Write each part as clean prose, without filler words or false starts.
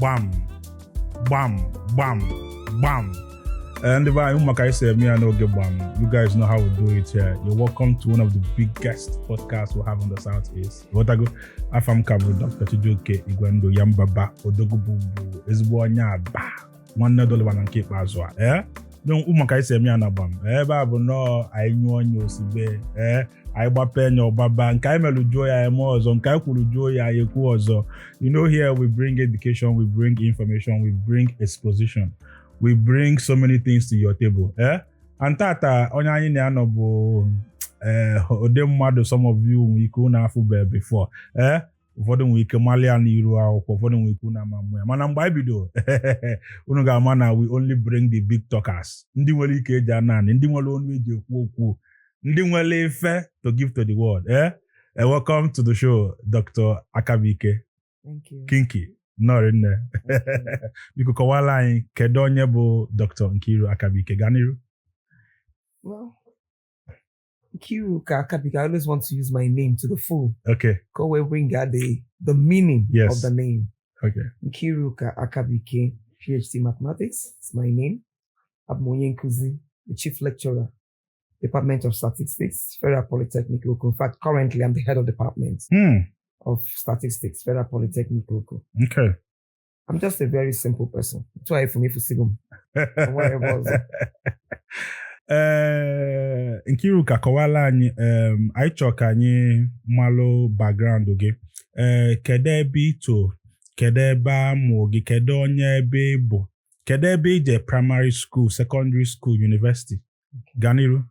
Gbam, Gbam. And if I say me, I know Gbam. You guys know how we do it here. You're welcome to one of the biggest podcasts we have on the Southeast. What I go, I'm Akabuike, Dr. Chijoke, Igwendo, Yambaba, Odogububu, Ezboanya, Ba, one dollar and keep as well. Don't umaka say me anabam. Babu no, I know you sibe. I bapen your baba and kaimelu joy I mozo and kaikulu joy I ekuozo. You know, here we bring education, we bring information, we bring exposition. We bring so many things to your table. And tata onyanyi ne anobo odemado some of you we could have before. For the week Malian Iru for the week Unamamu. Manam Bibido. Unuga mana we only bring the big talkers. Ndi wali ke janan, ndi walo only the kuku. Ndi wale fe to give to the world. And welcome to the show, Dr. Akabuike. Thank you. Kinky. Not in there. You could call line Kedonyebo Dr. Nkiru Akabuike Ganiru. Well, Nkiru Akabuike, I always want to use my name to the full. Okay. Go where bring the meaning of the name. Okay. Nkiru Akabuike, PhD Mathematics. It's my name. Abmonye Nkuzi, the Chief Lecturer, Department of Statistics, Federal Polytechnic Local. In fact, currently I'm the head of department of Statistics, Federal Polytechnic Local. Okay. I'm just a very simple person. Try for me for Sigum. Nkiru kakowala anyị anyị chọ ka anyị malụ background gị kedu ebe ito kedu ebe amụ gị kedu onye ebe ịbụ kedu ebe ije primary school secondary school university Ganiru.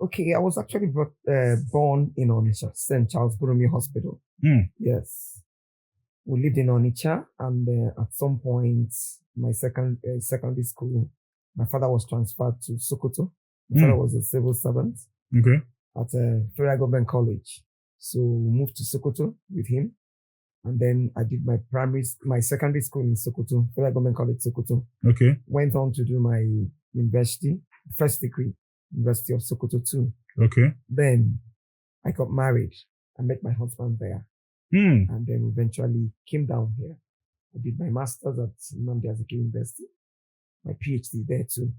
Okay, I was actually born in Onitsha, St. Charles Borromeo Hospital. Yes. We lived in Onitsha, and at some point, my secondary school, my father was transferred to Sokoto. My father was a civil servant at Federal Government College. So we moved to Sokoto with him. And then I did my secondary school in Sokoto, Federal Government College, Sokoto. Okay. Went on to do my university, first degree, University of Sokoto too. Okay. Then I got married. I met my husband there. And then eventually came down here. I did my master's at Nnamdi Azikiwe University. My PhD there too.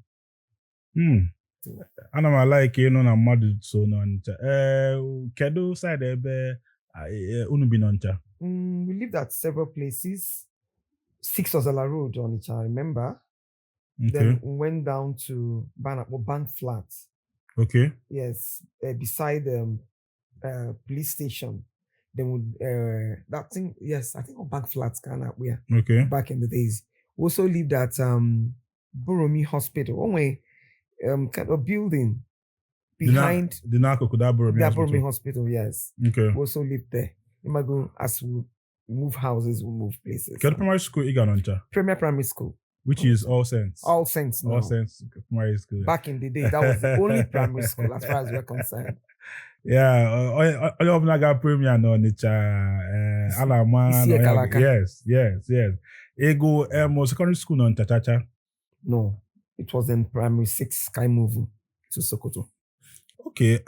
Ana like na mmadụ so n'Onitsha. Kedu side ebe unu bi n'Onitsha? We lived at several places. 6 Ozala Road, Onitsha, I remember. Okay. Then we went down to Bank Flat. Okay. Yes, beside the police station. Then that thing, yes, I think on Bank Flats kind of where. Okay. Back in the days. We also lived at Borromeo Hospital. One way, kind of building behind the Borromeo Hospital. Yes. Okay. We also lived there. You might go as we move houses, we move places. Get primary school Onitsha. Premier Primary School. Which is All Saints. All Saints. All Saints Primary School. Back in the day, that was the only primary school as far as we're concerned. Yeah, all of Naga Premier no Onitsha. Yes. Ego secondary school no Onitsha. No, it was in primary 6 Sky Move to Sokoto. Okay,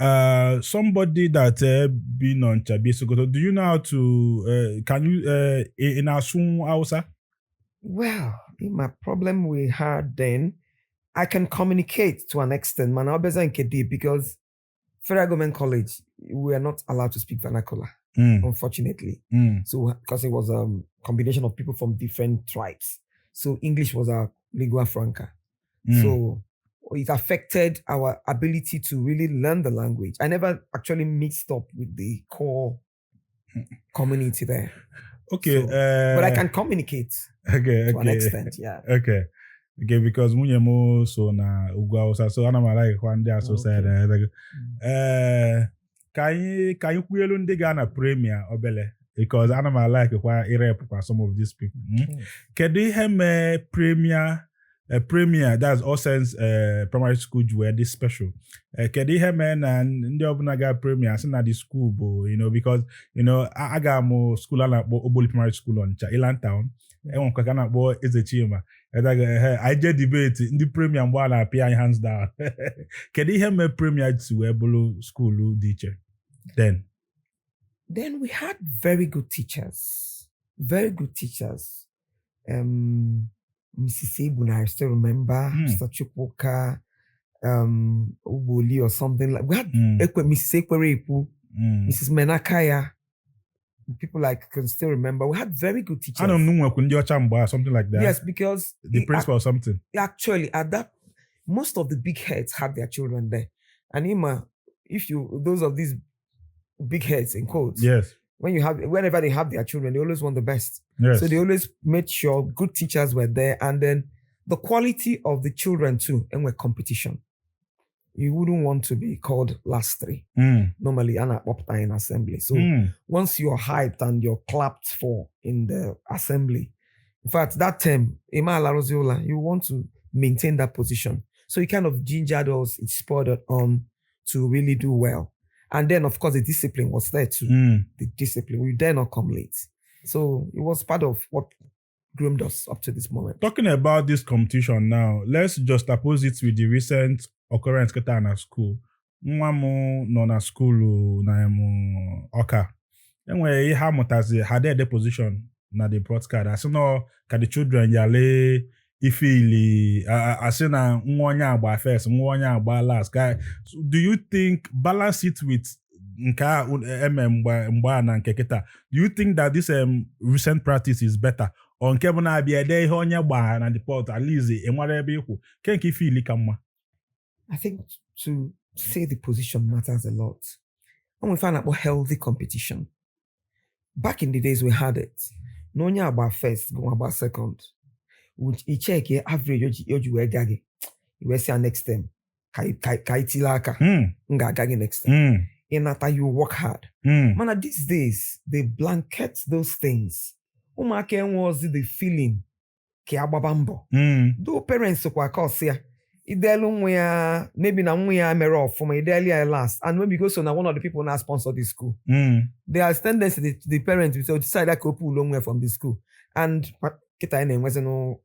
somebody that been on Chabi Sokoto, do you know how to can you in Asun Hausa? Well, my problem we had then, I can communicate to an extent, man. Because Federal Government College, we are not allowed to speak vernacular, unfortunately. So, because it was a combination of people from different tribes. So, English was our lingua franca. So, it affected our ability to really learn the language. I never actually mixed up with the core community there. Okay. So, but I can communicate to an extent, yeah. Okay, because Munyemo so na Ugwa so anama like one day so said can you kwelu ndị ga na premier obele because anama like kwa irep kwa some of these people. Kedu ihe me premier that's All Saints primary school were this special. Kedu ihe me na ndị ọbụla ga premier si na the school bo because aga mo school na Oboli primary school Onitsha Ilan Town. Everyone can boy is a chima. I just debate in the premier one appear hands down. Can you hear me premier to Ebolo school teacher? Then we had very good teachers. Mrs. Ebuna, I still remember, Mr. Chukwuka, Uboli or something like. We had Mrs. Ekwerepu, Mrs. Menakaya. People like can still remember. We had very good teachers. I don't know something like that. Yes, because the principal or something. Actually, at that, most of the big heads had their children there. And if you those of these big heads in quotes, yes, whenever they have their children, they always want the best. Yes. So they always made sure good teachers were there, and then the quality of the children too, and were competition. You wouldn't want to be called last three. Normally, in assembly. So once you're hyped and you're clapped for in the assembly, in fact, that term, Ima Laroziola, you want to maintain that position. So you kind of gingered us, it spurred us on to really do well. And then, of course, the discipline was there too. The discipline, we dare not come late. So it was part of what groomed us up to this moment. Talking about this competition now, let's just oppose it with the recent occurrence keta na school. Nwa m nọ na school na Ọka. Enwere ihe amụtazi had a position na the broadcast. Asị na ka the children yale ifili asị na nwa onye agba first, nwa onye agba last. So do you think balance it with nke mgba na nke keta? Do you think that this recent practice is better? Or nke bụ na-abịa ede ihe onye gba na the port at least enwere ebe ikwu ke nke ifili ka mma? I think to say the position matters a lot. When we find out about healthy competition, back in the days we had it. No onye agba first, go about second. We check your average yoju egagi. You see next time. Kai tilaka. Nga agagi next time. In that you work hard. Man, these days they blanket those things. Umake was the feeling ke agbabambo. Do parents kwa cause ya. Maybe na mere off from ideally last, and maybe go so now one of the people now sponsor this school. There are tendency the parents will decide that go pull long way from the school, and kita in was no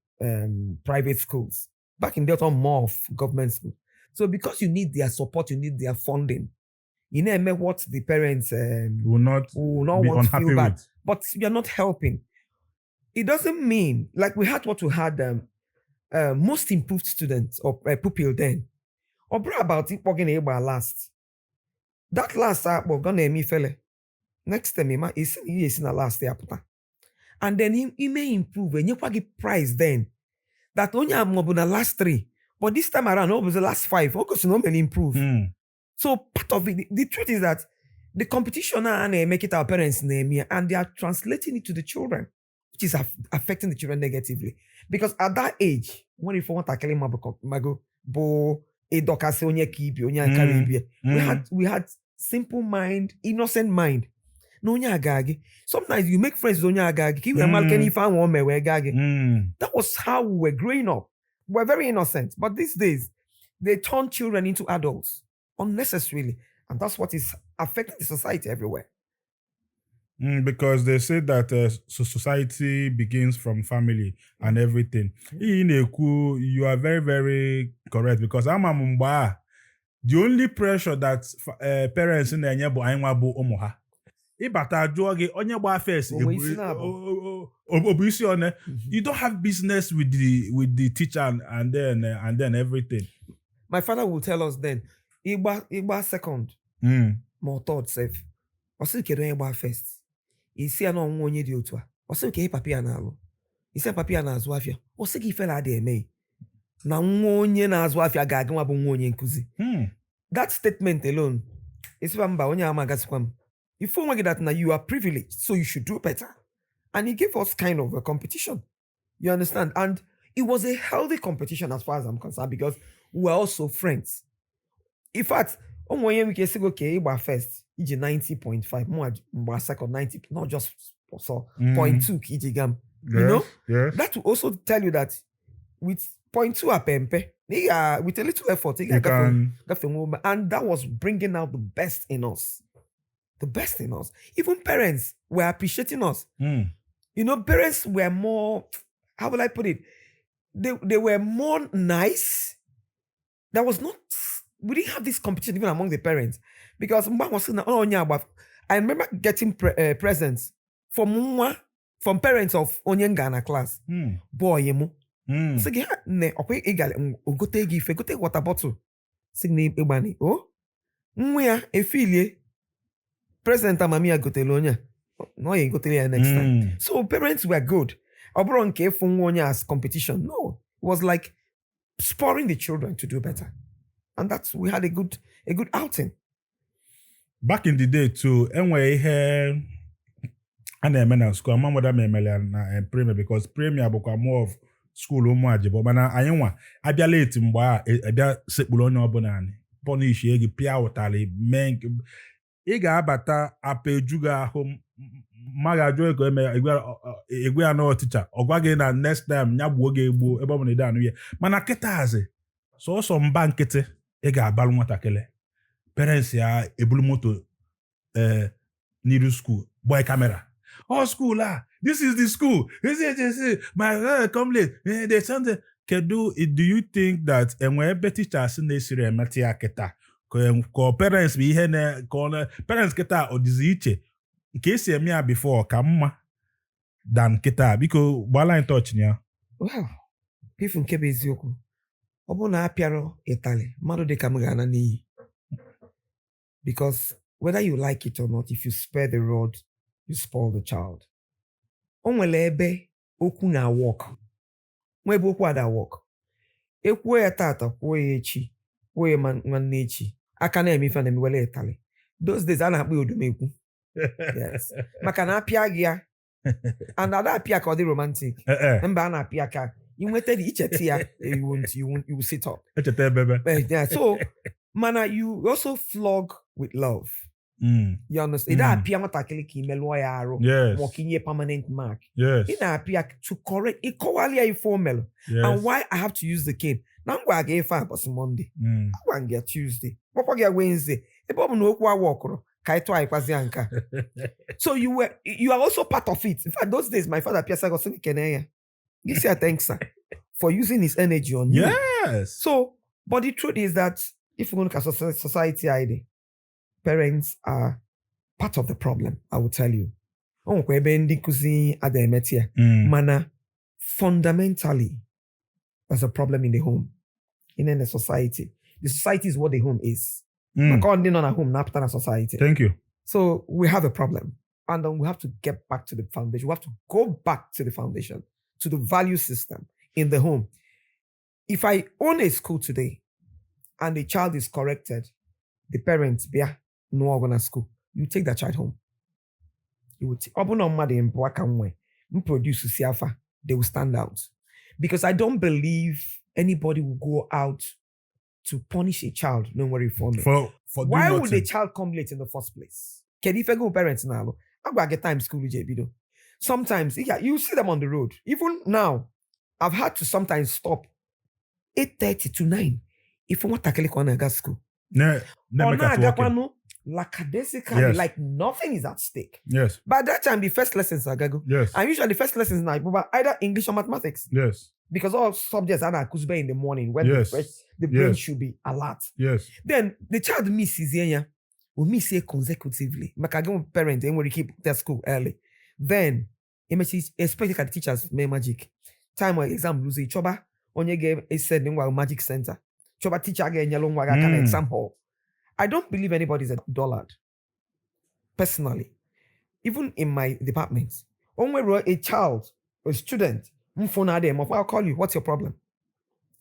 private schools back in the more of government school. So because you need their support, you need their funding. You know what the parents will not be want unhappy to feel bad, with. but you're not helping. It doesn't mean like we had what we had. Most improved students or pupil then. Or bro about it working about last. That last gonna me fella. Next time is in the last year. And then he may improve and you get prize then. That only I'm the last 3. But this time around, it was the last 5. Because you normally improve. So part of it, the truth is that the competition now make it our parents' name and they are translating it to the children, which is affecting the children negatively. Because at that age, when if you want to kill mago bo a dokase onye kibi onye caribbean, we had simple mind, innocent mind. No onye agagi. Sometimes you make friends with onye agagi. That was how we were growing up. We were very innocent. But these days, they turn children into adults unnecessarily, and that's what is affecting the society everywhere. Because they say that society begins from family and everything. You are very, very correct because I'm a mumba. The only pressure that parents in the nyebo ainwa bo omoha. Ibata joge onye gba first. You don't have business with the teacher and then everything. My father will tell us then. Igba second. More third safe. Osi kedo igba first. Isi ano onye di otu a. Osi ke papi na-alụ. Isi papi na-azụ afia. Osi ke ifela dey eme. Na nwa onye na-azụ afia ga-aga nwa bụ nwa onye nkuzi. That statement alone. Isi mba onye ama gasikwa m. If you that now you are privileged, so you should do better. And he gave us kind of a competition. You understand? And it was a healthy competition as far as I'm concerned because we were also friends. In fact, we can say okay, first, 90.5, more second 90, not just so 0.2 Gbam. You know? Yes. That will also tell you that with 0.2 apempe, with a little effort, and that was bringing out the best in us. The best in us. Even parents were appreciating us. You know, parents were more, how will I put it? They were more nice. There was not, we didn't have this competition even among the parents. Because I remember getting presents from Mwa from parents of onye nga na class. Boy mu. Sige ha ne okwe igale ogote gi ife gote water bottle. Sig na igbani. Oh. Nwa ya efilie. President amami agotele onya. No ye gotele ya next time. So parents were good. Obro nke efu nwa onya as competition. No. It was like spurring the children to do better. And we had a good outing. Back in the day too, enwe ihe a na-eme na school, ama moda memele na premier because premier bụkwa more of school ụmụ ajibo mana anyị nwa abịa late mgbe abịa sekpuru onye ọbụla anyị punish gị pịa ụtarị mee ị ga-abata apeju gị ahụ mmadụ ajụ ego eme egwe ya n'ọtịcha ọ gwa gị na next time ya gbuo gị egbuo ebe ọ bụla ide anụ ya mana kịtaazị sọsọ mba nkịtị ị ga-abalụ nwatakịrị parents ya ebulu moto n'iru school boy camera school this is the school my come late they send kedu do you think that enwe ebe teachers na-esiri emeti ya kịta ka parents bụ ihe na parents kịta ọ dịzi iche nke esi eme ya before ka mma dan kịta biko gbala in touch ya well ifu nke bụ eziokwu ọ bụ na apịarọ Italy mmadụ dị ka m ga-ana n'iyi because whether you like it or not, if you spare the rod, you spoil the child. O nwere ebe okwu na work. Nwebe okwu ada work. Ekwu ya tata, kwuo ya echi, kwuo ya nwanne echi. Aka na-eme ife na emiwele Italy. Those days a na-akpọ odumekwu. Yes. Maka na apịa gị ya. And ada apịa ka ọ dị romantic. Mba a na-apịa ka inweta dị icheti ya, you will sit up. Echeta ebebe. Yeah, so mana you also flog with love. You understand? Ida appear matakili ki melo ya aro. Yes. Walking permanent mark. Yes. Ida appear to correct equally a formula. Yes. And why I have to use the cane? Now I'm going to get 5 on Monday. I'm going to get Tuesday. I'm going to get Wednesday. So you are also part of it. In fact, those days my father Pierre got saying Kenaya. You say thanks sir for using his energy on you. Yes. So, but the truth is that if you look at society ID, parents are part of the problem, I will tell you. Mana, fundamentally, there's a problem in the home, in the society. The society is what the home is. According on a home, not a society. Thank you. So we have a problem. And then we have to get back to the foundation. We have to go back to the foundation, to the value system in the home. If I own a school today and the child is corrected, the parents, no organized school, you take that child home. You will produce they will stand out. Because I don't believe anybody will go out to punish a child, no worry for me. Why would the child come late in the first place? Can if I go parents now? I'm going to get time school JB. Sometimes, you see them on the road. Even now, I've had to sometimes stop 8:30 to 9. If I want to go school. Like nothing is at stake. Yes. By that time, the first lessons are go. Yes. And usually the first lessons now either English or mathematics. Yes. Because all subjects are Kuzbe in the morning when the brain should be alert. Yes. Then the child misses here. We miss here consecutively. My parents they want to keep their school early. Then especially the teachers make magic. Time where exam lose each other. On your game is said in magic center. Choba teacher again yellow exam hall. I don't believe anybody's a dullard. Personally. Even in my department. When a child, a student, I'll call you, what's your problem?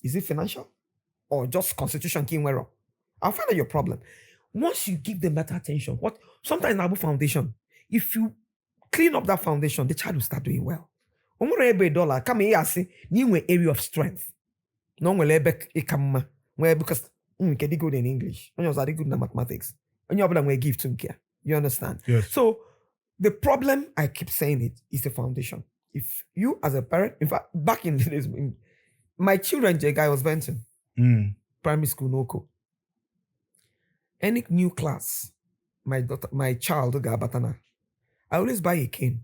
Is it financial? Or just constitution came where? I'll find out your problem. Once you give them better attention, sometimes in our foundation, if you clean up that foundation, the child will start doing well. $1 come here say new area of strength. No because we can good in English. When you're good in mathematics. When you're going to give to care. You understand? Yes. So the problem, I keep saying it, is the foundation. If you as a parent, in fact, back in the days, my children, guy was Benton, primary school, no. Any new class, my child, Batana, I always buy a cane.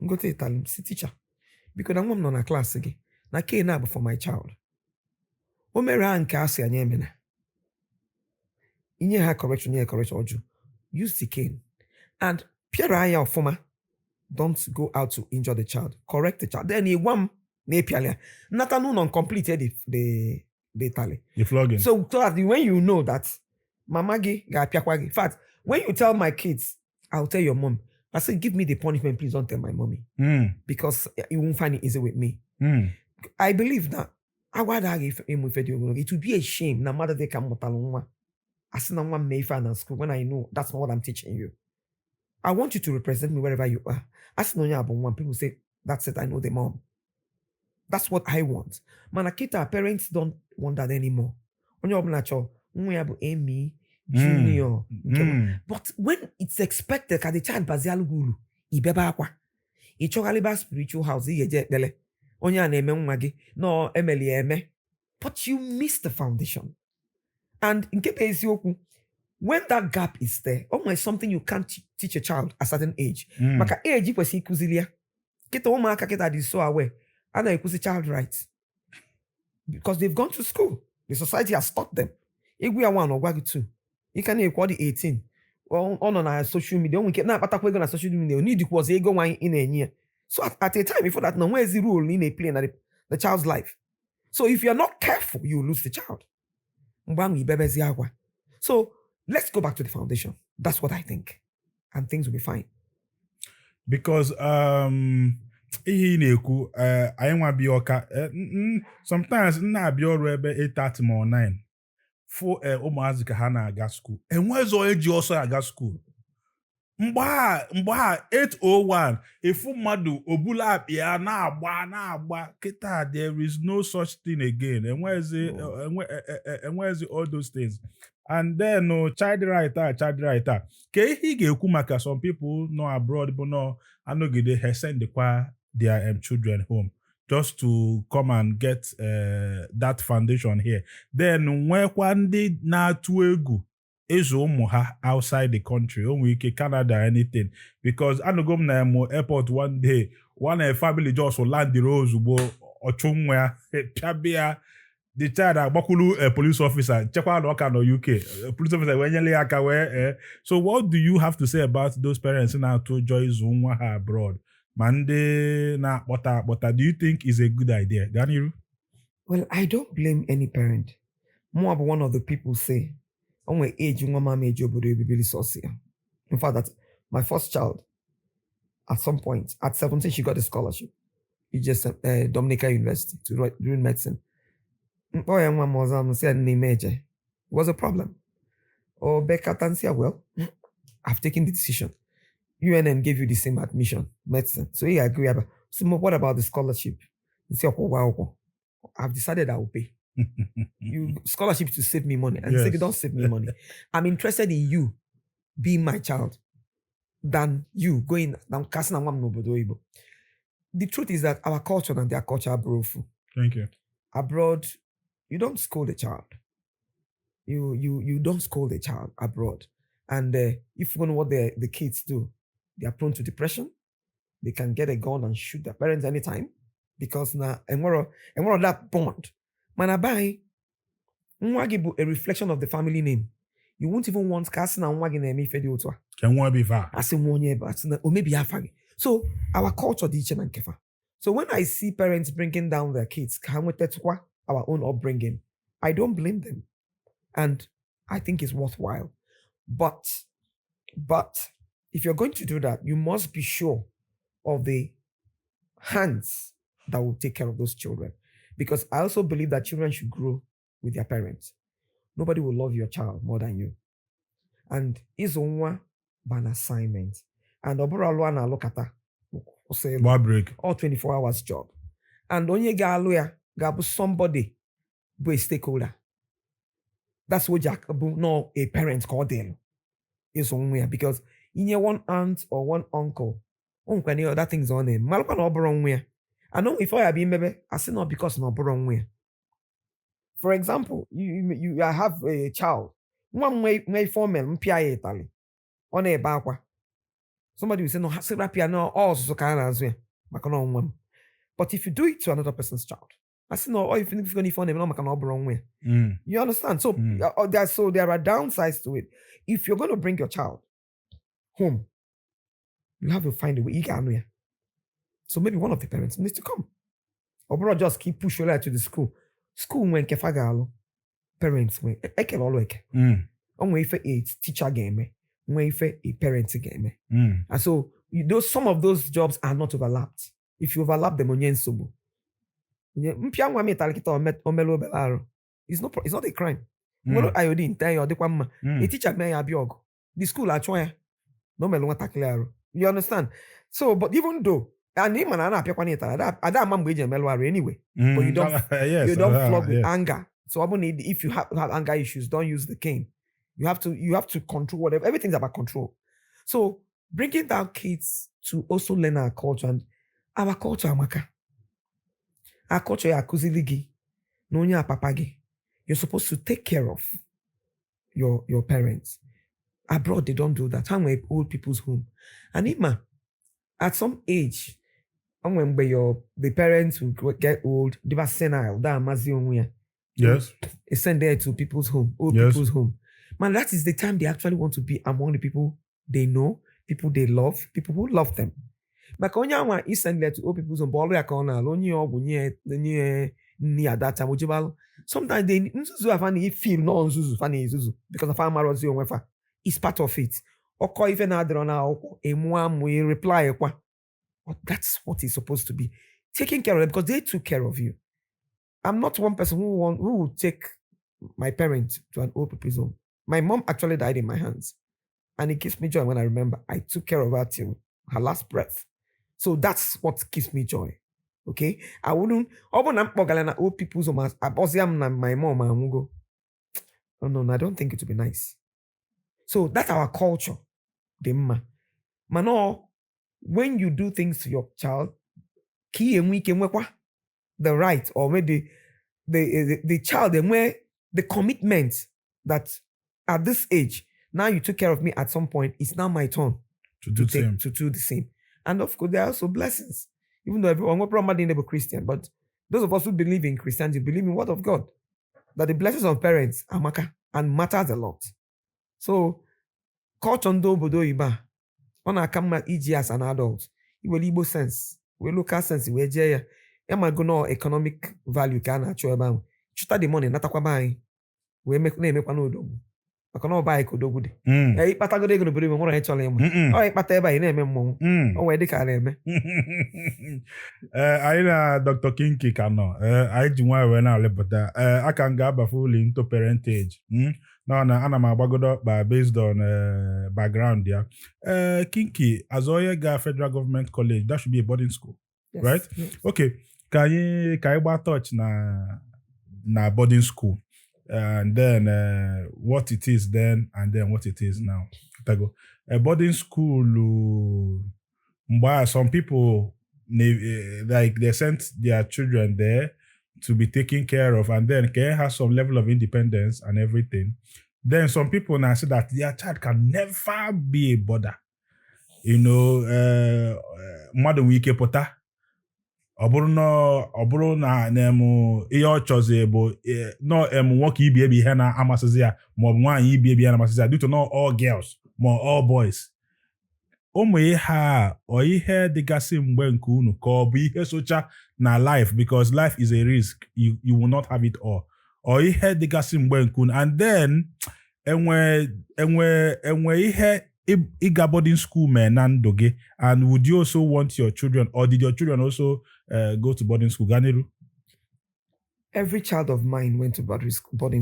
Go to Italian, see teacher. Because I'm not in a class again. Na cane now for my child. Omera and Cassie and Yemena. In your correction, oju. Use the cane. And Pierre former. don't go out to injure the child. Correct the child. Then he wam nepialia. Natanu non completed the tally. The flogging. So that when you know that mamagi ga. In fact, when you tell my kids, I'll tell your mom. I say, give me the punishment, please don't tell my mommy. Because you won't find it easy with me. I believe that it would be a shame no matter they come as in school when I know that's not what I'm teaching you. I want you to represent me wherever you are. As when people say, that's it, I know the mom. That's what I want. Manakita, parents don't want that anymore. On your natural, Amy, Junior. But when it's expected, the child bazialugulu, ibebakwa. Ichogalibas spiritual house, dele. Onya neme mwagi, no emeli eme. But you miss the foundation. And in case when that gap is there, almost something you can't teach a child at a certain age. Maka age ikwesi kuzilia. Kita umaka kita is so aware. And I ikusi child rights. Because they've gone to school. The society has taught them. Igwe one or wagi two. You can equal the 18. On our social media. We can not on social media. Need it was ego wine in a year. So at a time before that, now where's the rule in a play in the child's life? So if you're not careful, you lose the child. So let's go back to the foundation. That's what I think. And things will be fine. Because sometimes na be ebe 8:30 or 9 for ụmụazị ka ha na-aga school. Enwezo eji ọsọ aga school. Mgba 8:01 efu mmadụ obula akpị ya na-agba kịta, there is no such thing again. Enwezi all those things. And then child right. Ke ihe ga-ekwu maka some people no abroad but no anogide he send their children home just to come and get that foundation here. Then nwekwa ndị na-atụ egwu ịzụ ụmụ ha outside the country, onwe ike Canada, anything, because anogom na airport one day, one family just land the rose ugbo ọchụnwa pịabịa the child agbakulu a police officer chekwa na ọka no UK police officer wee nyele aka wee so what do you have to say about those parents na-atụ ụjọ ịzụ nwa ha abroad ma ndị na-akpọta do you think is a good idea? Ganiru? Well, I don't blame any parent. More of one of the people say, only age in fact, that my first child, at some point, at 17, she got a scholarship. It just Dominica University to do medicine. It was a problem. Or Becca, well, I've taken the decision. UNN gave you the same admission, medicine. So yeah, I agree. So what about the scholarship? I've decided I will pay. You scholarship to save me money. And say, don't save me money. I'm interested in you being my child than you going down casting nobodo. The truth is that our culture and their culture are broken. Thank you. Abroad, you don't scold a child. You don't scold a child abroad. And if you know what the kids do, they are prone to depression. They can get a gun and shoot their parents anytime. Because now, and we're that bond. Manabai, Nwagibu, a reflection of the family name. You won't even want casting and wagging a me fedi otwa. Can one be far? I say 1 year, but or maybe afagi. So our culture teach and kefa. So when I see parents bringing down their kids, our own upbringing, I don't blame them, and I think it's worthwhile. But if you're going to do that, you must be sure of the hands that will take care of those children. Because I also believe that children should grow with their parents. Nobody will love your child more than you. And it's an assignment. And Oboralwana look at that. Break. All 24 hours job. And onye ga somebody be a stakeholder. That's what Jack no a parent called them. Is somewhere because in your one aunt or one uncle, that thing's on him. Malpa no borrow where. I know if I be maybe I say not because no borrow where. For example, you have a child. One may form MPI Italy on a bakwa. Somebody will say no piano also kind as well. But if you do it to another person's child, I say no, or if you're going to find them, no, you understand? So there are downsides to it. If you're going to bring your child home, You have to find a way. So maybe one of the parents needs to come. Or just keep push your to the school. School when kefagalo. Parents when eke lolo eke. On if a teacher game, when if a parent game. And so some of those jobs are not overlapped. If you overlap them on yensobo. It's not a crime. Iodine, a teacher may have biog. The school are trying. No melon tackle. You understand? So, but even though and him and Anna Piaquanita, I don't remember Melware anyway. But you don't flog with anger. So I need if you have anger issues, don't use the cane. You have to control whatever. Everything's about control. So bringing down kids to also learn our culture and our culture, Amaka. Our culture, Akuziligi, Nonya Papagi. You're supposed to take care of your parents. Abroad, they don't do that. Time with old people's home. And Ima, at some age, when the parents will get old, they were senile. Yes. It's sent there to people's home, people's home. Man, that is the time they actually want to be among the people they know, people they love, people who love them. But when you send there to old people's home, sometimes they feel no funny because of our it's part of it. Or even a reply. But that's what it's supposed to be. Taking care of them because they took care of you. I'm not one person who will take my parents to an old people's home. My mom actually died in my hands. And it gives me joy when I remember I took care of her till her last breath. So that's what gives me joy. Okay? I wouldn't old people's home. My mom, I won't go. No, I don't think it would be nice. So that's our culture. Mano, when you do things to your child, the right or maybe the child and where the commitment that at this age, now you took care of me at some point, it's now my turn to do the same. And of course, there are also blessings. Even though everyone will probably never Christian, but those of us who believe in Christianity believe in the word of God. That the blessings of parents are and matters a lot. So, culture ndo obodo iba, ona come as an adult. It will Igbo sense, we local sense, we jaya. Ema go no economic value ka na achọ ebe ahụ. Chuta the money natakwa ba anyị. We na-emekwa n'odogwu. Maka na ọ ba anyị ka odogwu dị. Ịkpatagodo ego n'obodo nwere onye chọrọ ịmụ. Ọ ịkpata ebe anyị na-eme mmọnwụ. O wee dị ka na-eme. Anyị na Dr. Kinky ka nọ. Anyị ji nwa wee na-alịpụta. Aka m ga-abafu ụlọ into parentage. No, ana m agbagodo ọkpa based on background ya. Kinky, as onye ga Federal Government College, that should be a boarding school. Yes, right? Yes. Okay. Ka anyị gba touch na boarding school and then what it is then and then what it is now. A boarding school, some people like they sent their children there to be taken care of and then can have some level of independence and everything. Then some people now say that their child can never be a border. You know, mmadụ ike pụta. Ọ bụrụ na na-emu ihe ọ chọzi bụ nwoke ibi ebi ihe na-amasịzi ya ma ọ bụ nwaanyị ibi ebi ihe na-amasịzi ya due to not all girls ma all boys. Ụmụ ihe a ọ ihe dịgasị mgbe nke unu ka ọ bụ ihe socha na life because life is a risk. You will not have it all. Ọ ihe dịgasị mgbe nke unu and then enwe ihe ịga boarding school mee na ndụ gị and would you also want your children or did your children also go to boarding school? Ganiru? Every child of mine went to boarding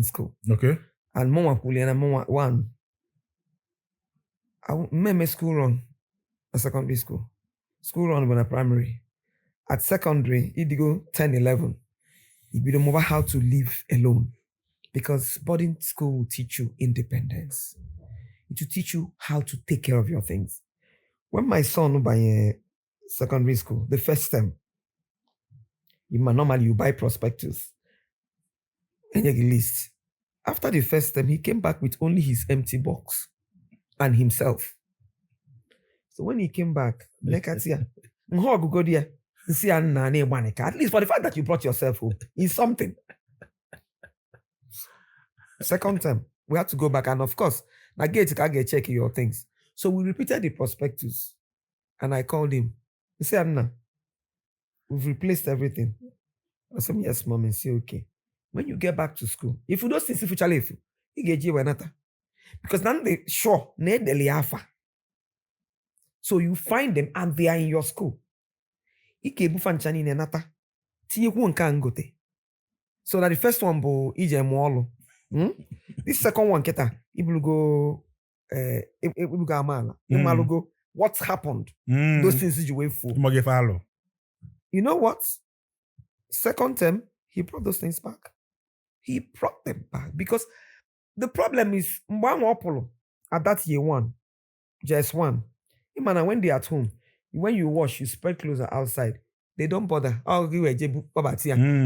school. Okay. And Mama Puli and Mama one. I remember school run at secondary school. School run when I primary. At secondary, you'd go 10, 11. You don't know how to live alone. Because boarding school will teach you independence. It will teach you how to take care of your things. When my son by secondary school, the first term, normally you buy prospectus and you list. After the first term, he came back with only his empty box and himself. So when he came back, at least for the fact that you brought yourself home is something. Second term, we had to go back and of course, I get check your things. So we repeated the prospectus. And I called him. He said, Anna, we've replaced everything. I said, yes, mom. And say, okay. When you get back to school, if you don't see if you get you another. Because now they sure, so you find them and they are in your school. Ike bufanchani nenata. Tinyekwu nke ngote. So that the first one bo ije muolo. This second one keta ibulugo amala. Imalugo what's happened? Those things you wait for. You know what? Second term, he brought those things back. He brought them back because the problem is at that year one, just one. When they're at home, when you wash, you spread clothes outside. They don't bother. Oh, you are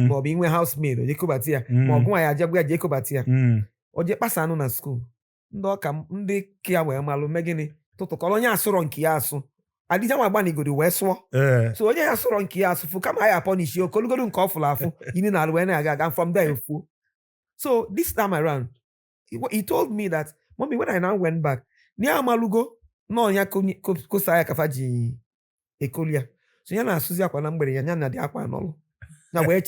or being a housemaid or Jacobatia, or go I Jacobatia, or Jepasano na school. No, come, they care where Malo Megani, Toto Colonia Soron Kiasu. I didn't want money go to Westward. So when you are Soron Kiasu, for come higher punish you, Colgo call for laugh. You know, when I got from there. So this time around, he told me that, Mommy, when I now went back, near Malugo, no, Kosaya Kafaji Ekolia. So yana Susia Kwanambere, Yana the Aqua and all. Now we're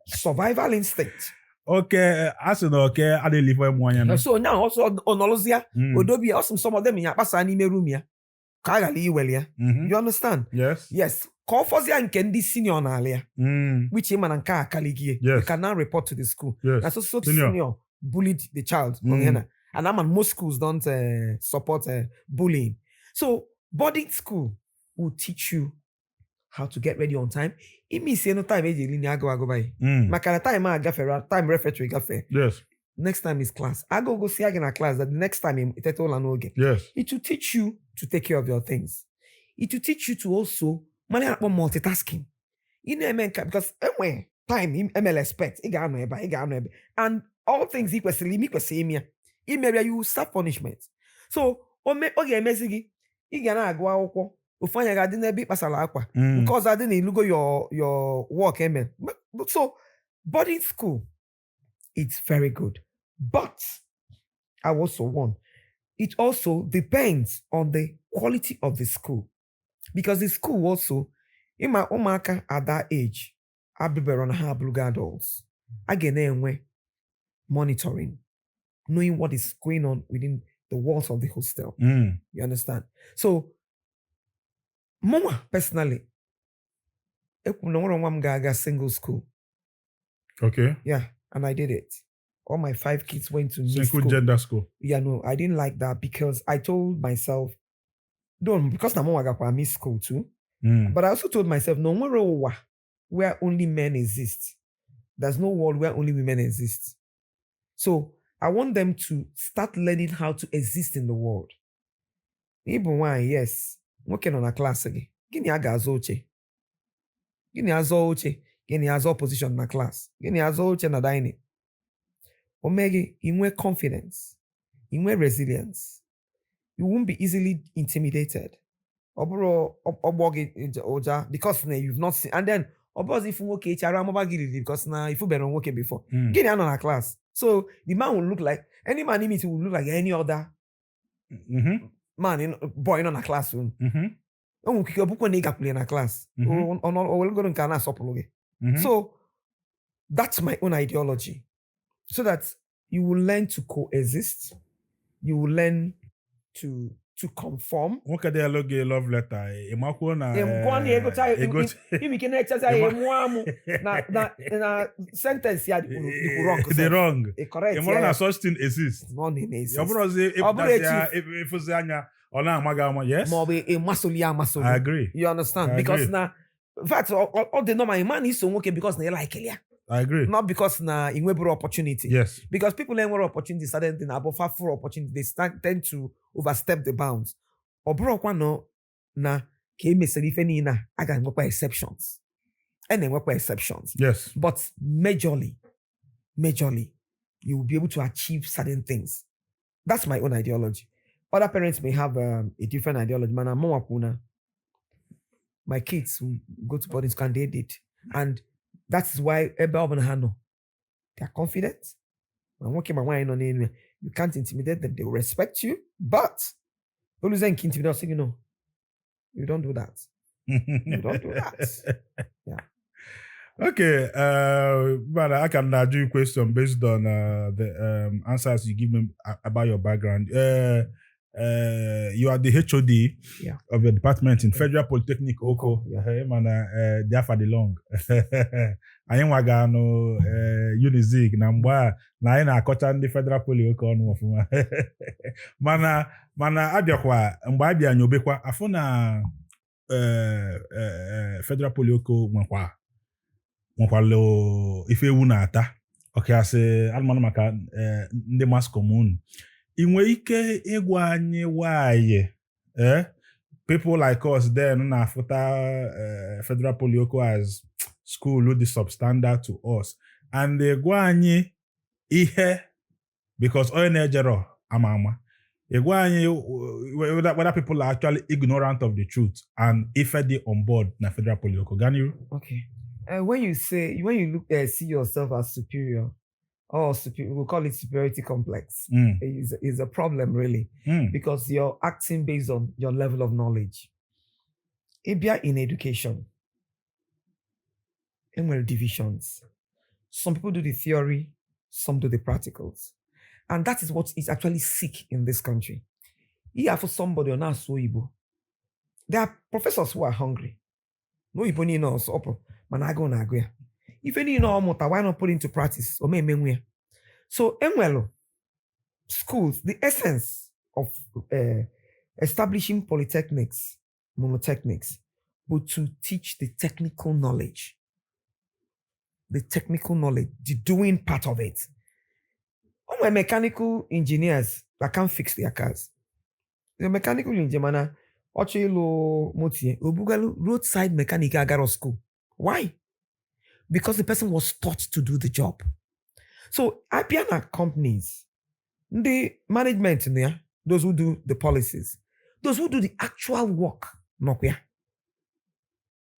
survival instinct. Okay, as you know, okay, I didn't live one. So now also on Olozia, Odobi, awesome, some of them in Yapasani Merumia. Kagali Welia. You understand? Yes. Yes. Call for the and Kendi senior nalia. Which him and Ka Kaligi. You can now report to the school. Yes. And so senior bullied the child. And I'm on most schools don't support bullying. So boarding school will teach you how to get ready on time. It means no time go by. Makana time I gafe time refer to gafe. Yes. Next time is class. I go see again a class that the next time it all and again. Yes. It will teach you to take care of your things. It will teach you to also manage multitasking. Because time ML expect and all things equal same. You start punishment. So okay mesigi igana agwa akwụkwọ ofanya ga dị n'ebe pasala akwa because I didn't look your work amen. So boarding school it's very good, but I also want it also depends on the quality of the school, because the school also in my umaka at that age abibere on her blue adults again monitoring, knowing what is going on within the walls of the hostel. You understand? So Mama personally single school. Okay. Yeah, and I did it. All my 5 kids went to single gender school. Yeah, no, I didn't like that because I told myself, don't, because I'm I miss school too. But I also told myself, no more where only men exist. There's no world where only women exist. So I want them to start learning how to exist in the world. Even why, yes, working on a class again. Gini aga azoche. Gini azoche. Gini azo position na class. Gini azoche na dining. Omega, you confidence. You resilience. You won't be easily intimidated. Because you've not seen. And then, if you work because now if you've been working before, get on a class. So the man will look like any man in it will look like any other man boy in a classroom. In a class. So that's my own ideology. So that you will learn to coexist, you will learn to conform. What can they look a love letter? Sentence the wrong. Correct. Such thing exists. Yes. I agree. You understand? Because now, in fact, all the normal man is so okay because they like it. I agree. Not because na in web opportunity. Yes. Because people learn more opportunities, certain things about far for opportunities, they tend to overstep the bounds. Or bro no na came if any na I can work by exceptions. And then work by exceptions. Yes. But majorly, you will be able to achieve certain things. That's my own ideology. Other parents may have a different ideology. My kids will go to boarding school and they did. And that's why they are confident. You can't intimidate them. They will respect you. But always intimidate, you know, You don't do that. You don't do that. Yeah. Okay, but I can ask you a question based on the answers you give me about your background. You are the HOD of the department in Federal Polytechnic Oko. There for the long. Anyị nwaga no Unizig na mgbe na anyị na-akọcha ndị Federal Poly Oko ọnụ ọfụma. Mana abịakwa mgbe abịa nyobekwa afụ na Federal Poly Oko nwekwalụ ife ewu na-ata ọkasị anụmanụ maka ndị mas commune. Ị nwere ike ịgwa anyị why people like us then na-afụta Federal Poly Oko as school dị substandard to us and gwa anyị ihe because onye na-ejero ama gwa anyị whether people are actually ignorant of the truth and if they on board na Federal Poly Oko. Can you? Okay. When you see yourself as superior, or we'll call it superiority complex, is a problem really, because you're acting based on your level of knowledge. If you're in education, in divisions, some people do the theory, some do the practicals, and that is what is actually sick in this country. Here for somebody on us, there are professors who are hungry. No, you need no so. Manago na agwe. If any mota, why not put into practice? Or me. So schools, the essence of establishing polytechnics, monotechnics, but to teach the technical knowledge. The doing part of it. All my mechanical engineers that can't fix their cars. The mechanical engineer, roadside mechanic agaro school. Why? Because the person was taught to do the job. So Apiana companies, the management in there, those who do the policies, those who do the actual work,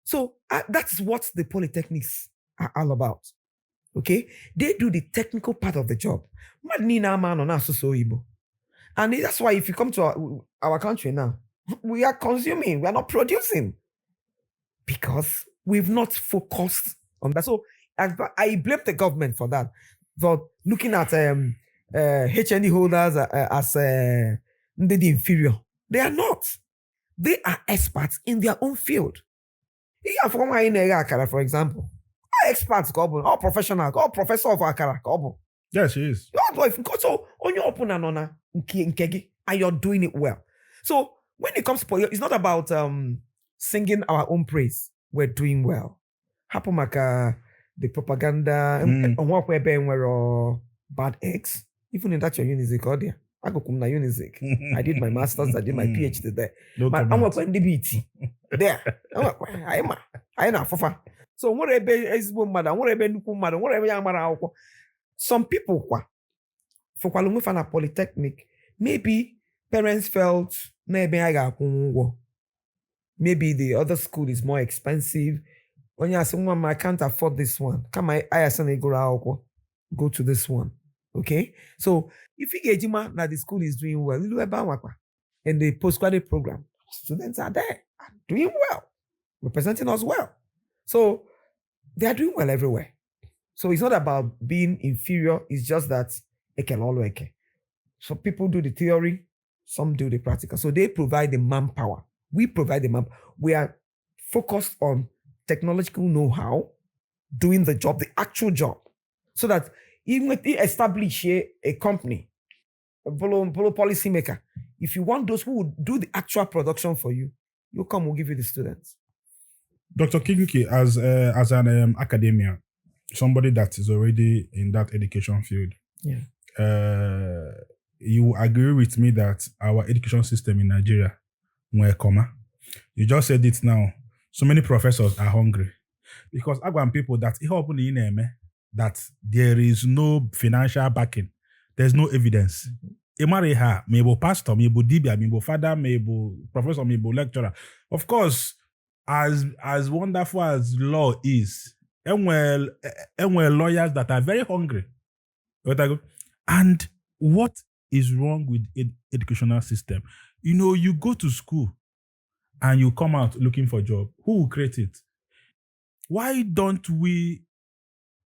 so that's what the polytechnics are all about. Okay? They do the technical part of the job. And that's why if you come to our country now, we are consuming, we are not producing. Because we've not focused on that. So I blame the government for that, for looking at HND holders as the inferior. They are not. They are experts in their own field. For example, experts, all professional, all professor of Akara. Yes, she is. So on your open and you're doing it well. So when it comes to it's not about singing our own praise. We're doing well. Hapomaka, the propaganda, and what we're being were bad eggs. Even in that your Unizik audio. I go come na Unizik. I did my master's, I did my PhD there. But I'm working the BT. There. I'm not fofa. So whatever is mother, whatever mother, whatever young some people for Kwalungufana Polytechnic, maybe parents felt maybe I got maybe the other school is more expensive. When you say, I can't afford this one. Come go to this one. Okay? So if you get that the school is doing well, and the postgraduate program, students are there, doing well, representing us well. So they are doing well everywhere. So it's not about being inferior, it's just that it can all work. So people do the theory, some do the practical. So they provide the manpower. We provide the map. We are focused on technological know-how, doing the job, the actual job, so that even if you establish a company, a policy maker, if you want those who will do the actual production for you, you come, we'll give you the students. Dr. Kinky, as an academia, somebody that is already in that education field, you agree with me that our education system in Nigeria, you just said it now. So many professors are hungry because Gbam people that that there is no financial backing, there's no evidence. Maybe pastor, maybe dibia, maybe father, maybe professor, maybe lecturer. Of course, as wonderful as law is, and lawyers that are very hungry. And what is wrong with educational system? You go to school and you come out looking for a job, who will create it? Why don't we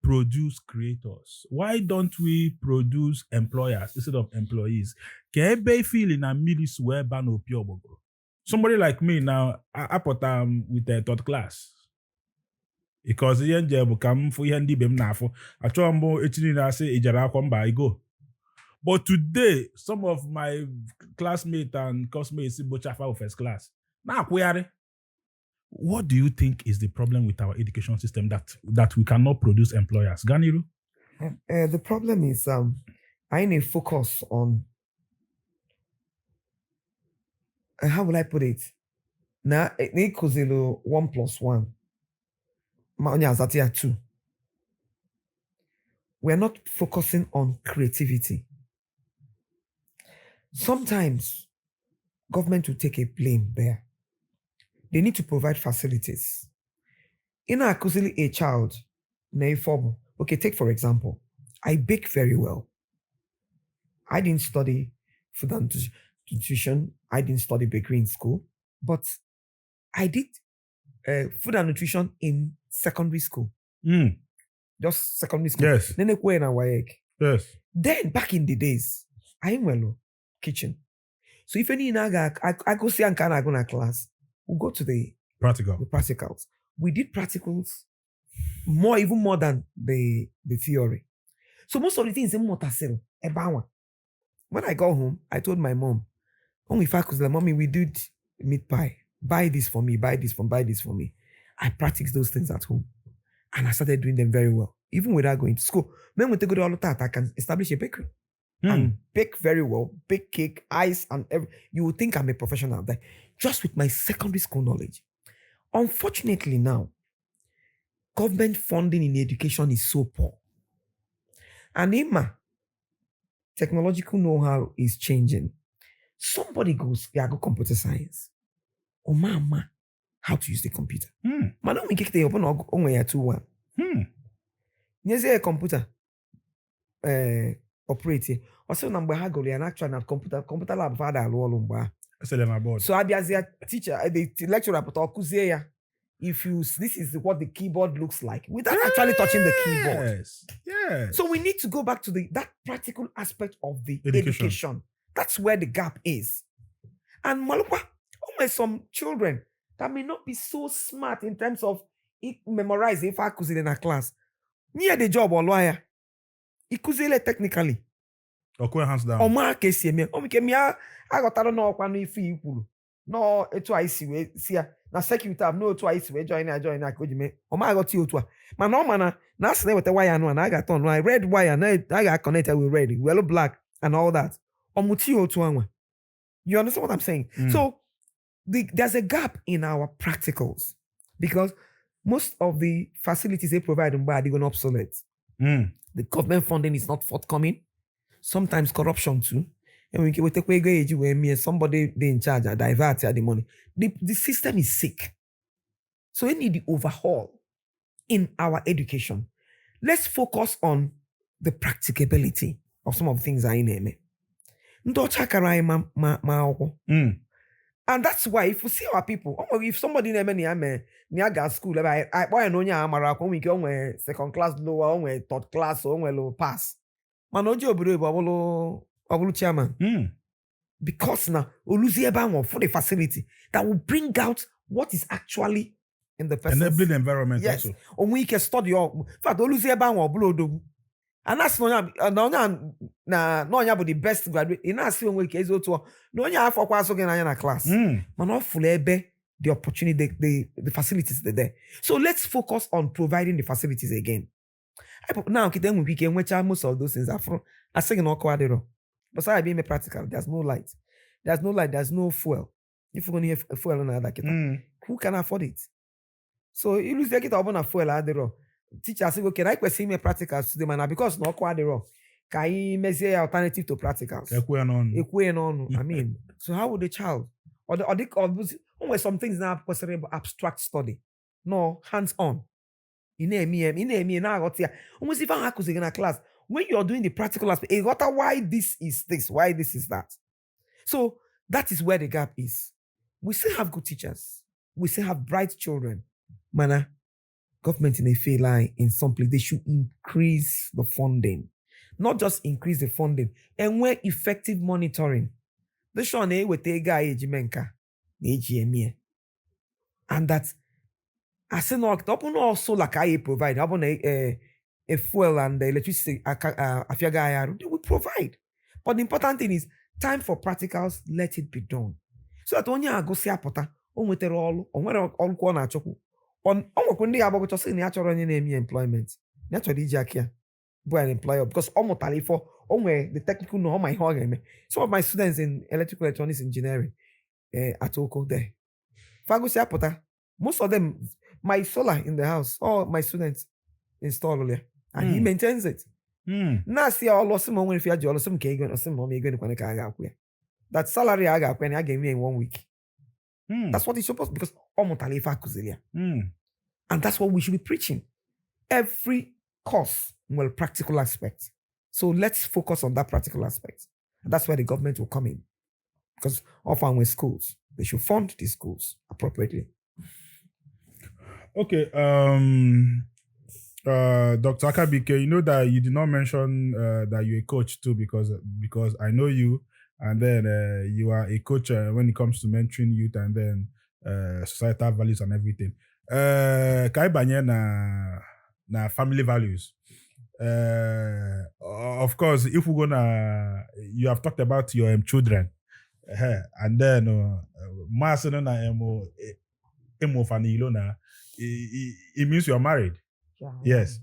produce creators? Why don't we produce employers instead of employees? Kebe feeling a milis weba no pure. Somebody like me now, I put with a third class. Because the job come for yendi bem nafo. I try more echini na say ijara kwamba I go. But today, some of my classmates and classmates see bochafa of first class. Now, what do you think is the problem with our education system that we cannot produce employers? Ganiru? The problem is I need focus on how will I put it? Now, equals 1 plus 1. That's 2. We're not focusing on creativity. Sometimes government will take a blame there. They need to provide facilities. In a child, okay, take for example, I bake very well. I didn't study food and nutrition. I didn't study bakery in school, but I did food and nutrition in secondary school. Just secondary school. Yes. Yes. Then back in the days, I am well kitchen. So if any I go see and can I go to class, we'll go to the practicals. We did practicals even more than the theory. So most of the things in Motasel, when I got home, I told my mom, only if I could, mommy, we did meat pie. Buy this for me, buy this for me. I practiced those things at home. And I started doing them very well. Even without going to school. Then when they go to all of that, I can establish a bakery. And bake very well, bake cake, ice, and everything. You would think I'm a professional there. Just with my secondary school knowledge. Unfortunately now, government funding in education is so poor. And technological know-how is changing. Somebody goes, yeah, I go computer science. Oh, mama, how to use the computer. Man, don't make it open on your 2-1. There's a computer operator. Also, number Hagoli and actually have computer lab father alone. So I be as a teacher, the lecturer put Kuzeya. If this is what the keyboard looks like without actually touching the keyboard. Yes. So we need to go back to that practical aspect of the education. That's where the gap is. And Malukwa, some children that may not be so smart in terms of memorizing if I could in a class. Near the job or lawyer. It could technically. Or hands down. Or mark a CMA. I got to know one if you no, twice see na security have no twice we join I could me. Oh my got you to man no man na say with the wire no and I got on my red wire na I got connected with red, yellow, black and all that. You understand what I'm saying? So there's a gap in our practicals because most of the facilities they provide them are going obsolete. The government funding is not forthcoming. Sometimes corruption too. And we take away somebody they in charge divert the money. The system is sick. So we need the overhaul in our education. Let's focus on the practicability of some of the things I name. And that's why if we see our people, if somebody near school, I know we go second class lower, third class, or low pass. Chairman. Because now for the facility that will bring out what is actually in the person. Enabling environment also. We can study in fact and that's no the best graduate. In us when we case to no for class. Man not fully the opportunity, the facilities there. So let's focus on providing the facilities again. Now then we can which most of those things are from I say no quadro. But I being practical, there's no light. There's no fuel. If you're gonna have a fuel on other who can afford it? So you lose the kit upon a fuel at the row. Teacher say, okay, I can see me practicals to the man because no quadro. Can you measure alternative to practicals? I mean, so how would the child or some things now considered abstract study? No, hands-on. In now got here. Almost even I could in a class. When you're doing the practical aspect, you got why this is this, why this is that. So that is where the gap is. We still have good teachers. We still have bright children. Mana, government in a fair line in some place, they should increase the funding. Not just increase the funding, and where effective monitoring. The show with a guy and that I say no, also like I provide. I want a fuel and the electricity. They will provide. But the important thing is time for practicals. Let it be done. So that when you go see a pota, on with the all corner choku. On when they about just in natural employment. Naturally, Jackia, boy an employer because almost for the technical know my home. Some of my students in electrical electronics engineering at Oko there. If I go see a pota, most of them, my solar in the house, all my students install earlier, and he maintains it. Now see all lost some when if you had some cake or some mommy going to that salary I got when I gave me in 1 week. That's what it's supposed because almost and that's what we should be preaching. Every course, well, practical aspect. So let's focus on that practical aspect. And that's where the government will come in. Because of our schools, they should fund these schools appropriately. Okay, Dr. Akabuike, you know that you did not mention that you're a coach too, because I know you, and then you are a coach when it comes to mentoring youth and then societal values and everything. Kai banye na family values. Of course, if we're gonna, you have talked about your children, and then Marcelo na emo fanilo na. It means you are married. Yeah. Yes.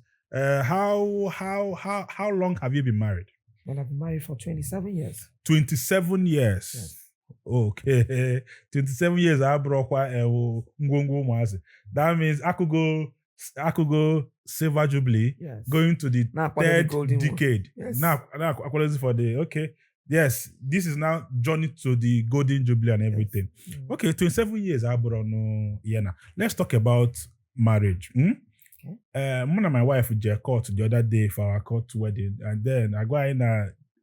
How long have you been married? Well, I've been married for 27 years. 27 years. Yes. Okay. 27 years. That means I could go Silver Jubilee, Yes. going to the Now, third golden decade. Yes. Now apologies for the okay. Yes, this is now journey to the Golden Jubilee and everything. Yes. Okay, 27 years. Let's talk about marriage. Okay. One of my wife with court the other day for our court wedding, and then I go in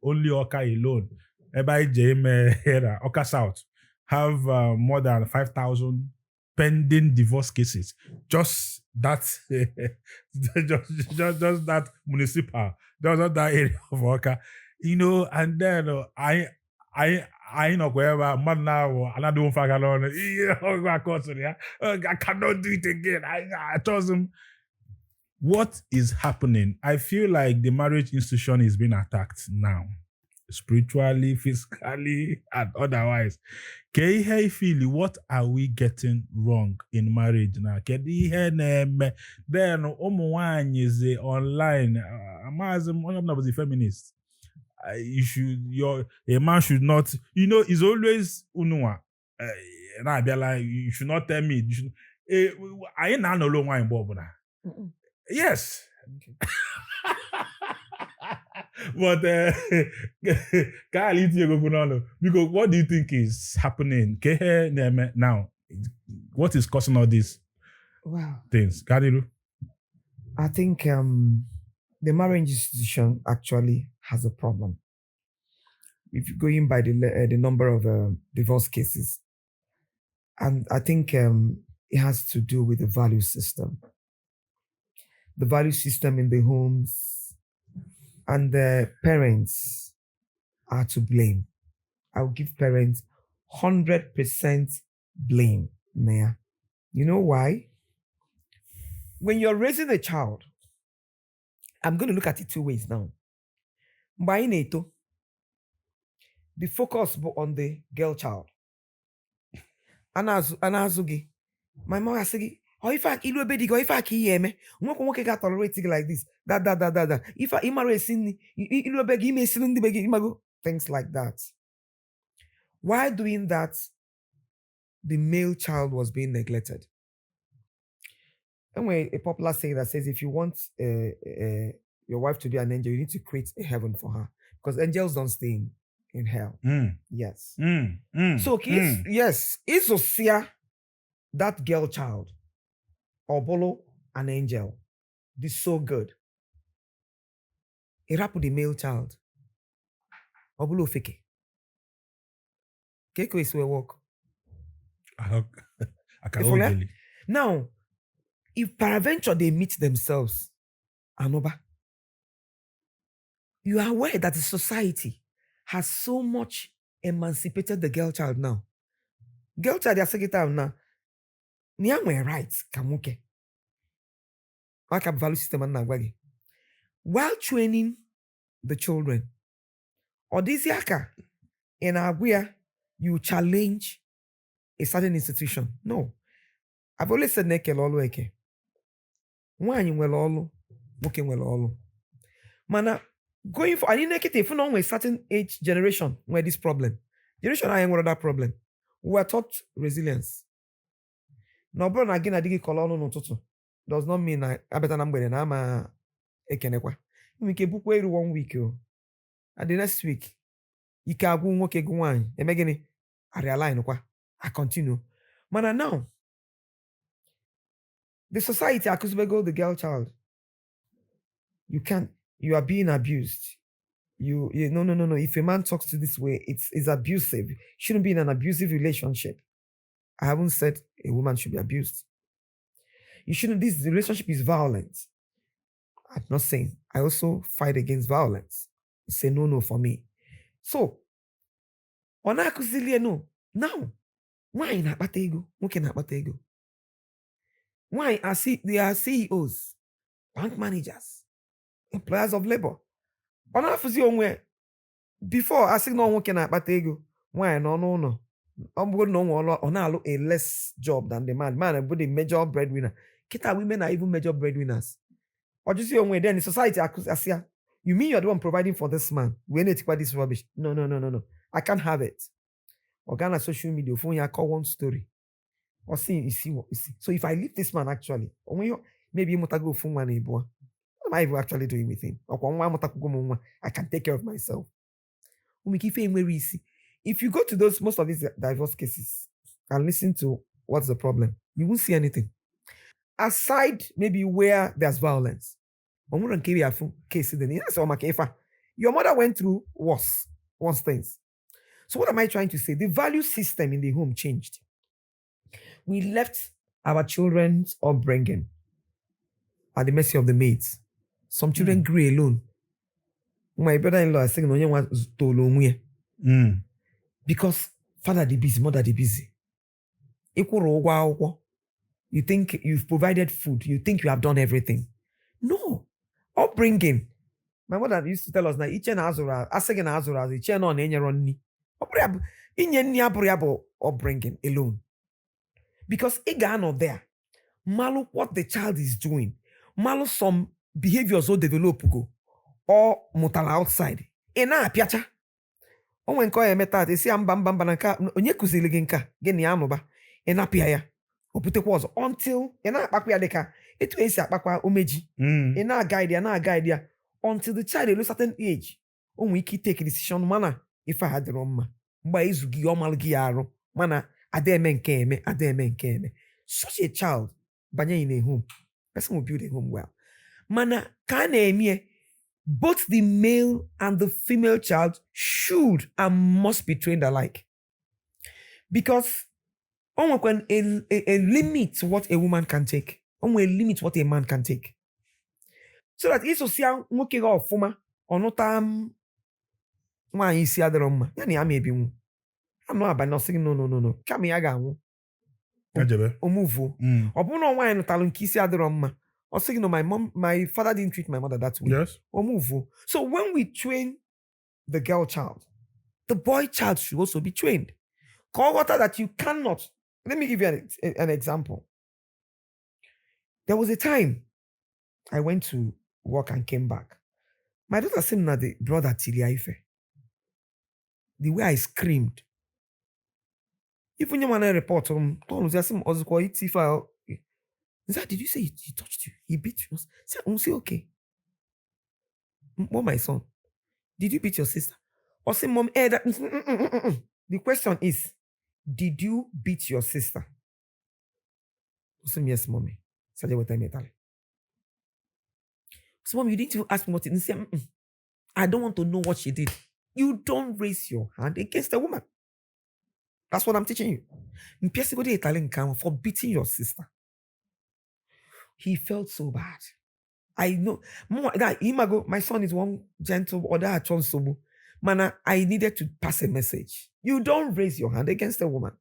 only Oka alone. Everybody here, Oka South have more than 5,000 pending divorce cases. Just that, just that municipal, just that area of Oka. You know, and then I know wherever man now another one for I cannot do it again. I told him what is happening. I feel like the marriage institution is being attacked now, spiritually, physically, and otherwise. Feel what are we getting wrong in marriage now? Then is online. I'm not a feminist. A man should not, it's always unua. And I be like, you should not tell me. I ain't no long wine bob now. Yes. Okay. But because what do you think is happening now? What is causing all these things? I think the marriage institution actually has a problem. If you're going by the number of divorce cases, and I think it has to do with the value system. The value system in the homes and the parents are to blame. I'll give parents 100% blame, Naya. You know why? When you're raising a child, I'm going to look at it two ways now. The focus on the girl child. Anazugi. My mom has said, oh, if I kill a baby, if I kill me, won't tolerate it like this. That. If I marry things like that. While doing that, the male child was being neglected. Anyway, a popular saying that says, if you want your wife to be an angel, you need to create a heaven for her. Because angels don't stay in hell. Yes. So, yes, Isosia, that girl child, Obolo, an angel, this so good. It happened the male child. Obolo feke. Keko is where walk. Akabuike. Now, if peradventure they meet themselves, Anoba, you are aware that the society has so much emancipated the girl child now. Girl child, they are saying now, Niamwe rights, Kamuke. Value system and while training the children, or this yaka in Aguia, you challenge a certain institution. No. I've always said neke lolo eke. One you well all, working well all. Mana going for any negative for a certain age generation where this problem. Generation I am that problem. We are taught resilience. Now, bro, again, I digi kololo no toto. Does not mean I better number na ama ekenekwa. We can book 1 week. And the next week, you can go work go on. I realign I continue. Mana now, the society Akabuike the girl child. You can't. You are being abused. You no. If a man talks to this way, it's abusive. Shouldn't be in an abusive relationship. I haven't said a woman should be abused. You shouldn't. This relationship is violent. I'm not saying. I also fight against violence. Say no for me. So, on Akabuike no. Now, why not batego? Who can not batego? Why they are CEOs, bank managers, employers of labor. On Akabuike before I say no one can not batego. Why no. I'm going on a less job than the man. Man, I'm a major breadwinner. Kita women are even major breadwinners. Or just see when then in society, you mean you're the one providing for this man? We need to buy this rubbish. No. I can't have it. Organa social media, phone you call one story. Or see, you see what you see. So if I leave this man actually, or when you maybe you go phone one what am I even actually doing with him? Or I can take care of myself. If you go to those most of these divorce cases and listen to what's the problem, you won't see anything. Aside maybe where there's violence. Your mother went through worse things. So what am I trying to say? The value system in the home changed. We left our children's upbringing at the mercy of the maids. Some children grew alone. My brother-in-law is saying, because father the busy, mother the busy. You think you've provided food. You think you have done everything. No. Upbringing. My mother used to tell us that each and azura, asking azura, each and on any run. Upbringing alone. Because it not there. Malu what the child is doing. Malu some behaviors so develop go or mutala outside. Ena piacha. Onwe nko ya meta esi amba na nka onye kuzili gị nka gị na ya mụba ị napịa ya oputekwa ọzọ until ị na-akpakwa ya dịka etu esi akpakwa omeji ị na-guide ya until the child reach certain age onwe ike take decision mana ife ha dịrọ mma mgbe izu gị ọmalụ gị ya arụ mana ademe nke eme such a child banye in a home person will build a home well mana ka na-eme both the male and the female child should and must be trained alike. Because when a limit what a woman can take, a limit what a man can take. So that if you see working off former or not why you see other yani I may be I'm not about nothing no. Come here, o move. Obuno why no talon kisi other or saying, no, my father didn't treat my mother that way. Yes. Or move. So when we train the girl child, the boy child should also be trained. Call water that you cannot. Let me give you an example. There was a time I went to work and came back. My daughter seemed that the brother Tiliaife. The way I screamed. Even your man report on did you say he touched you? He beat you? Say, okay. Mom, my son, did you beat your sister? Or say, Mom, the question is, did you beat your sister? I say, yes, Mommy. So, Mom, you didn't even ask me what it is. I don't want to know what she did. You don't raise your hand against a woman. That's what I'm teaching you. Mpiasi go dey Italian come for beating your sister. He felt so bad. I know. My son is one gentle or that sobo. Man, I needed to pass a message. You don't raise your hand against a woman.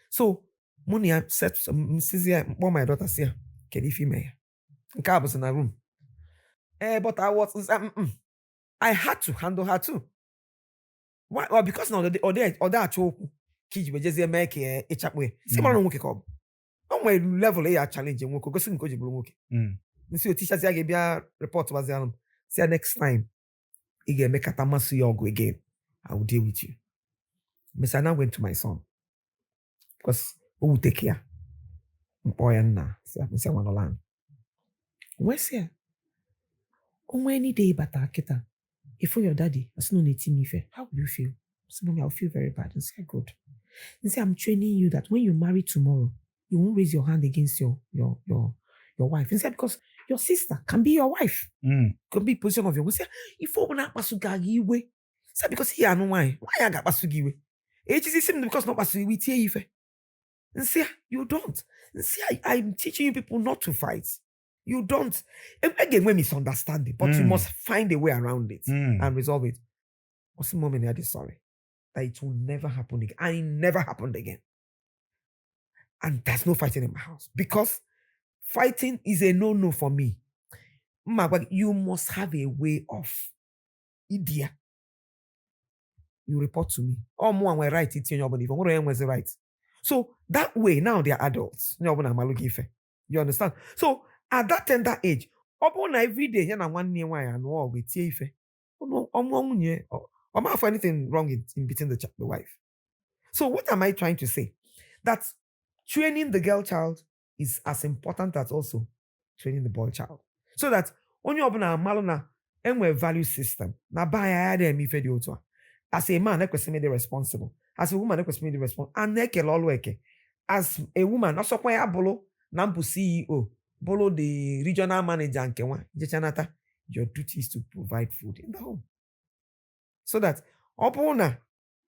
So, Munia said, Mrs. My daughter say, can you feel me? I was in a room. But I had to handle her too. Why? Well, because now the choke kids were just make a chap way. See, man, won't come. On my level, a challenge and go sing coach blue. You see, teachers give you report was say next time you get make a tamasu yogo again. I will deal with you. Miss Anna went to my son because who will take care? Boy and na say one land. Where's here? On any day, but kita. If your daddy, as no need me fair, how will you feel? So, mommy, I'll feel very bad. And say, good. And say, I'm training you that when you marry tomorrow, you won't raise your hand against your wife. And say, because your sister can be your wife. Can be position of your wife. Say, if you want to way. Say, because he know why. Why I got pasugiwe? It is simply because not pasugiwe ife. And say, you don't. And say, I'm teaching you people not to fight. You don't. Again, when misunderstanding, but you must find a way around it and resolve it. What's the moment I did sorry that it will never happen again? And it never happened again. And there's no fighting in my house because fighting is a no-no for me. You must have a way of idia. You report to me. Oh, more I right it's in your body. Was the right. So that way now they are adults. You understand? So at that tender age, upon every day, you know, 1 year why and war with Tife. Oh no, I'm not for anything wrong in beating the wife. So what am I trying to say? That training the girl child is as important as also training the boy child. So that when you open a malona and value system, now by as a man, I question me responsible. As a woman, I question me responsible. And as a woman, also quite a bolo, Nampu CEO. Bolo the regional manager and Kewa, your duty is to provide food in the home. So that Opona,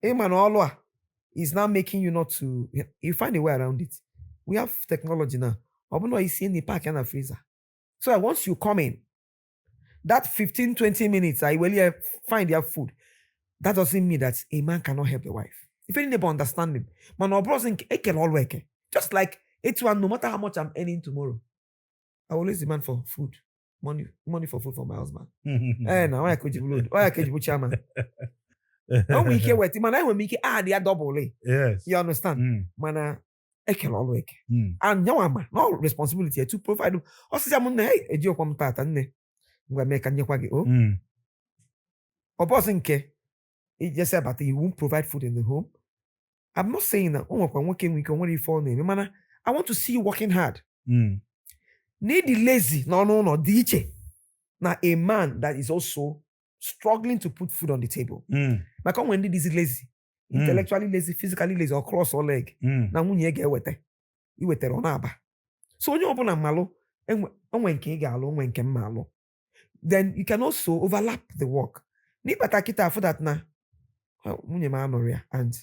Eman is now making you not to, you find a way around it. We have technology now. Opona is in the park and a freezer. So that once you come in, that 15-20 minutes, I will find your food. That doesn't mean that a man cannot help the wife. If any neighbor understand him, man, or brother, just like it's one, no matter how much I'm earning tomorrow. I always demand for food, money for food for my husband. Now why could you chairman? Now we care what man I will make they are double. Yes. You understand? Man, I can always. And now I'm no responsibility to provide. Also, I'm hey, a joke on that and we make a new quaggy. Or bossing care. It just said, but you won't provide food in the home. I'm not saying that working we can only fall name. Man, I want to see you working hard. Need the lazy, no, DJ. Now a man that is also struggling to put food on the table. But come when is lazy, intellectually lazy, physically lazy, or cross or leg. Now when you get with it, you with it on aba. So when you open a malo, and when can galo, when can malo, then you can also overlap the work. Ni batakita for that na. And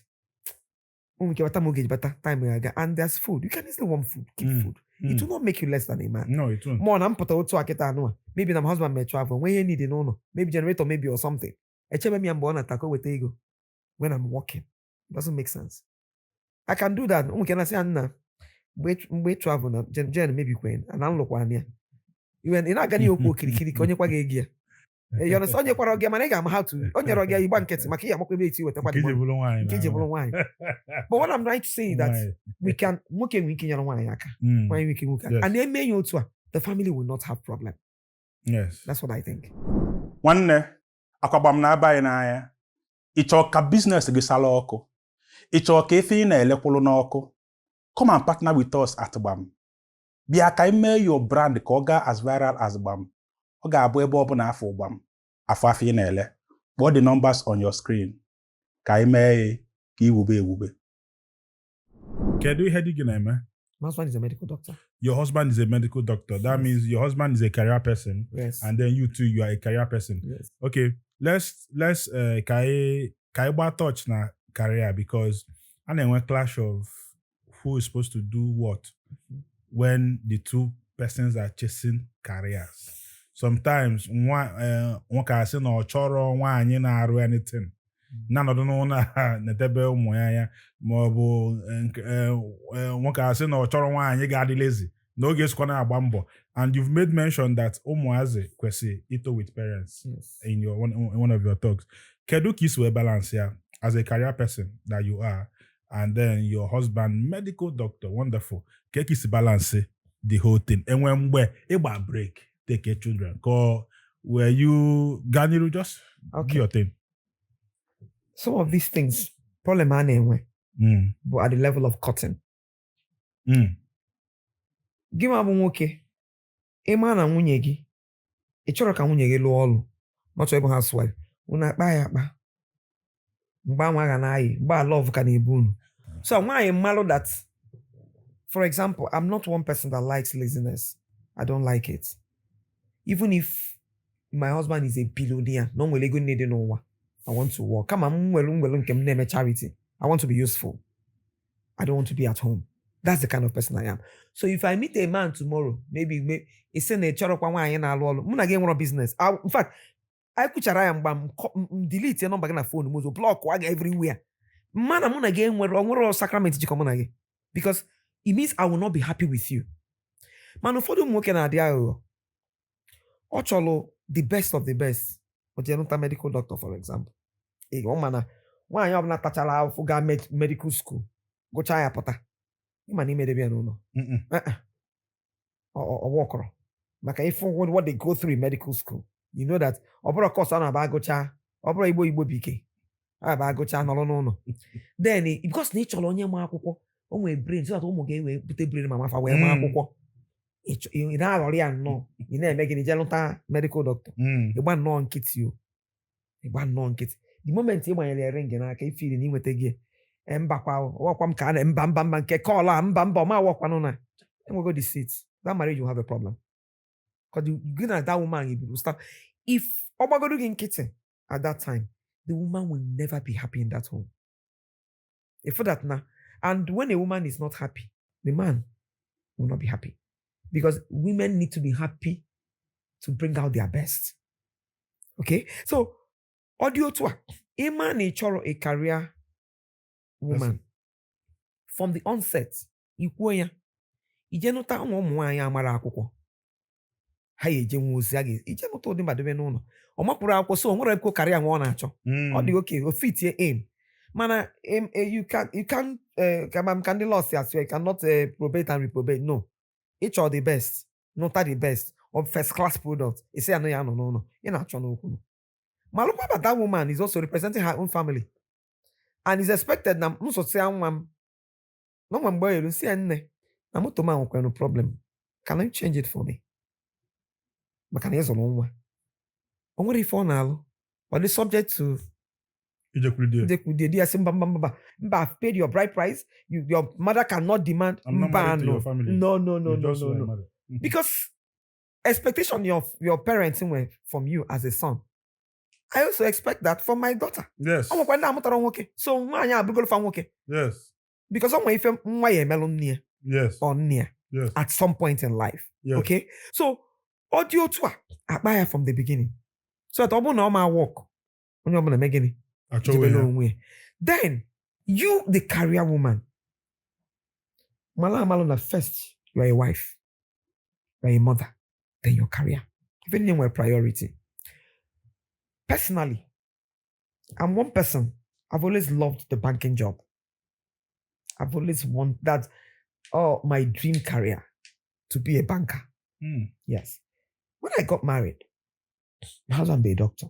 and there's food. You can still want food, keep food. It will not make you less than a man. No, it won't. More than put out to maybe my husband may travel when you need it, no. Maybe generator, maybe or something. Me I'm born attack with ego when I'm walking. It doesn't make sense. I can do that. Can I say Anna? Wait travel now. Jen maybe queen and I'll look one here. You ain't not getting your kiri. You understand your quarrel game? I'm how to on your you banket makia mokwebeti with wine. But what I'm trying to say is that we can when we can and then may the family will not have problem. Yes, that's what I think. One Akabuike na abai na anya. Ịchọ ka business gị sala ọkụ. Ịchọ ka efe ị na-elekwulu n'ọkụ. Come and partner with us at Gbam. Bịa ka ime your brand ka ọ gaa as viral as Gbam. Ọ ga-abụ ebe ọ bụla afọ Gbam. Afọ ị na-ele. Put the numbers on your screen. Ka ime ka iwube ewube. Kedu ihe dị gị na-eme? My husband is a medical doctor. Your husband is a medical doctor. That means your husband is a career person. Yes. And then you too, you are a career person. Yes. Okay. Let's touch na career because And then when clash of who is supposed to do what when the two persons are chasing careers. Sometimes one can say no chọrọ nwaanyị na-arụ anything. Na nọdụ n'ụlọ na-edebe ụmụ ya ma ọ bụ nwoke asị na ọ chọrọ nwaanyị ga-adị lazy n'oge esikwa na-agba mbọ. And you've made mention that ụmụazị kwesị ito with parents in your one of your talks. Kedu ka isi wee balance ya as a career person that you are and then your husband medical doctor, wonderful. Ka isi balance the whole thing. Enwe mgbe ịgba break take care children. Were you Ganiru just do your thing? Some of these things, problem anyway, but at the level of cotton. Give me a nwoke. Ịma na nwunye gị, ị chọrọ ka nwunye gị lụọ ọrụ, not able housewife. Unu akpa ya akpa. Mgba nwa ga na-ayị, mgba love ka na-ebu unu. So nwaanyị mmalụ that, for example, I'm not one person that likes laziness. I don't like it. Even if my husband is a billionaire, no nwere ego nne dị n'ụwa. I want to work. Kama m nwere nke m na-eme charity. I want to be useful. I don't want to be at home. That's the kind of person I am. So if I meet a man tomorrow, maybe it's in a chorokwa nwaanyị na-alụ ọlụ, mụ na gị nwere business. In fact, I kuchara ya mgba m delete your number gị na phone m, block waga everywhere. Mana mụ na gị nwere sacrament jikọ mụ na gị. Because it means I will not be happy with you. Man, ụfọdụ ụmụ nwoke na-adị aghụghọ. Ọ chọrọ the best of the best. O jee nụta medical doctor, for example. Ọ mana nwaanyị ọbụla tachara afọ ga medical school gụchaa ya pụta. Ịma na imedebe ya n'ụlọ. Ọ wọkọrọ. Maka ịfụ what they go through in medical school. You know that ọ bụrụ course ọ na-aba agụcha, ọ bụrụ Igbo bike. A na-aba agụcha nọrọ n'ụlọ. Then because na ị chọrọ onye ma akwụkwọ, o nwere brain so that ụmụ gị wee bute brain ma mafa wee ma akwụkwọ. Ị na-aghọrị ya nnọọ. Ị na-eme gịnị jee lụta medical doctor. Ịgba nnọọ nkịtị o. Ịgba nnọọ nkịtị. The moment ị gbanyere ring n'aka ifiri na inweta gị mbakwa ọwakwa m ka na mba nke call a mba ọma awakwanụ na enwego the seat. That marriage will have a problem. Because you get at that woman, you will start. If obagodu gị nkịtị at that time, the woman will never be happy in that home. For that now, and when a woman is not happy, the man will not be happy. Because women need to be happy to bring out their best. Okay? So, audio to a man a career woman. From the onset, ikwoya. Ijenota ụmụ nwaanyị amara akwụkwọ. Ha eje nwozi aga. Ijenota ụdị mmadụ n'ụlọ. Ọ mapụrụ akwụkwọ so nwere eko career nwa ọ na-achọ. Ọ dị okay, o fit your aim. Mana you can the law say as well, you cannot probate and reprobate. No. Each are the best, not the best, of first class product. You say no. You're not trying to. Malukwa, but that woman is also representing her own family. And is expected na so say no one boy you see enne. Na moto man no problem. Can you change it for me? But can you on one? On what if on now? Or the subject to I've paid your bride price. Your mother cannot demand. I'm not married to your family. No. Because expectation of your parents from you as a son. I also expect that from my daughter. Yes. So yes. Because yes. Or near. Yes. At some point in life. Yes. Okay. So audio to I buy her from the beginning. So that no my work. Then you, the career woman, Malala, first you are a wife, you are a mother, then your career. If anything were priority. Personally, I'm one person. I've always loved the banking job. I've always wanted that. Oh, my dream career to be a banker. Yes. When I got married, my husband be a doctor.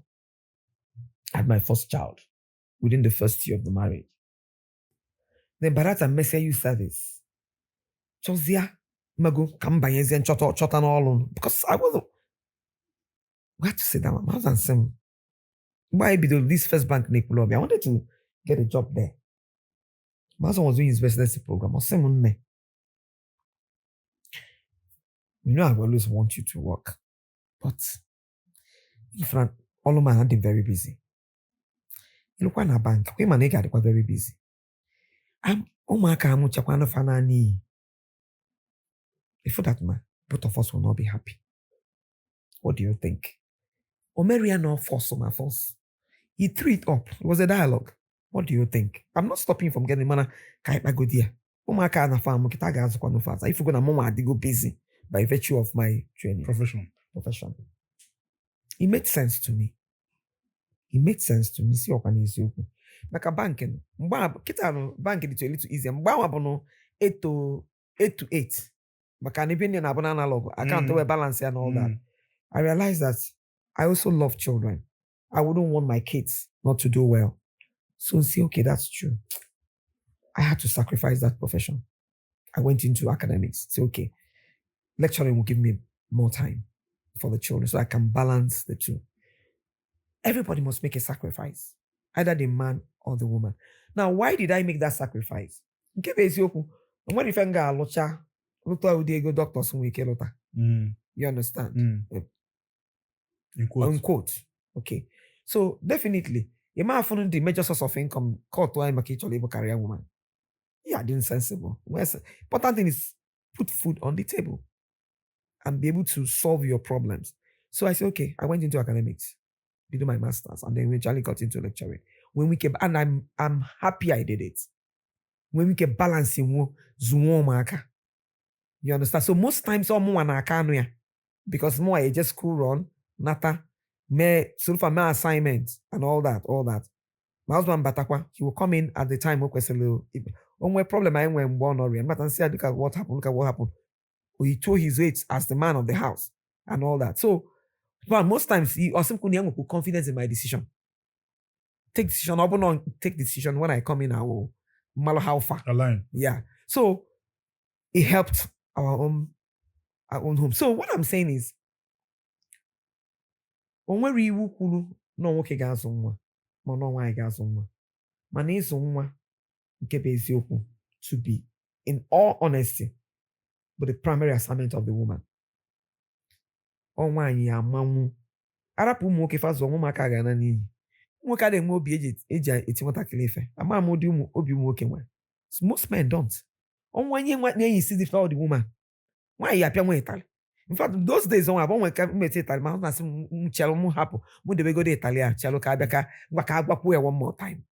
I had my first child within the first year of the marriage. Then by that time, Messiah youth service. Chozia, Mago, Kambayezi and Chotan all because I wasn't. We had to sit down. My husband said, why be this first bank Nick I wanted to get a job there. My husband was doing his residency program. I was saying, you know, I always want you to work. But if not, all of my hand is very busy. You look at a bank, we manage are very busy. ụmụaka amụchakwa n'fa naanị before that man, both of us will not be happy. What do you think? Omeria no force on my force. He threw it up. It was a dialogue. What do you think? I'm not stopping from getting mana kai go there. Ụmụaka na farm kita ga-azụkwa no fast. If you go na mama I go busy by virtue of my training. Profession. It made sense to me. See ọkwa n'isiokwu. Maka banking, mgbe kita no banking dị a little easier. Mgbe ahụ bụ no 8 to 8. Maka na na abụ na analog. Account where balance and all that. I realized that I also love children. I wouldn't want my kids not to do well. So see, okay, that's true. I had to sacrifice that profession. I went into academics. Say, okay, lecturing will give me more time for the children so I can balance the two. Everybody must make a sacrifice, either the man or the woman. Now, why did I make that sacrifice? When if I go doctors you understand? Unquote. Okay. So definitely, you might have found the major source of income caught why make a career woman. Yeah, insensible. Important thing is put food on the table and be able to solve your problems. So I said, okay, I went into academics, did my master's, and then eventually got into lecturing. When we came, and I'm happy I did it. When we kept balancing you understand? So most times because more I just school run, nata, me so for my assignment and all that. My husband Batakwa, he will come in at the time only problem I went born or but and say look at what happened. He told his weight as the man of the house and all that. So but most times he also put confidence in my decision. Take decision when I come in, I will malo how far. Align. Yeah. So it helped our own home. So what I'm saying is onwere iwu kwuru na nwoke ga-azụ nwa ma na nwaanyị ga-azụ nwa mana ịzụ nwa nke bụ eziokwu to be in all honesty but the primary assignment of the woman. Nwaanyị amanwu arapụ ụmụ nwoke fazụ ụmụaka ga na n'iyi nwoke adịghị enwe obi eji eti nwatakịrị ife ama m ụdị obi ụmụ nwoke nwe most men don't. Onwanye nwa na-eyi isi dị for the woman nwaanyị apịa nwa ịtalị. In fact, those days on abon weka mete Italy, my husband say chelo mu hapo. Mu de go de Italia, chelo ka bia ka agbapu one more time.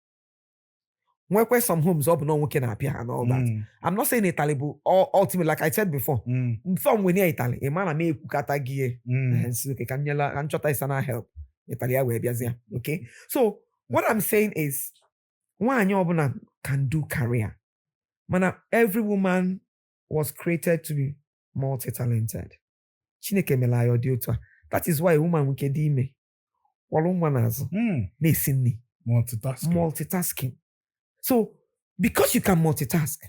When some homes up no working up here and all that. I'm not saying Italy, but ultimately, like I said before, from when near Italy, a man may kukata gear and so okay, can yella and chota is not help. Italia we biazia. Okay. So what I'm saying is one yobuna can do career. Man, every woman was created to be multi-talented. That is why a woman we can dime. Multitasking. So, because you can multitask,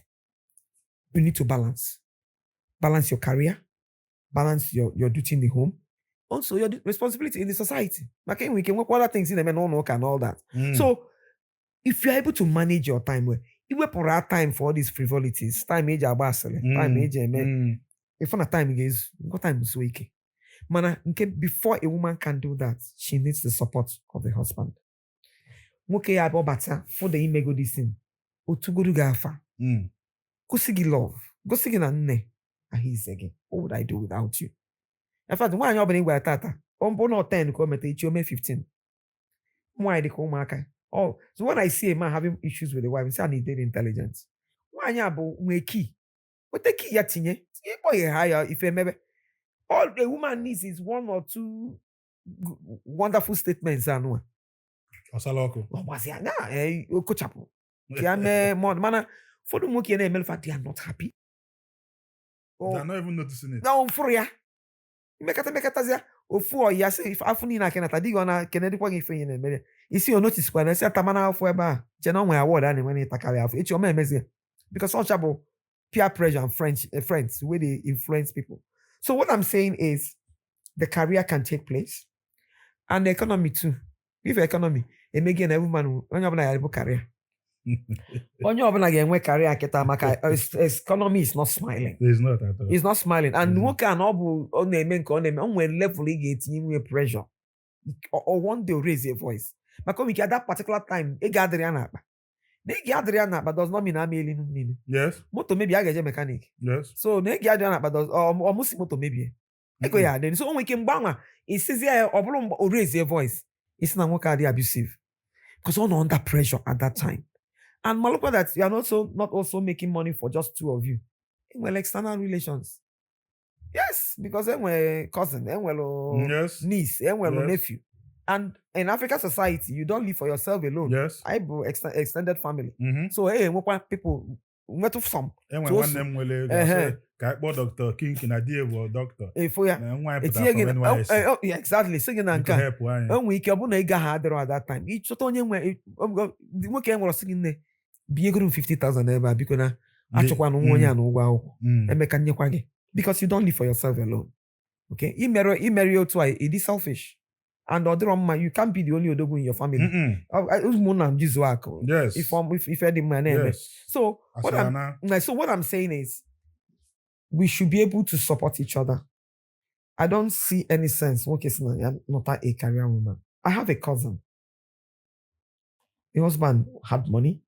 you need to balance. Balance your career, balance your duty in the home, also your responsibility in the society. Okay, we can work other things in the men and all that. So, if you're able to manage your time well, you will put out time for all these frivolities, time age time age if on a time is what time is weak. Mana, before a woman can do that, she needs the support of the husband. Moke abo bata for the imego this thing. Otuguru gafa. Kusigi love. Gosigi na nne. He's again. What would I do without you? In fact, why you're being tata? No 10 come 15. Why they call maka? Oh, so when I see a man having issues with the wife, I say I need intelligence. Why yabo key? What the key yatinye? Higher if maybe all the woman needs is one or two wonderful statements. Osaloko. Was ya na kochapo. Kiame mana for the monkey and Melfa, they are not happy. They are not even noticing it. No, for ya. Mekatazia. Ofu ya say if afuni na kenata digona Kennedy kwa gife yin emere. Isi o notice kwa na say tamana afo eba. Je na nwe award ani when itakare afo. Echi o ma emezi. Because all chabo peer pressure and friends where they influence people. So what I'm saying is the career can take place and the economy too. If economy, it may gain every man when you have a career. When you have a career, economy is not smiling. It's not at all. It's not smiling. And no can all on the men on when level getting pressure. Or one day raise your voice. Because we at that particular time, a gathering. Negi Adriana, but does not mean I'm alien. Yes. Moto maybe I get a mechanic. Yes. So Negi Adriana, but does or Musi moto maybe. Ego ya then. So when we can bang, it says here or raise your voice. It's not work abusive. Because all under pressure at that time. And Maluka that you are not also making money for just two of you. Well, external relations. Yes, because then we're cousin, then we're niece, then we're nephew. And in African society, you don't live for yourself alone. Yes. I have extended family. So hey, people met of some. And when one them will Dr. Kinky na dear doctor. Yeah, exactly. Singing and help. And we can at that time. Each Tony the weekend was singing the be 50,000 ever because because you don't live for yourself alone. Okay, you marry you too. It is selfish. And you can't be the only odogu in your family. Yes. If the man. Yes. So what I'm saying is, we should be able to support each other. I don't see any sense. Okay, so I'm not a career woman. I have a cousin. The husband had money.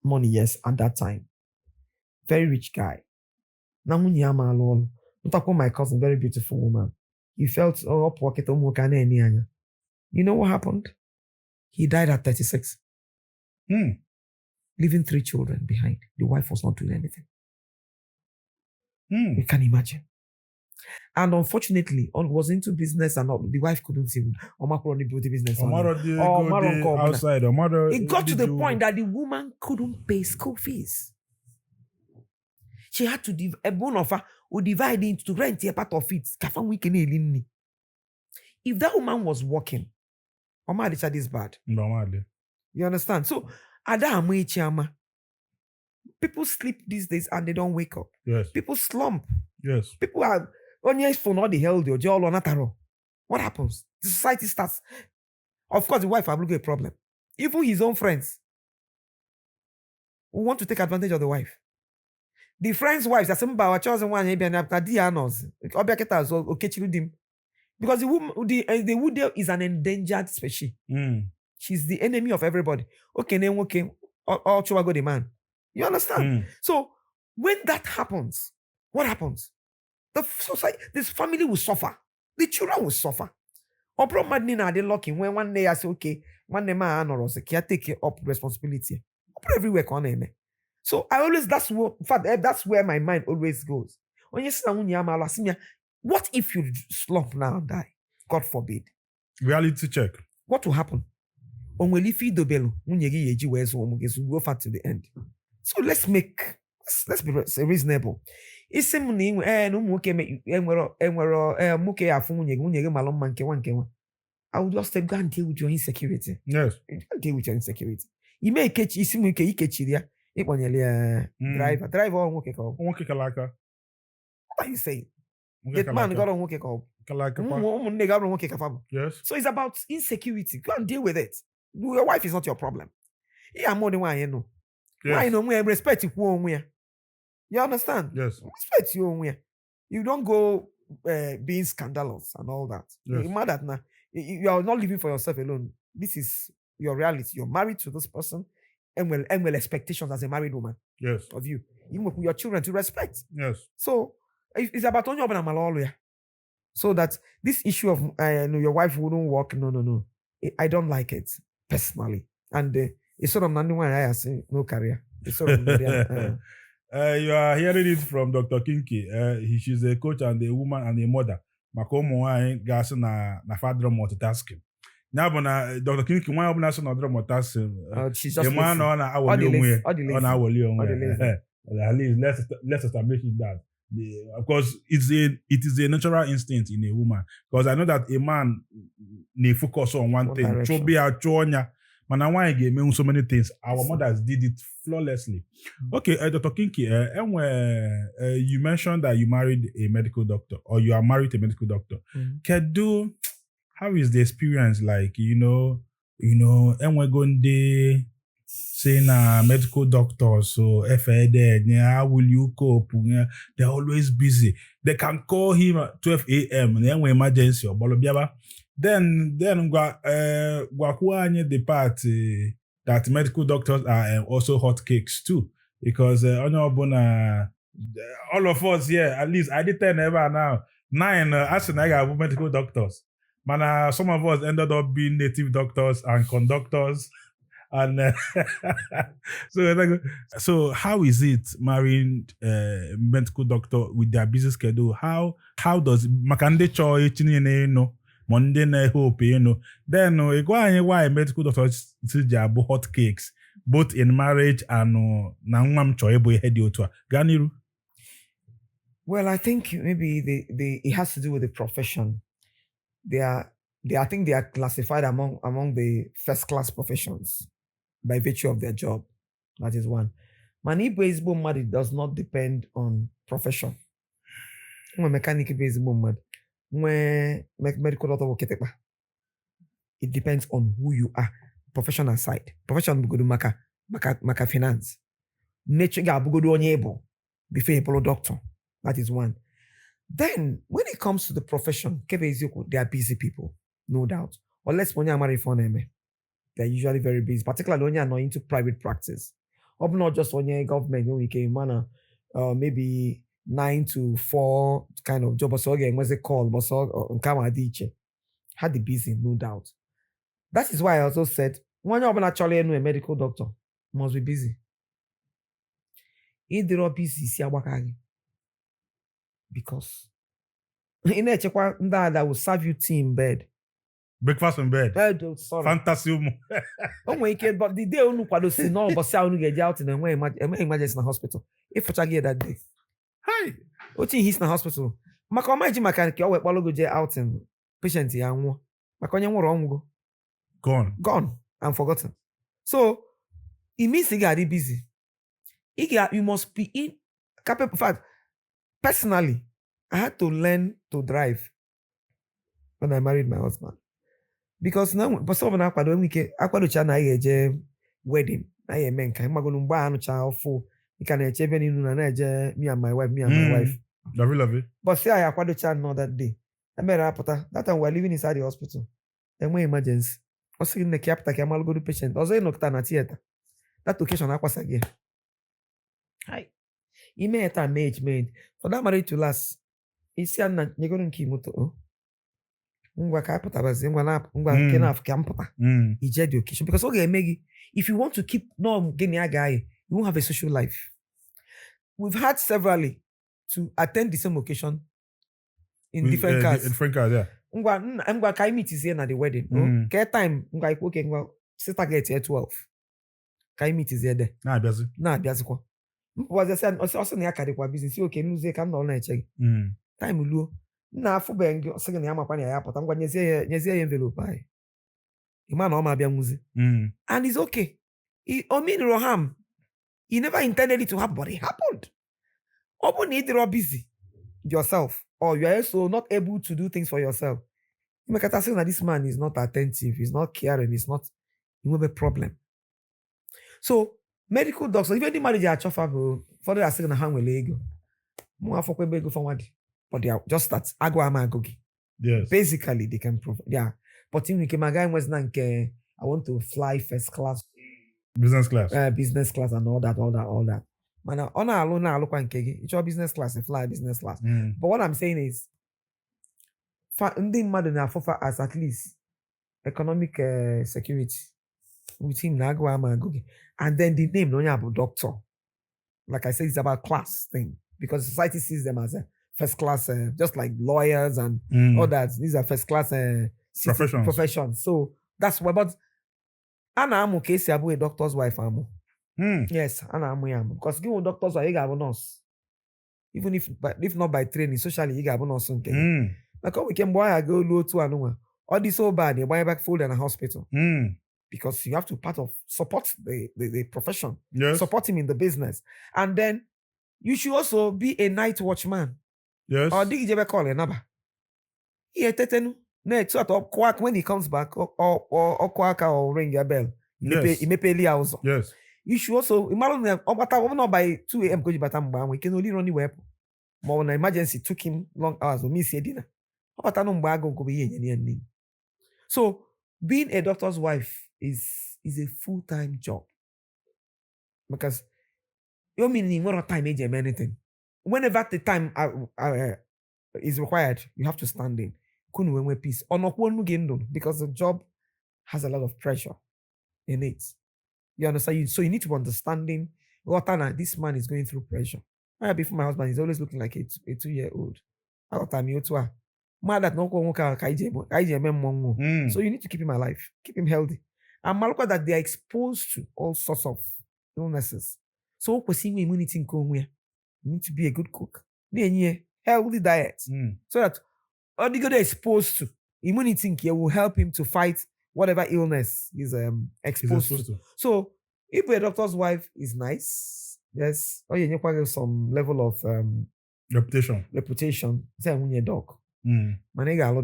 Money, yes, at that time. Very rich guy. Now my cousin, very beautiful woman. He felt up pocket. You know what happened? He died at 36. Leaving 3 children behind. The wife was not doing anything. You can imagine. And unfortunately, was into business and all, the wife couldn't even run the beauty business. Outside. It got to the point that the woman couldn't pay school fees. She had to a bone of her would divide into rent a part of it. If that woman was working, this bad. You understand? So people sleep these days and they don't wake up. Yes. People slump. Yes. People are on your phone all the hell they all on that. What happens? The society starts. Of course, the wife have a problem. Even his own friends who want to take advantage of the wife. The friends' wives are some our chosen one after Dianos. Because the wood is an endangered species. She's the enemy of everybody. Okay, all go the man. You understand? So when that happens, what happens? The society, this family will suffer. The children will suffer. Or probably now they're lucky when one day I say, okay, one day man or can take up responsibility. Everywhere can. So I always that's where my mind always goes. When you say what if you slump now and die? God forbid. Reality check. What will happen? Go far to the end. So let's be reasonable. I will just say, go and deal with your insecurity. Yes. Deal with your insecurity. You may catch driver on what are you saying? That man got on Yes. So it's about insecurity. Go and deal with it. Your wife is not your problem. Yeah, more than one, you know. Why no more respect you? You understand? Yes. Respect you. You don't go being scandalous and all that. Yes. You mad at now. You are not living for yourself alone. This is your reality. You're married to this person, and well expectations as a married woman. Yes. Of you. You want your children to respect. Yes. So it's about on your so that this issue of your wife wouldn't work. No. I don't like it personally, and it's sort of nothing why I say no career. It's sort of you are hearing it from Dr. Kinky. She's a coach and a woman and a mother. Makomo gas na father multitasking. Now, Dr. Kinky, why open us another multitasking? She's just man on our at least let's establish that. Of course, it is a natural instinct in a woman. Because I know that a man may focus on one thing. Man, I want to give so many things. Our mothers did it flawlessly. Okay, Dr. Kinky, you mentioned that you married a medical doctor, or you are married to a medical doctor. Kedu, how is the experience like? And we're going to say medical doctors, so how will you cope? They're always busy. They can call him at 12 a.m. and then when emergency or bolobiaba. Then depart that medical doctors are also hotcakes too. Because all of us here, at least I did 10 ever now. 9 as I have medical doctors. Man, some of us ended up being native doctors and conductors. And so how is it marrying medical doctor with their busy schedule? How does Makande Choi Monday na hope then why medical doctors jabo hot cakes both in marriage and na nwam choi boy head otu Ganiru? Well, I think maybe it has to do with the profession. I think they are classified among the first class professions by virtue of their job. That is one. Mani-based mad does not depend on profession. Mechanic-based mad, medical doctor, it depends on who you are. Professional side. Profession go to maka finance. Nature ga go do onyebo before a doctor. That is one. Then when it comes to the profession, they are busy people, no doubt. Unless when you're married for them, they're usually very busy, particularly when you're not into private practice. Or not just when you're government, when you can maybe 9 to 4 kind of job. So again, what's it called? But so had the busy, no doubt. That is why I also said when you're actually a medical doctor, must be busy. If they're not busy, see because in a that will serve you tea in bed. Breakfast in bed. Sorry. Fantasy. Oh my God, but the day you know see no, but say you get out in the way emergency in the hospital. If you get that day. Hi. What he's in the hospital. Imagine mechanic you go get out in patient ya nwo. Wrong gone and forgotten. So it means you got busy. You must be in capable. In fact, personally, I had to learn to drive when I married my husband. Because now, but some of when we can wedding, I men can magolumba child for you can me and my wife, my wife. Love it. But say I acquired child not that day. I made a that time we're living inside the hospital. Then we emergency. I was in the capita, I go to patient. I was in Noctana theater. That occasion I was again. Hi. He made a marriage made for that marriage to last. He said, "You're going to keep moto." Because okay, if you want to keep getting a guy, you won't have a social life. We've had severally to attend the same occasion in different cars. In different cars, yeah. I'm going to meet is here at the wedding. Care time, sister get here 12. Kai meet is here there. Nah, biazi kwa. Was I said also near Kadikwa business. Okay, music can all night check. Time will na afọ beng second ya makwa ya pụta ngwa nyezie envelope ai ima na ọ ma bịa nwuzi and it's okay I mean Roham he never intended it to happen but it happened open need you're busy yourself or you are also not able to do things for yourself you make a say that this man is not attentive, he's not caring, he's not, you have a problem. So medical doctors, even the manager at Chofa for the second hand will ego more for go forward. But they are just that agwa. Yes. Basically, they can provide. Yeah. But in my guy was I want to fly first class. Business class. Business class and all that. Man, on our alone now look it's your business class, fly business class. But what I'm saying is as at least economic security with him and then the name no about doctor. Like I said, it's about class thing because society sees them as a first class, just like lawyers and all that. These are first class professions. So that's why. But Anna Amu case a doctor's wife Amu. Yes, Anna Amu because give doctors wife, you got a nurse. Even if not by training, socially you got a nurse. Like we can boy I go low to another. All this so bad, you buy back food in a hospital. Because you have to part of support the profession, support him in the business, and then you should also be a night watchman. Yes. Or did you ever call another? Next sort of quack when he comes back or quack or ring your bell. He may pay house. Yes. You should also imagine not by 2 a.m. we can only run anywhere. But when an emergency took him long hours to miss dinner. So being a doctor's wife is is a full-time job. Because you mean in what time age anything. Whenever the time is required, you have to stand in. Peace. Because the job has a lot of pressure in it. You understand? So you need to be understanding what this man is going through pressure. Before my husband is always looking like a 2-year-old. So you need to keep him alive, keep him healthy. And Malukwa that they are exposed to all sorts of illnesses. So immunity you need to be a good cook. Healthy diet. So that all the good exposed to immunity will help him to fight whatever illness is exposed to. So if a doctor's wife is nice, yes, or you need some level of reputation, say when you're dog. Manega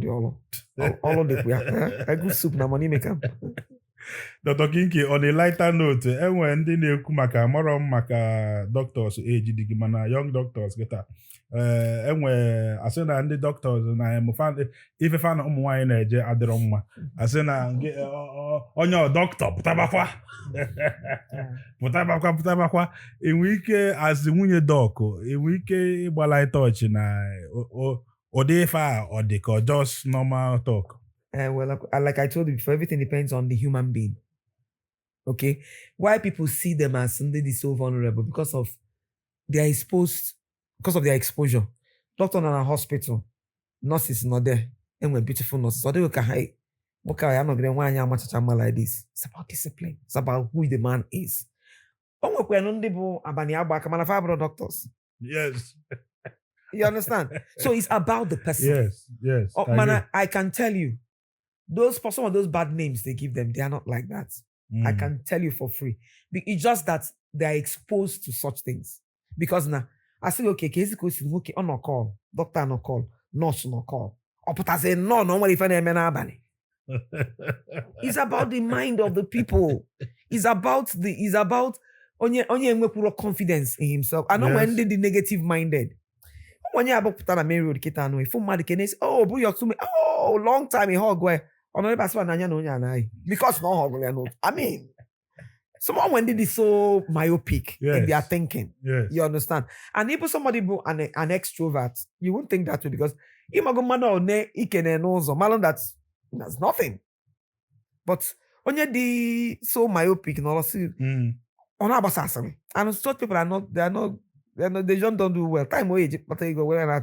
all the a good soup na money maker. Dr. Kinky, on a lighter note, enwe ndị na-ekwu maka mara maka doctors age dị mana young doctors geta enwe asị na ndị doctors na ife fan ụmụ nwaanyị na-eje adịrọ mma asị na onye doctor pụtabakwa enwe ike asị nwunye doc enwe ike ịgbala touch na ode ife or they could just normal talk. Well, like I told you before, everything depends on the human being. Okay, why people see them as something is so vulnerable because of they are exposed, because of their exposure. Doctor in a hospital, nurses not there, and we're beautiful nurses. So they look at hey, okay, I'm not going to much like this. It's about discipline. It's about who the man is. Doctors. Yes. You understand? So it's about the person. Yes. Oh, man, I can tell you, some of those bad names they give them, they are not like that. I can tell you for free. It's just that they are exposed to such things. Because now, I say, okay, okay, on no call, doctor no call, nurse no call. Or but I say, no, if I it's about the mind of the people. It's about onye confidence in himself. I know when they the negative minded. When you about put on a main road, kita no. If somebody can say, oh, bro, you're to me. Oh, long time in hog where on the best one because no hog. I mean, someone when they is so myopic in their thinking. Yes. You understand? And if somebody an extrovert, you won't think that way because that's nothing. But when you so myopic, and such people are not. They don't do well. Time age, but they go well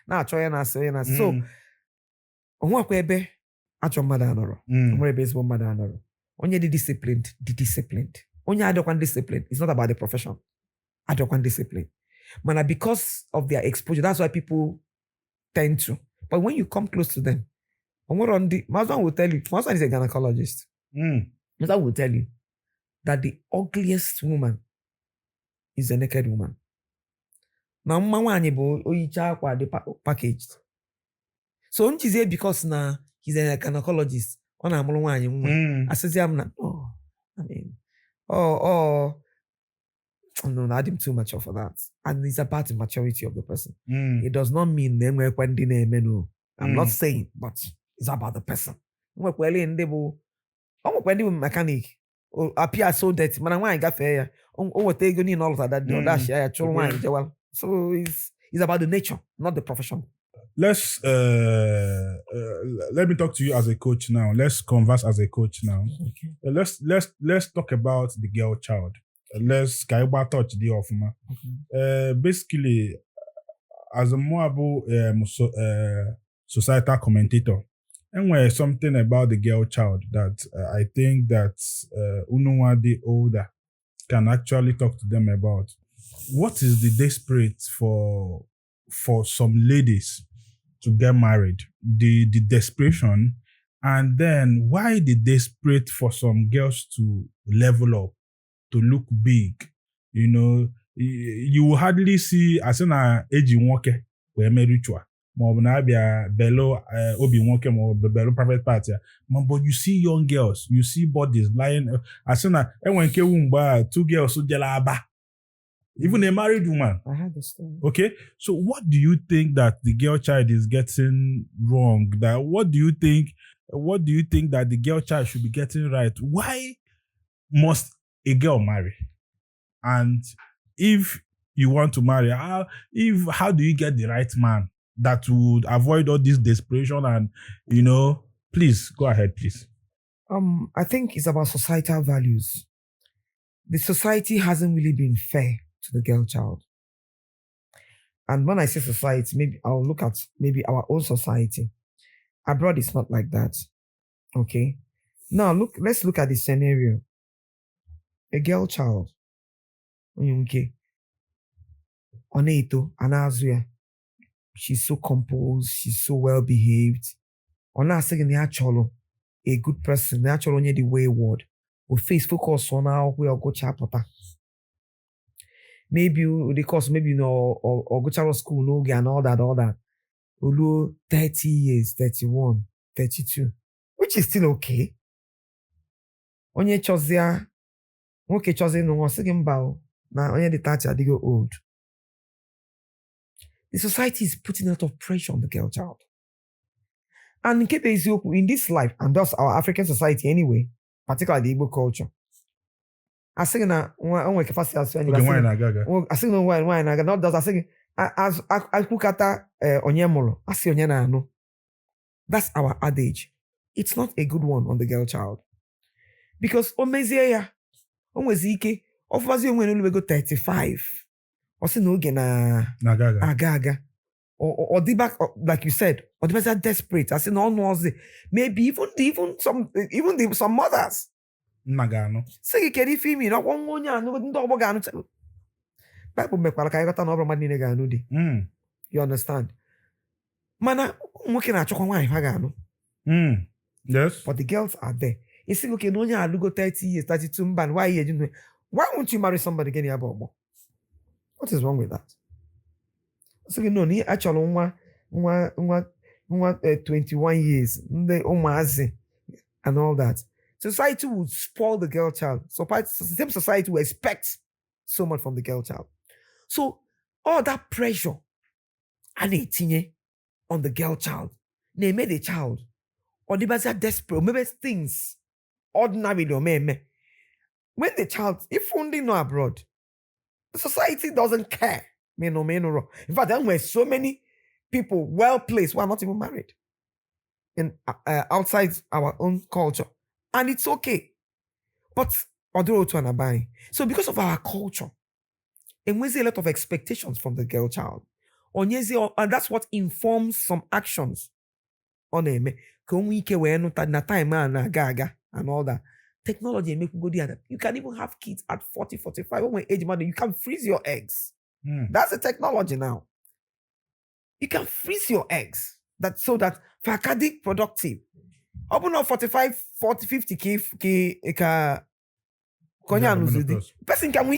now. Try and say so. On what way at your mother or baseball mother. When you're disciplined. When you add one discipline, it's not about the profession. Add one discipline. Man, because of their exposure, that's why people tend to. But when you come close to them, Mazwan will tell you, Mazwan is a gynecologist. Mazwan will tell you that the ugliest woman is a naked woman. Now, mama packaged. So, because now he's a gynecologist. I said, I'm not. Oh, I mean, no, not him too much for that. And it's about the maturity of the person. It does not mean them I'm not saying, but it's about the person. Mechanic. Appear so dirty. Man, I got fair. Overtaken in all of that. So it's about the nature, not the profession. Let me talk to you as a coach now. Let's converse as a coach now. Okay. Let's talk about the girl child. Let's touch the offer. Basically, as a Moabo societal commentator, and where something about the girl child that I think that Unuwadi older can actually talk to them about. What is the desperate for some ladies to get married? The desperation, and then why the desperate for some girls to level up, to look big? You know, you will hardly see as an age walker where ritual. Bello Obi Wonke or Bello private party. But you see young girls, you see bodies lying as soon as when two girls so jelaba. Even a married woman. I had the story. Okay. So what do you think that the girl child is getting wrong? What do you think that the girl child should be getting right? Why must a girl marry? And if you want to marry, how do you get the right man that would avoid all this desperation and, please go ahead, please. I think it's about societal values. The society hasn't really been fair to the girl child. And when I say society, maybe I'll look at maybe our own society. Abroad, it's not like that. Okay. Now let's look at the scenario. A girl child. Okay. Oneito, Anazuya. She's so composed, she's so well behaved. Ona saying a good person, naturally the wayward. We face focus on how we are go chapota. Maybe the course, maybe or go to school, no and all that. Ulu 30 years, 31, 32, which is still okay. Onye chozia, okay, chosen no one second bow. Now onye the 30 they go old. The society is putting a lot of pressure on the girl child. And in this life, and thus our African society anyway, particularly the Igbo culture. I say na one capacity as well. I say no why not does I say as I look at onyemolo, I say onyena no. That's our adage. It's not a good one on the girl child. Because omezie ya, onwezike, ofazi onwe no go 35. Or say no na agaga. Or the back, like you said, or the person are desperate. I say no, maybe even some mothers. Nagano. Say kedi fimi no wonya no ndo obogano. Bible me kwala kai gota no obro mani nega no di. You understand? Mana nwoke na achokwa nwan ha ga no. Yes. But the girls are there. You see okay no nya alugo 30 years, 32 mban why you why won't you marry somebody again about? What is wrong with that? So you know ni actually nwa 21 years ndị ụmụazị and all that. Society would spoil the girl child. So same society will expect so much from the girl child. So all that pressure and on the girl child, they made the child or the baby desperate, maybe things ordinary or me. When the child, if only know abroad, the society doesn't care. Me no wrong. In fact, there were so many people well placed who are not even married in outside our own culture. And it's okay. But so because of our culture, and we see a lot of expectations from the girl child. And that's what informs some actions on them. Time and all that. Technology make go there. You can even have kids at 40, 45. When age man, you can freeze your eggs. That's the technology now. You can freeze your eggs. So that for academic productive. Open up 45, 40, 50 k person can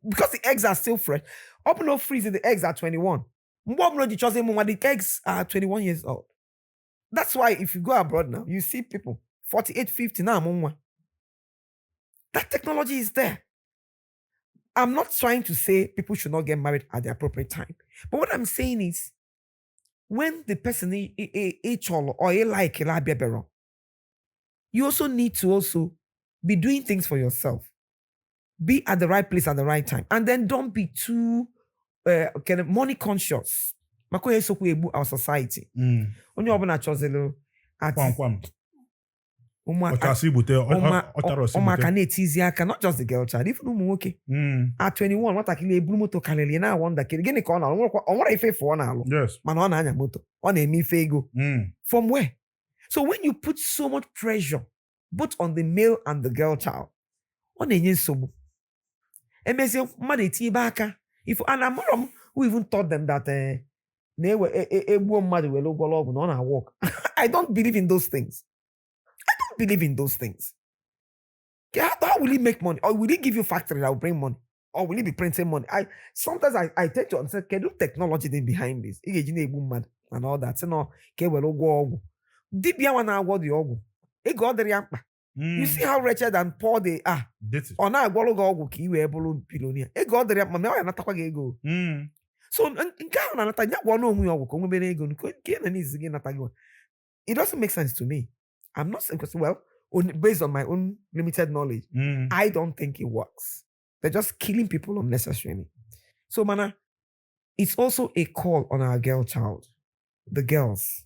because the eggs are still fresh. Open up freezing the eggs are 21. The eggs are 21 years old. That's why if you go abroad now, you see people 48, 50 now. That technology is there. I'm not trying to say people should not get married at the appropriate time. But what I'm saying is, when the person you also need to also be doing things for yourself. Be at the right place at the right time. And then don't be too money conscious. Our society. Only open a chozelo at not just the girl child, even at 21, what I can blue moto kaleli na wonder kid again corner on what I pay for now. Yes. Man on anya moto on a me fego. From where? So when you put so much pressure both on the male and the girl child, on a yen sobo. And may say money tea baka. If and who even taught them that they were a woman will go on our walk. I don't believe in those things. How will he make money? Or will he give you factory that will bring money? Or will he be printing money? Sometimes I tend to understand, can do technology then behind this? And all that. So no, go. Dibia wana agwo the ogu. Ego the yampa. You see how wretched and poor they are. On a golo go ki we able pilonia. Ego the yampa me na takwa ego. So nka na natanya wono omu ogu ko mbe ego nko ke na nizi ge natagwa. It doesn't make sense to me. I'm not saying well, based on my own limited knowledge, Mm. I don't think it works. They're just killing people unnecessarily. So, mana, it's also a call on our girl child, the girls.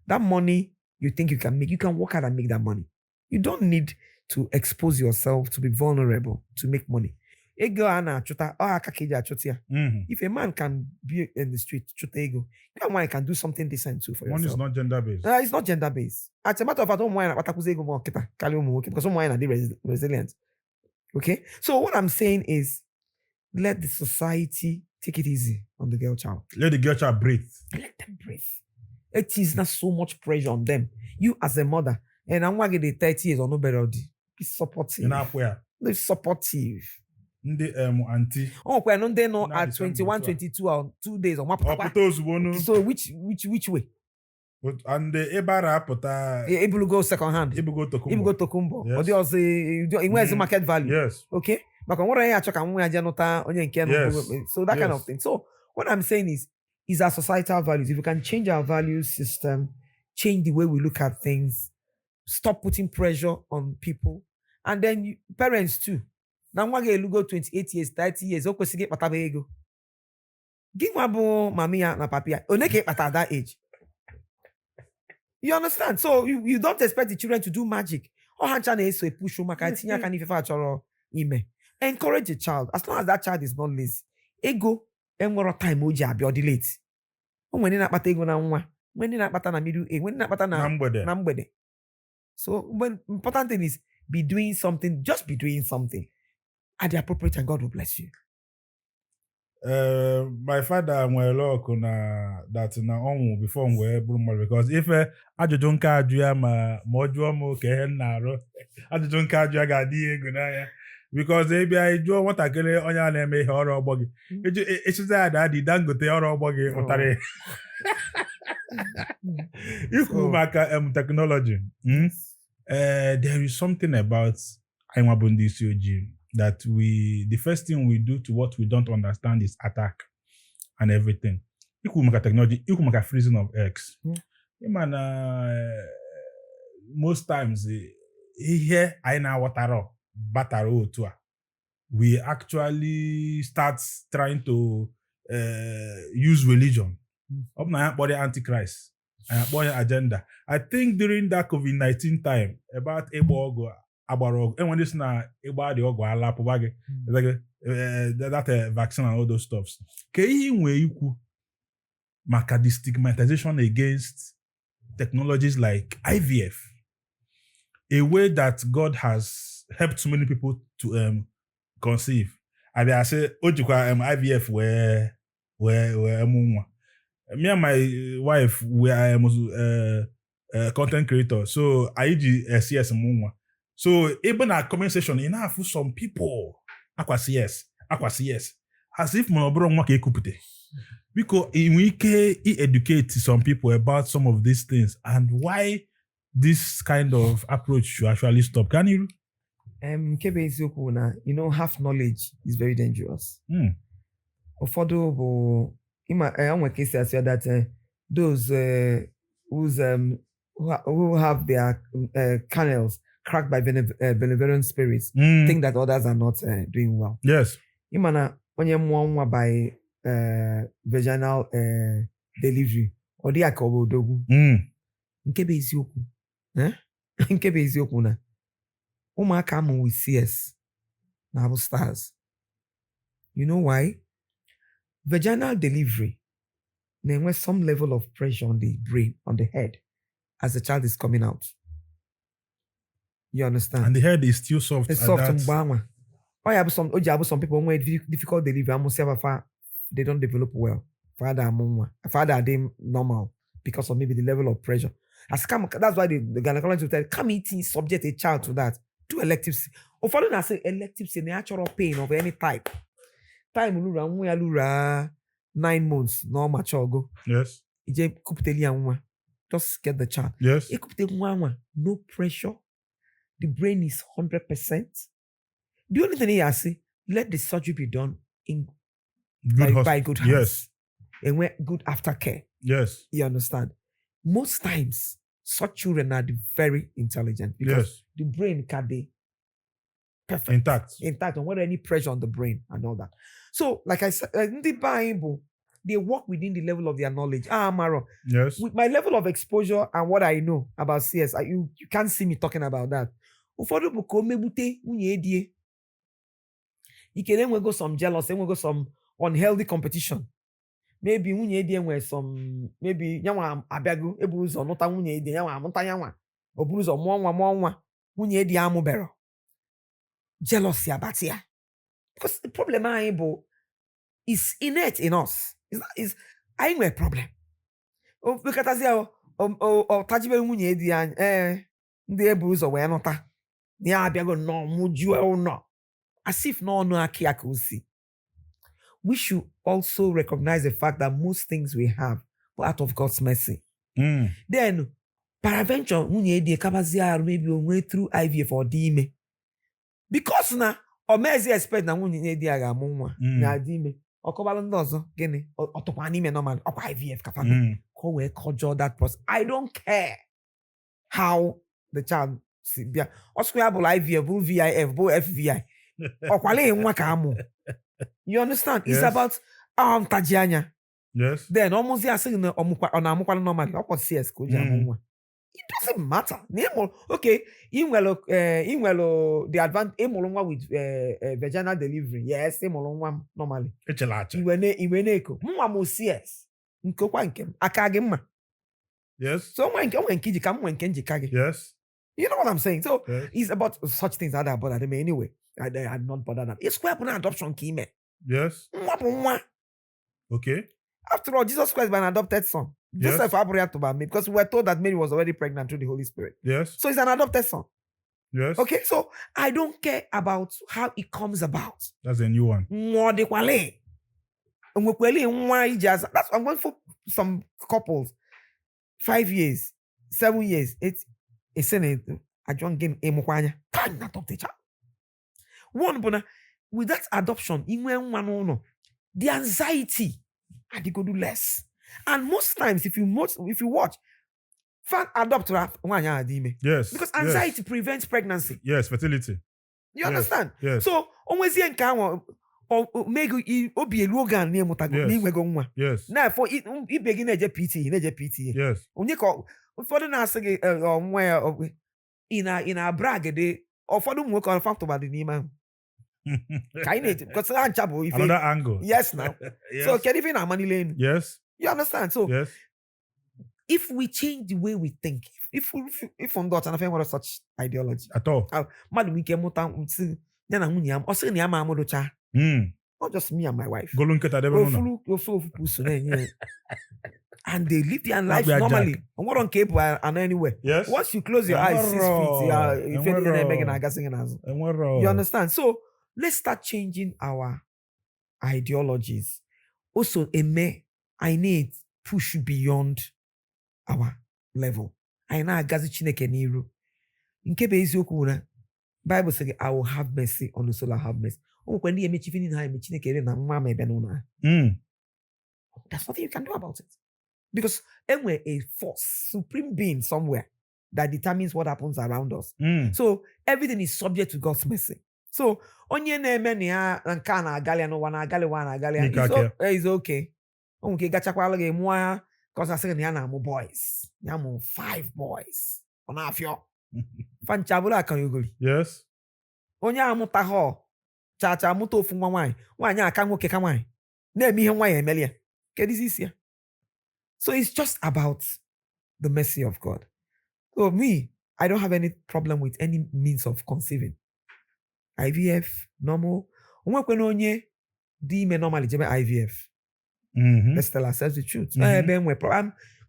That money you think you can make, you can work hard and make that money. You don't need to expose yourself to be vulnerable to make money. A girl Mhm. if a man can be in the street, ego, that one can do something decent too for One yourself. is not gender based. It's not gender based. As a matter of fact, don't mind what ego more because someone are resilient. Okay, so what I'm saying is, let the society take it easy on the girl child. Let the girl child breathe. Let them breathe. It is not so much pressure on them. You as a mother, and I'm going to get 30 years or no better. Be supportive. Be supportive. Auntie. Oh, we're not there no Now at December 21, too. 22 or 2 days or So which way? And the Ebara pota Able to go second hand. able go to Able go to Kumbo. Yes. Or there's where's the market value? Yes. Okay. But what I check on Yes. so that kind of Yes. thing. So what I'm saying is our societal values. If we can change our value system, change the way we look at things, stop putting pressure on people, and then parents too. Now one get go 28 years, 30 years, get ego. Give mamia na papia. Oneke at that age. You understand? So you don't expect the children to do magic. Or hanchana is so push encourage a child as long as that child is not lazy. Ego enwero time oji abi late. When you not ego na nwa, when you not na middle age, when you not na mgbede. So when important thing is be doing something, just be doing something at the appropriate time. God will bless you. My father nwere lock na that na onwu before we buru mmadụ because if ajụjụ nke ajụ ya ma ọ jụọ m ka ihe nna arụ ajụjụ nke ajụ ya ga-adị ego n'anya because ebe anyị jụọ nwatakịrị onye a na-eme ihe ọrụ ọgbọ gị echize ya dadị Dangote ọrụ ọgbọ gị ụtarị ikwu maka technology there is something about anyị nwa bụ ndị isi ojii that the first thing we do to what we don't understand is attack and everything. Ikwu maka technology, ikwu maka freezing of eggs. Most times, here I know what batara otu a. We actually start trying to use religion. Up na body antichrist, body agenda. I think during that COVID-19 time, about Ebogo. And when this na that vaccine and all those stuffs. Maka the stigmatization against technologies like IVF, a way that God has helped so many people to conceive. I say IVF where me and my wife we are content creator, so I CS mumwa. So even a comment section enough for some people aqua CS as if monobro nwa ka ekupute because we can educate some people about some of these things and why this kind of approach should actually stop. Can you? Half knowledge is very dangerous. Ofodo that those who have their canals cracked by benevolent spirits think that others are not doing well. Yes. Imana onye mwa by vaginal delivery or the akobodogu. Nkebe eziokwu. Nkebe eziokwu na ụmụaka amụ with CS na abụ stars. You know why? Vaginal delivery na some level of pressure on the brain, on the head, as the child is coming out. You understand? And the head is still soft. It's soft and bama. Some people who difficult delivery, they don't develop well. Father are they normal because of maybe the level of pressure. That's why the gynecologist will tell you, come eating, subject a child to that. Do electives. Or following I say electives in natural pain of any type. Time lura 9 months, no mature go. Yes. Just get the child. Yes. No pressure. The brain is 100%. The only thing I say, let the surgery be done in by good hands. Yes. And with good aftercare. Yes. You understand? Most times, such children are very intelligent because Yes. the brain can be perfect. Intact. And without any pressure on the brain and all that. So, like I said, in the Bible, they work within the level of their knowledge. Maro, Yes. with my level of exposure and what I know about CS, you can't see me talking about that. Ụfọdụ bụ ka o megbute nwunye edie. Ike then we go some jealous, then we go some unhealthy competition. Maybe nwunye edie nwere some, maybe nyanwa abịago ebu ụzọ nụta nwunye edie, nyanwa amụta nyanwa, o buru ụzọ mụọ nwa, nwunye edie amụbero. Jealousy about ya. Because the problem is innate in us. I ain't a problem. Because as tajibe nwunye edie anyị, ndị ebu ụzọ wee nụta. Ya abịago no mujuo no. As if no aki akusi. We should also recognize the fact that most things we have are out of God's mercy. Then, paraventure, maybe we went through IVF or DME. Because na, or mezi expect na na DME. Or kobalandozo, gene, or topanime normal, or IVF kapag. Ko cojure that person. I don't care how the child see. Or square IVF, bull VIF, bull FVI. You understand? Yes. It's about tajianya. Yes. Then almost normally. It doesn't matter. Okay, the advantage with vaginal delivery. Yes, normally. CS. Yes. So yes. You know what I'm saying? So it's about such things that are bothered them anyway. I'm not bothered them. It's quite an adoption key. Yes. Okay. After all, Jesus Christ was an adopted son. Joseph Abraham to me because we were told that Mary was already pregnant through the Holy Spirit. Yes. So he's an adopted son. Yes. Okay, so I don't care about how it comes about. That's a new one. That's I'm going for some couples. 5 years, 7 years. It's a joint game. Can't adopt a child. One, but with that adoption, the anxiety, I think go do less. And most times, if you watch, fan adopt yes, because anxiety prevents pregnancy. Yes, fertility. You understand? Yes. So always or make obi a logan near mutago. Yes. Now for it begin a PT. Yes. For the nurse in a brag day or for them work on fact about the name. Because another angle. Yes, now. Yes. So can even a money lane. Yes. You understand? So yes. If we change the way we think, if on that and I what such ideology at all, madam we can muta not just me and my wife. And they live their lives normally. And what on cable and anywhere. Yes. Once you close your eyes, 6 feet, you understand? So let's start changing our ideologies. Also, I need push beyond our level. I know agazi Chineke n'iru. Nke be eziokwu na Bible says I will have mercy on the soul I have mercy. When the Chineke na nwa ma ebe na there's nothing you can do about it. Because anyway, a force, supreme being somewhere that determines what happens around us. So everything is subject to God's mercy. So onye na-eme na ya nka na agali no wana agali is okay. Okay, gachakwala ge mwa because I say na na mo boys. Ya mo 5 boys. Ona afio. Fan chabula kan yugoli. Yes. Onye amuta ho. Cha amuta ofu nwa nwanyi. Nwanyi aka nwoke ka nwanyi. Na-eme ihe nwanyi emelia. Kedizisia. So it's just about the mercy of God. So me, I don't have any problem with any means of conceiving. IVF, normal. Normally, IVF. Let's tell ourselves the truth.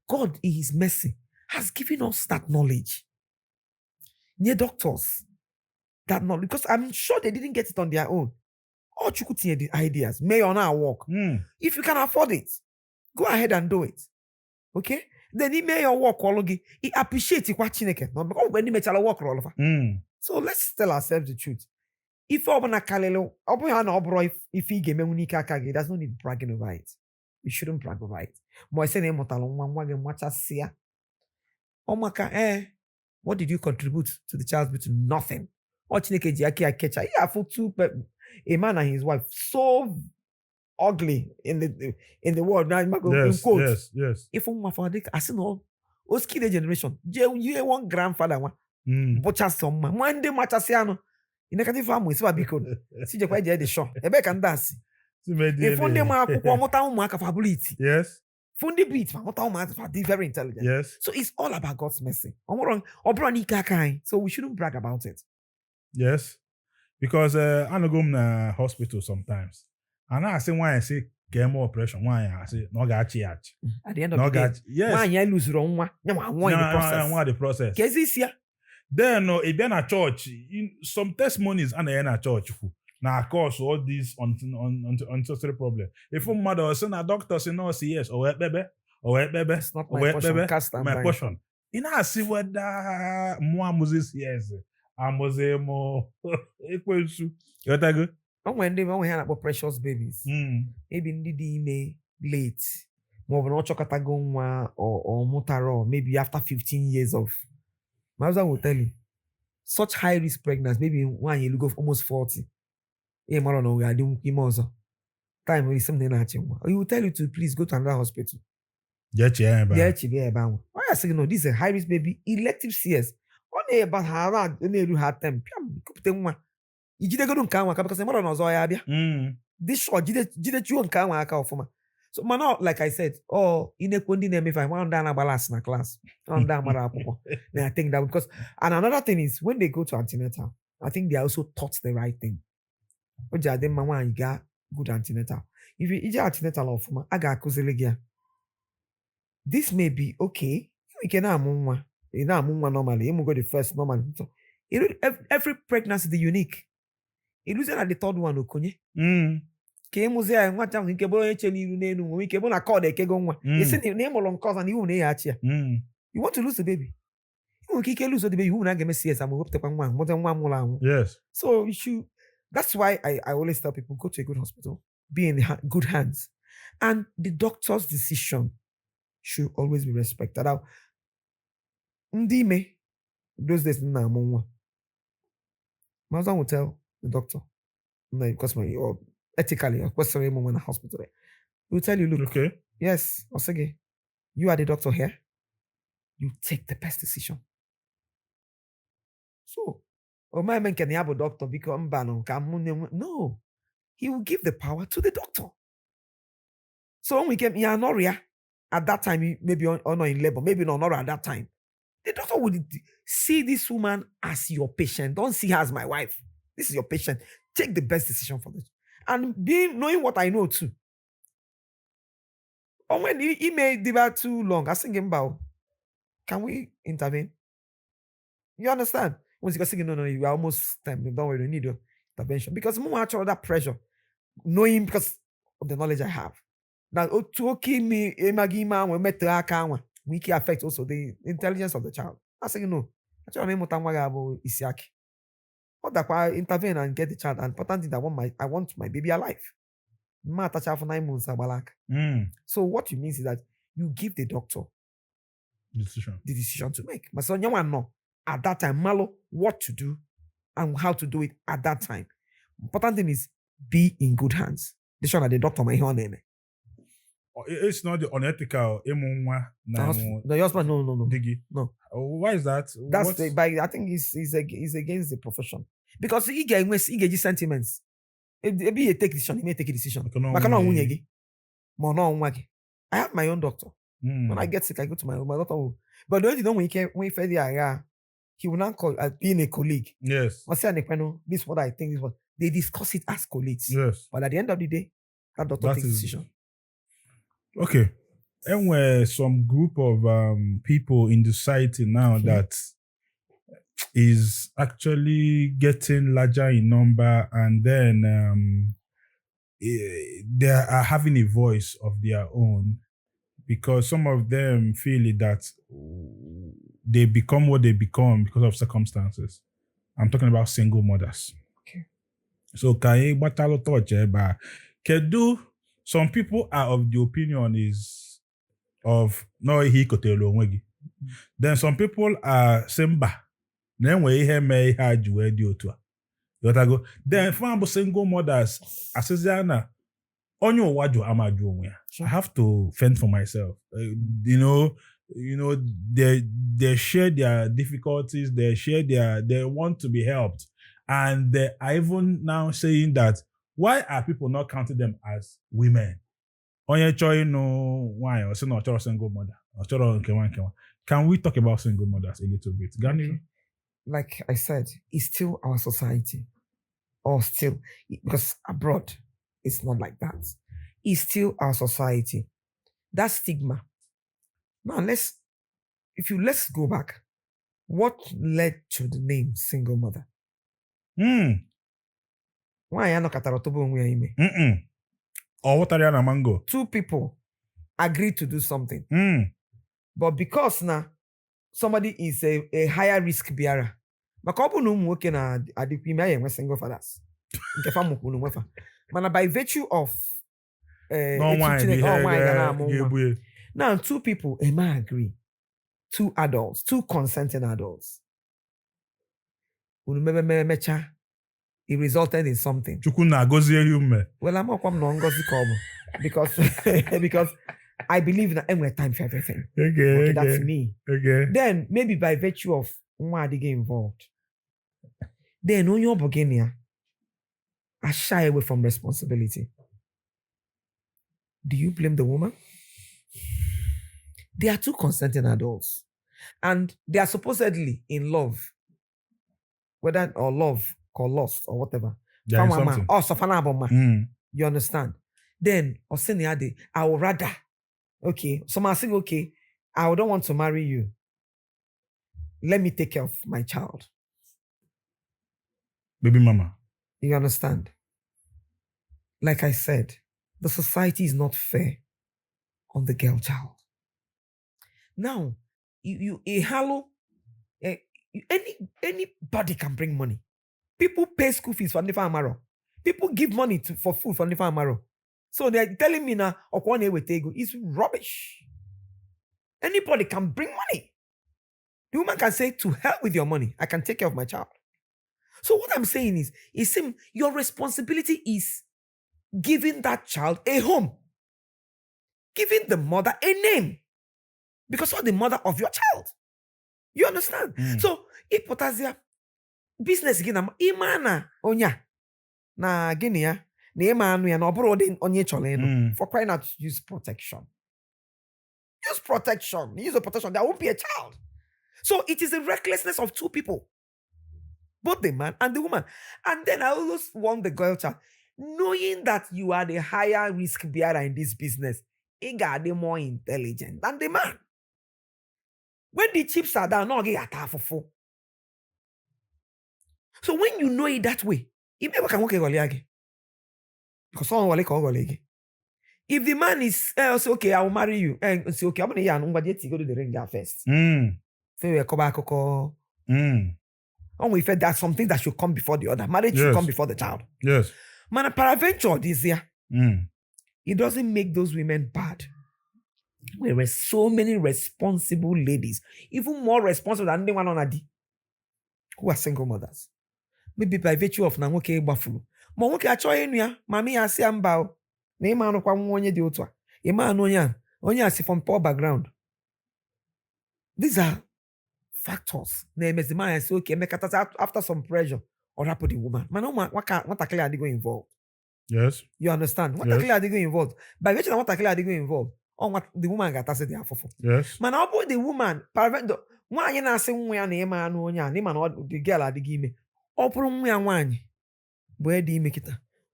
God, in His mercy, has given us that knowledge. Near doctors, that knowledge, because I'm sure they didn't get it on their own. Or you could see the ideas. May or not work. If you can afford it, go ahead and do it. Okay? Then he may your work all he appreciates it watching it. When he makes our work all over. So let's tell ourselves the truth. If he gave me there's no need bragging over it. We shouldn't brag over it. Omaka, what did you contribute to the child's beauty? Nothing. A man and his wife so ugly in the world now. Yes. If I see no, oski generation, you one grandfather one, butcher some man, one day machasiano. In a negative family, so I become. See the quite the show. A beck and dance. If one day my mark of ability. Yes. Fundi beat, very intelligent. Yes. So it's all about God's mercy. So we shouldn't brag about it. Yes. Because I go na hospital sometimes. And I say why I say get more operation. Why I say no got At the end of the day, yes. Why you lose wrong one? No, the process. Then no, if you're in church, some testimonies and in a church. Now, of course, all these unnecessary problem. If a mother say a doctor say no, say yes, or baby, it's not my portion. Cast my portion. You know, I see whether more Moses yes, I must say more equal to you go. When they hear about precious babies, maybe may late, more of an ochokatagonwa or motaro, maybe after 15 years of. My husband will tell you, such high risk pregnancy, maybe one you look of almost 40. Time is something that he will tell you to please go to another hospital. Why I say no, this is a high risk baby, elective CS. Only about hard time. You did go to Kawa because I'm not on this short, did you on Kawa for so man, like I said, in a quindi name if I want down a balance in a class. I think that because and another thing is when they go to antenatal, I think they are also taught the right thing. You got good antenatal. If you get antenatal of I got this may be okay. We can normally. You go the first normal. So every pregnancy is unique. It was at the third one. You want to lose the baby. You lose the baby. Yes. So you should. That's why I always tell people go to a good hospital, be in good hands, and the doctor's decision should always be respected. Now, those days my husband will tell the doctor, because ethically, of course, in a hospital, he will tell you, look, okay, yes, Osage, you are the doctor here. You take the best decision. So, my man can have a doctor become no, he will give the power to the doctor. So when we came in Anoria, at that time, maybe or not in labor, maybe not at that time, the doctor would see this woman as your patient. Don't see her as my wife. This is your patient. Take the best decision for this. And knowing what I know too. Or when he made the too long, I sing him about, can we intervene? You understand? Once you go singing, no, you are almost time. Don't worry, you need your intervention. Because more actual that pressure, knowing because of the knowledge I have. Now, to okay me, we can affect also the intelligence of the child. I say no. Actually, I'm about Isiaki. What that I intervene and get the child. And important thing that I want my baby alive. For 9 months. So what you mean is that you give the doctor the decision to make. My son, you want to know at that time, Malo, what to do and how to do it at that time. Important thing is be in good hands. This one the doctor my name. It's not the unethical. The husband, no. Diggy. No. Why is that? That's I think it's against the profession. Because he gets sentiments. If he take decision, he may take a decision. I have my own doctor. When I get sick, I go to my doctor. But don't you know when he fed the area, he will not call being a colleague. Yes. This is what I think. This is what they discuss it as colleagues. Yes. But at the end of the day, that doctor takes a decision. Okay. And we're some group of people in the society now that is actually getting larger in number, and then they are having a voice of their own, because some of them feel that they become what they become because of circumstances. I'm talking about single mothers. Okay. So some people are of the opinion is of no he could tell onwegi. Then some people are simba. Then we hear me had you where do to. You go. Then for single mothers, asesiana, on your wadu amadu. I have to fend for myself. They share their difficulties, they want to be helped. And they are even now saying that why are people not counting them as women? Onye choi no why or say no choro single mother or choro nkewa. Can we talk about single mothers a little bit? Gani? Okay. Like I said, it's still our society. Or still, because abroad, it's not like that. It's still our society. That stigma. Now let's go back. What led to the name single mother? Why are not Or what are mango? Two people agreed to do something. But because now somebody is a higher risk bearer. Makopo no working na adipime we single fathers. But by virtue of now two people agree. Two adults, two consenting adults. It resulted in something. Well, I'm not going to because I believe that every time for everything. Okay, that's me. Okay. Then maybe by virtue of why they get involved. Then on your beginning, I shy away from responsibility. Do you blame the woman? They are two consenting adults. And they are supposedly in love. Whether or love or lust or whatever. You understand? Then, I would rather, okay, so I say, okay, I don't want to marry you. Let me take care of my child. Baby mama. You understand? Like I said, the society is not fair on the girl child. Now, anybody can bring money. People pay school fees for Nifa Amaro. People give money for food for Nifa Amaro. So they're telling me now, Okwane Wetego is rubbish. Anybody can bring money. The woman can say, to hell with your money. I can take care of my child. So what I'm saying is your responsibility is giving that child a home. Giving the mother a name. Because you're the mother of your child. You understand? So, ipotasia business gina imana onya na gini ya na imanu ya na oburo de onye chole for crying out use protection. Use protection. Use a protection. There won't be a child. So it is a recklessness of two people. Both the man and the woman. And then I always want the girl child, knowing that you are the higher risk bearer in this business, you got the more intelligent than the man. When the chips are down, no get full. So when you know it that way, it never can work again. Because someone will call again. If the man is say, okay, I will marry you, and say, okay, I'm gonna go to the ring there first. Only if that's something that should come before the other. Marriage should come before the child. Yes. Man, paraventure this year. It doesn't make those women bad. There were so many responsible ladies, even more responsible than anyone on Adi, who are single mothers. Maybe by virtue of Namoke Buffalo. Momoke Achoya, Mammy Asiambao, name on one year the other. Eman Onya from poor background. These are factors. Name is the man say, okay, make after some pressure or rapid the woman. Man, what a clear they go involved. Yes. You understand? What a clear they go involved. By virtue of what a clear they go involved. On what the woman got as the for. Yes. Man, how about the woman? Why you not saying we are name man the girl at the game? Open we are one. Where do you make it?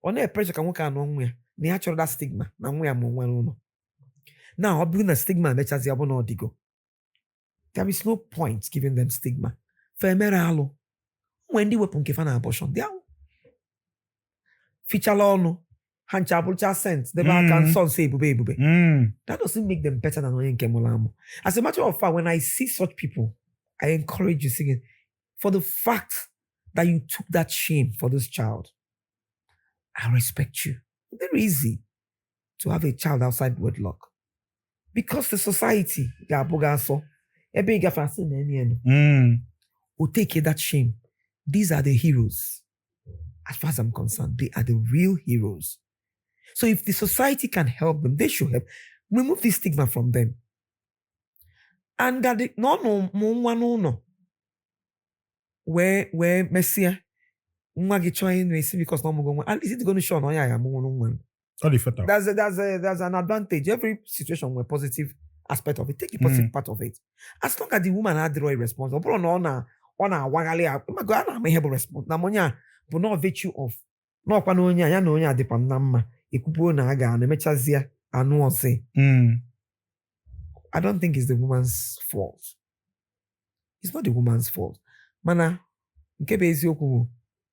On a pressure can work on one natural that stigma. Now we are more well. Now I'll bring the stigma which as the abono digo. There is no point giving them stigma. Femera when the weapon give an abortion, they are feature law no. Hanchabulcha sent the back and son say bube. That doesn't make them better than Oyen Kemolamo. As a matter of fact, when I see such people, I encourage you singing for the fact that you took that shame for this child. I respect you. It's very easy to have a child outside wedlock. Because the society, Ebe ịgafe asị na enyi enu. Mm. Will take that shame. These are the heroes. As far as I'm concerned, they are the real heroes. So if the society can help them, they should help. Remove this stigma from them. And that no. Where Messia, nwa gị chọọ ịnụ esi because no more and is it going to show no ya one? There's an advantage. Every situation with positive aspect of it. Take the positive part of it. As long as the woman had the right response, or no na wagali my God, I'm able response. Na monya but not virtue of no kwa no nya ya na onya adipa na mma ekupuo na aga na mechazia anu ose. I don't think it's the woman's fault. It's not the woman's fault. Mana nke bụ eziokwu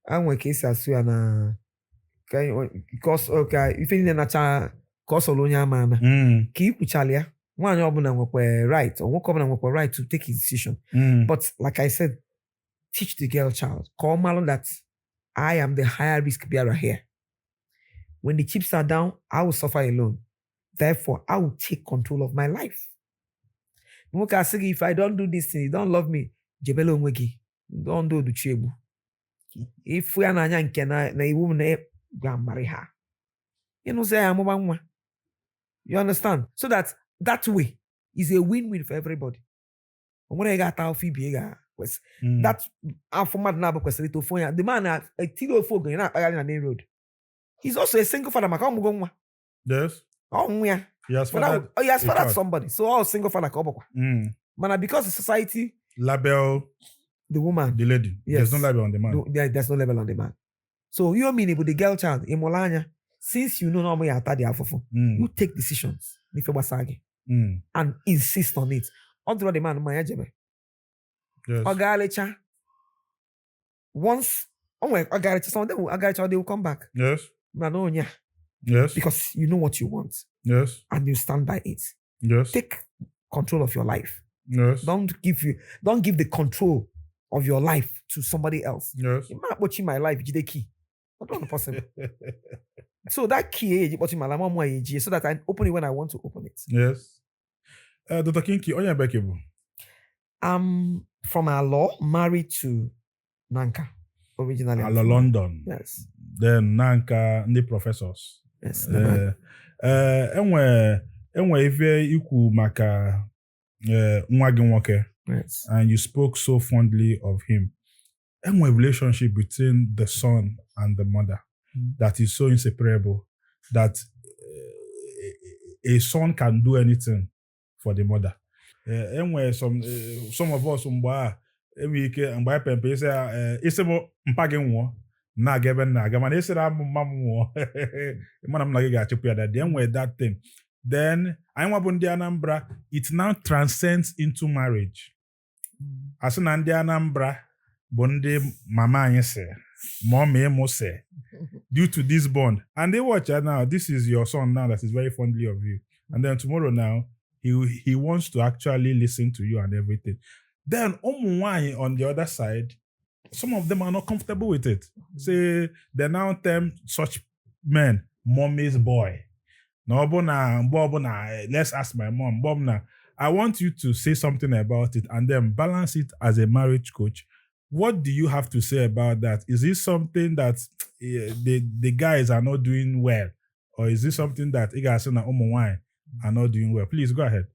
anwe ka esi asụ ya na ife niile nacha ka ọ sọrọ onye ama ama ka ikwuchala ya nwaanyị ọbụla nwekwa right or nwoke ọbụla nwekwa right to take his decision. But like I said, teach the girl child ka ọ malụ that I am the higher risk bearer here. When the chips are down, I will suffer alone. Therefore, I will take control of my life. Nwoke asị gị, if I don't do this thing, you don't love me, jebele onwe gị. Don't do the chibu. If we are na nke na iwu na Gbam marry her. You know say I'm one. You understand? So that way is a win-win for everybody. When I got out that format now because the man a tilo folk in the main road. He's also a single father. Yes. Oh yeah. Yes, father. He has fathered somebody. So all single father Man, because the society label the woman, the lady. Yes. There's no label on the man. No, there's no label on the man. So you mean with the girl child in Molanya, since you know normally you take decisions and insist on it. Although the man yes. Once some of them they will come back. Yes. Yes. Because you know what you want. Yes. And you stand by it. Yes. Take control of your life. Yes. Don't give the control of your life to somebody else. Yes. You might watching my life, the key. Not possible. So that key is watching my life, so that I open it when I want to open it. Yes. Dr. Kinky, on your backable. I'm from Alo, married to Nanka, originally. Alo London. Yes. Then Nanka, the professors. Yes. Enwe ife ikwu maka nwa gị nwoke. Yes. And you spoke so fondly of him. And a relationship between the son and the mother that is so inseparable that a son can do anything for the mother. And some of us that thing. Then Anambra, it now transcends into marriage. As an Anambra, Bonde mama anyị sị, mommy mo say, due to this bond. And they watch it now. This is your son now that is very fondly of you. And then tomorrow now, he wants to actually listen to you and everything. Then on the other side, some of them are not comfortable with it. Say they now term such men mommy's boy. No, let's ask my mom. Bobna, I want you to say something about it and then balance it as a marriage coach. What do you have to say about that? Is this something that the guys are not doing well? Or is this something that are not doing well? Please go ahead.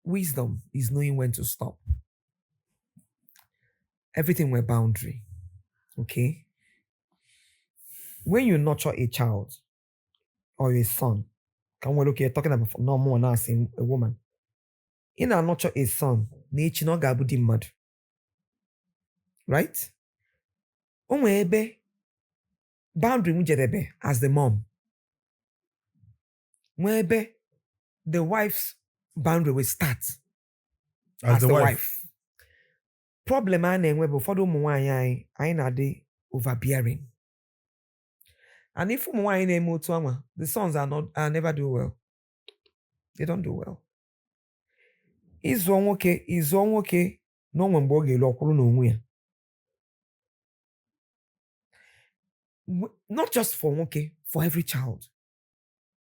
Wisdom is knowing when to stop. Everything with boundary. Okay? When you nurture a child or a son, talking about no more now saying a woman. In a nurture a son, nature no gabudi mad. Right? Onwebe boundary mujerebe as the mom. Mwebe the wife's boundary will start as the wife. Problem ane nwebe ụfọdụ ụmụ nwaanyị anyị na-adị overbearing. And if ụmụ nwaanyị na-eme otu anwa, the sons are never do well. They don't do well. Ịzụ nwoke n'onwe mgbe ọ ga-elu ọkwụrụ n'onwe ya. Not just for nwoke, for every child.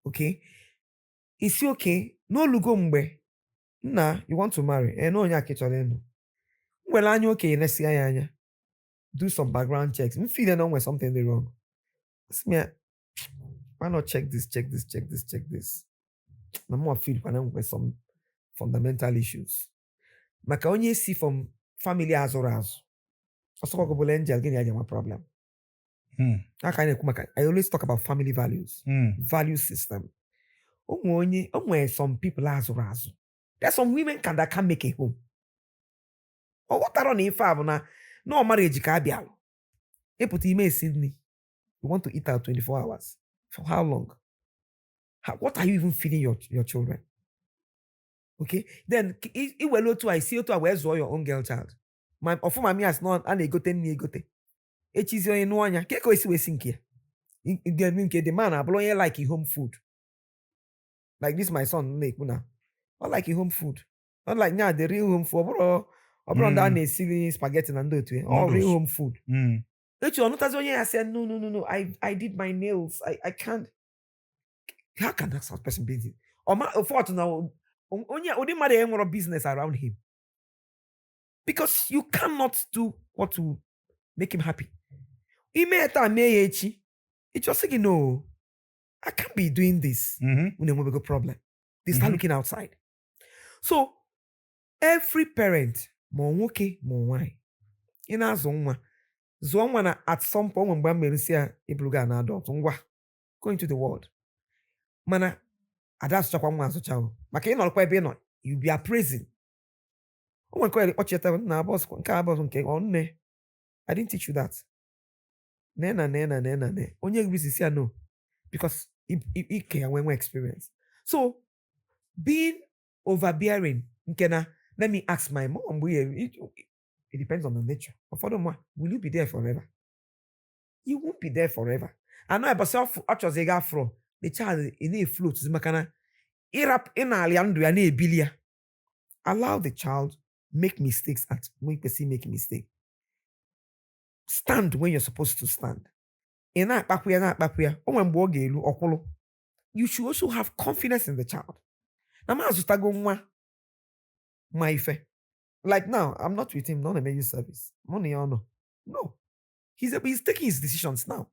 Okay? It's okay. No lugo mgbe Nah, you want to marry? No, nya kichorenu. Well, anya okay, let's see anya. Do some background checks. Me feel no when something is wrong. Why not check this? No more feel when with some fundamental issues. Maka onye see from family azorazo. Also go angel gini my problem. I always talk about family values, value system. Some people azorazo. There's some women that can make a home. Or what are on if no marriage ka bialo. You put email Sydney. You want to eat out 24 hours. For how long? What are you even feeding your children? Okay, then it will to I see to where's your own girl child. My of my as not and a gote ni gote. It is your no one. Keko is we sink here. The man I blow like home food. Like this, my son make now. Not like home food. Not like now the real home food. Or down a silly spaghetti and do it. Or real home food. I said no. I did my nails. I can't. How can that sort of person be it? Or my fault now. Only matter business around him. Because you cannot do what to make him happy. It's just saying, no, I can't be doing this when we have a problem. They start looking outside. So, every parent, more okay, more why. In our zone, at some point when we see a an adult, go into the world. Mana, that's just one man's child. You'll be appraising. Oh my God, I didn't teach you that. Onye no. Because it can when we experience. So being overbearing, let me ask my mom, it depends on the nature. But furthermore, will you be there forever? You won't be there forever. I know about self actually afro. The child in a float to makana. Irap in aliandu bilia. Allow the child make mistakes at when person make a mistake. Stand when you're supposed to stand. You should also have confidence in the child. Like now, I'm not with him, not a major service. Money or no. No. He's taking his decisions now.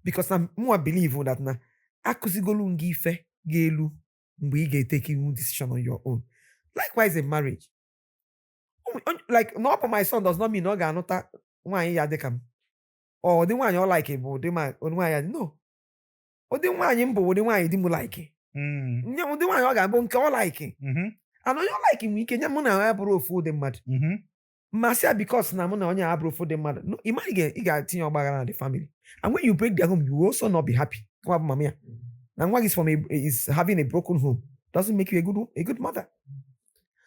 Because I'm more believe that na akusigolungi ife gelu mgbe taking decision on your own. Likewise in marriage. Like no for my son does not mean no ga anota nwanyi ya dekam. Or the one you like it, but the man no. Or the one you the one you didn't like it. The one you got bon like it. I know you like him, we can muna abro food them mad. Masia because na muna onya abro food them mad. No, imagine you got tin your bag the family. And when you break their home, you will also not be happy. And what is from is having a broken home doesn't make you a good mother.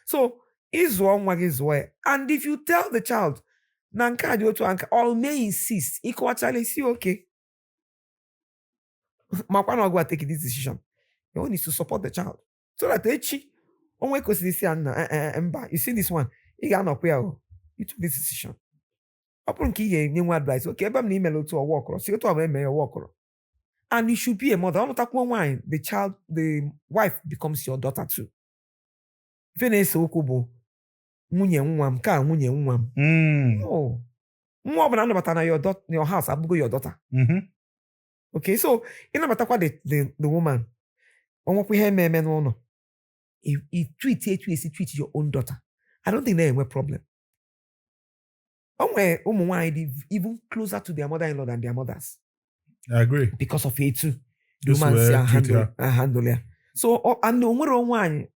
So is one wag is why. And if you tell the child, Nanka do to anka, or may insist, equal actually see okay. Makwana go take this decision. You need to support the child. So that echi onwe ko see you see this one, you got not where you took this decision. Upon key new advice, okay, but me email to a walker, see to a walker. And you should be a mother. Wine, the wife becomes your daughter too. Venice okubo. Munye nwam ka munye nwam. No. More than about your house, I'll go your daughter. Okay, so in about the woman. No. If treat your own daughter, I don't think there's a problem. Even closer to their mother-in-law than their mothers. I agree. Because of it too. Handle. So and the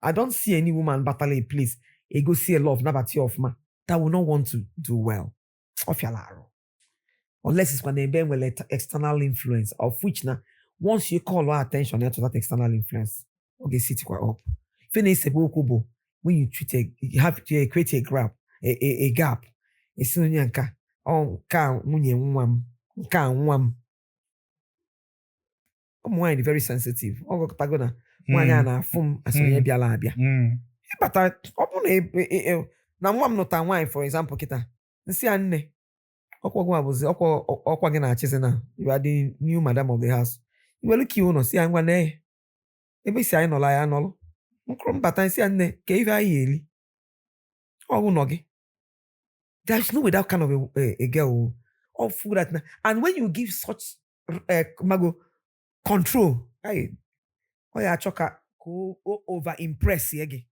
I don't see any woman battling a place. A go see a love nabati of man that will not want to do well. Of your laro. Unless it's when they been with external influence, of which now once you call our attention to that external influence, okay, sit quite up. Finish a bokubo when you treat you have to create a gap, a gap. A sunyanka on ka munye nwam ka nwam. Wine very sensitive. Oh, Pagona, one fum as we be alabia. But I open now one not a wine, for example, kita. See, Anne. Okwa was Okwa gonna chisena. You are the new madam of the house. You will look you no see I'm one eh. Maybe say no lie, no. There's no way that kind of a girl or food that. And when you give such control, choka over impress again.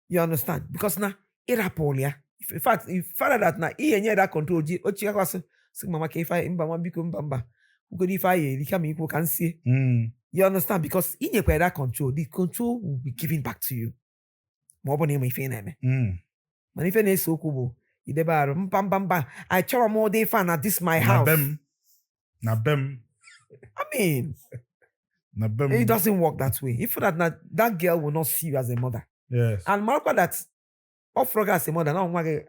You understand? Because now irapolia. In fact, if father that na that control, mama mbamba. Who can see. You understand? Because in your that control, the control will be given back to you. More than if Man, if any so kubo, I tell more day fan at this my house. Nabem. I mean, it doesn't work that way. If that girl will not see you as a mother. Yes. And Marco that offrog as a mother, now wage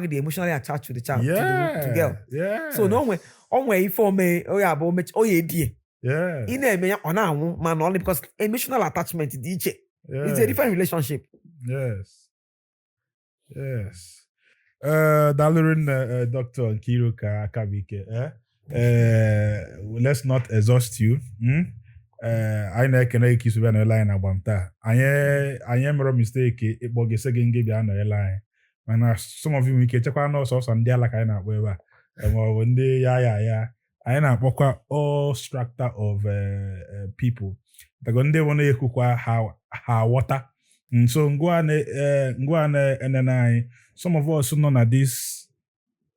the emotionally attached to the child, to the girl. Yeah. So no way, if for me, yeah. In a man only because emotional attachment is DJ. Yes. It's a different relationship. Yes. Dalorin Dr. Kiruka Akabuike. Let's not exhaust you. I know can I kiss you on a line about that. I am a mistake. It was a second game on a line. And some of you we can check out no source on there like I know where. And one day, yeah. I know all strata of people. The gonde one day kukwa how water. So ngwane and then some of us know that this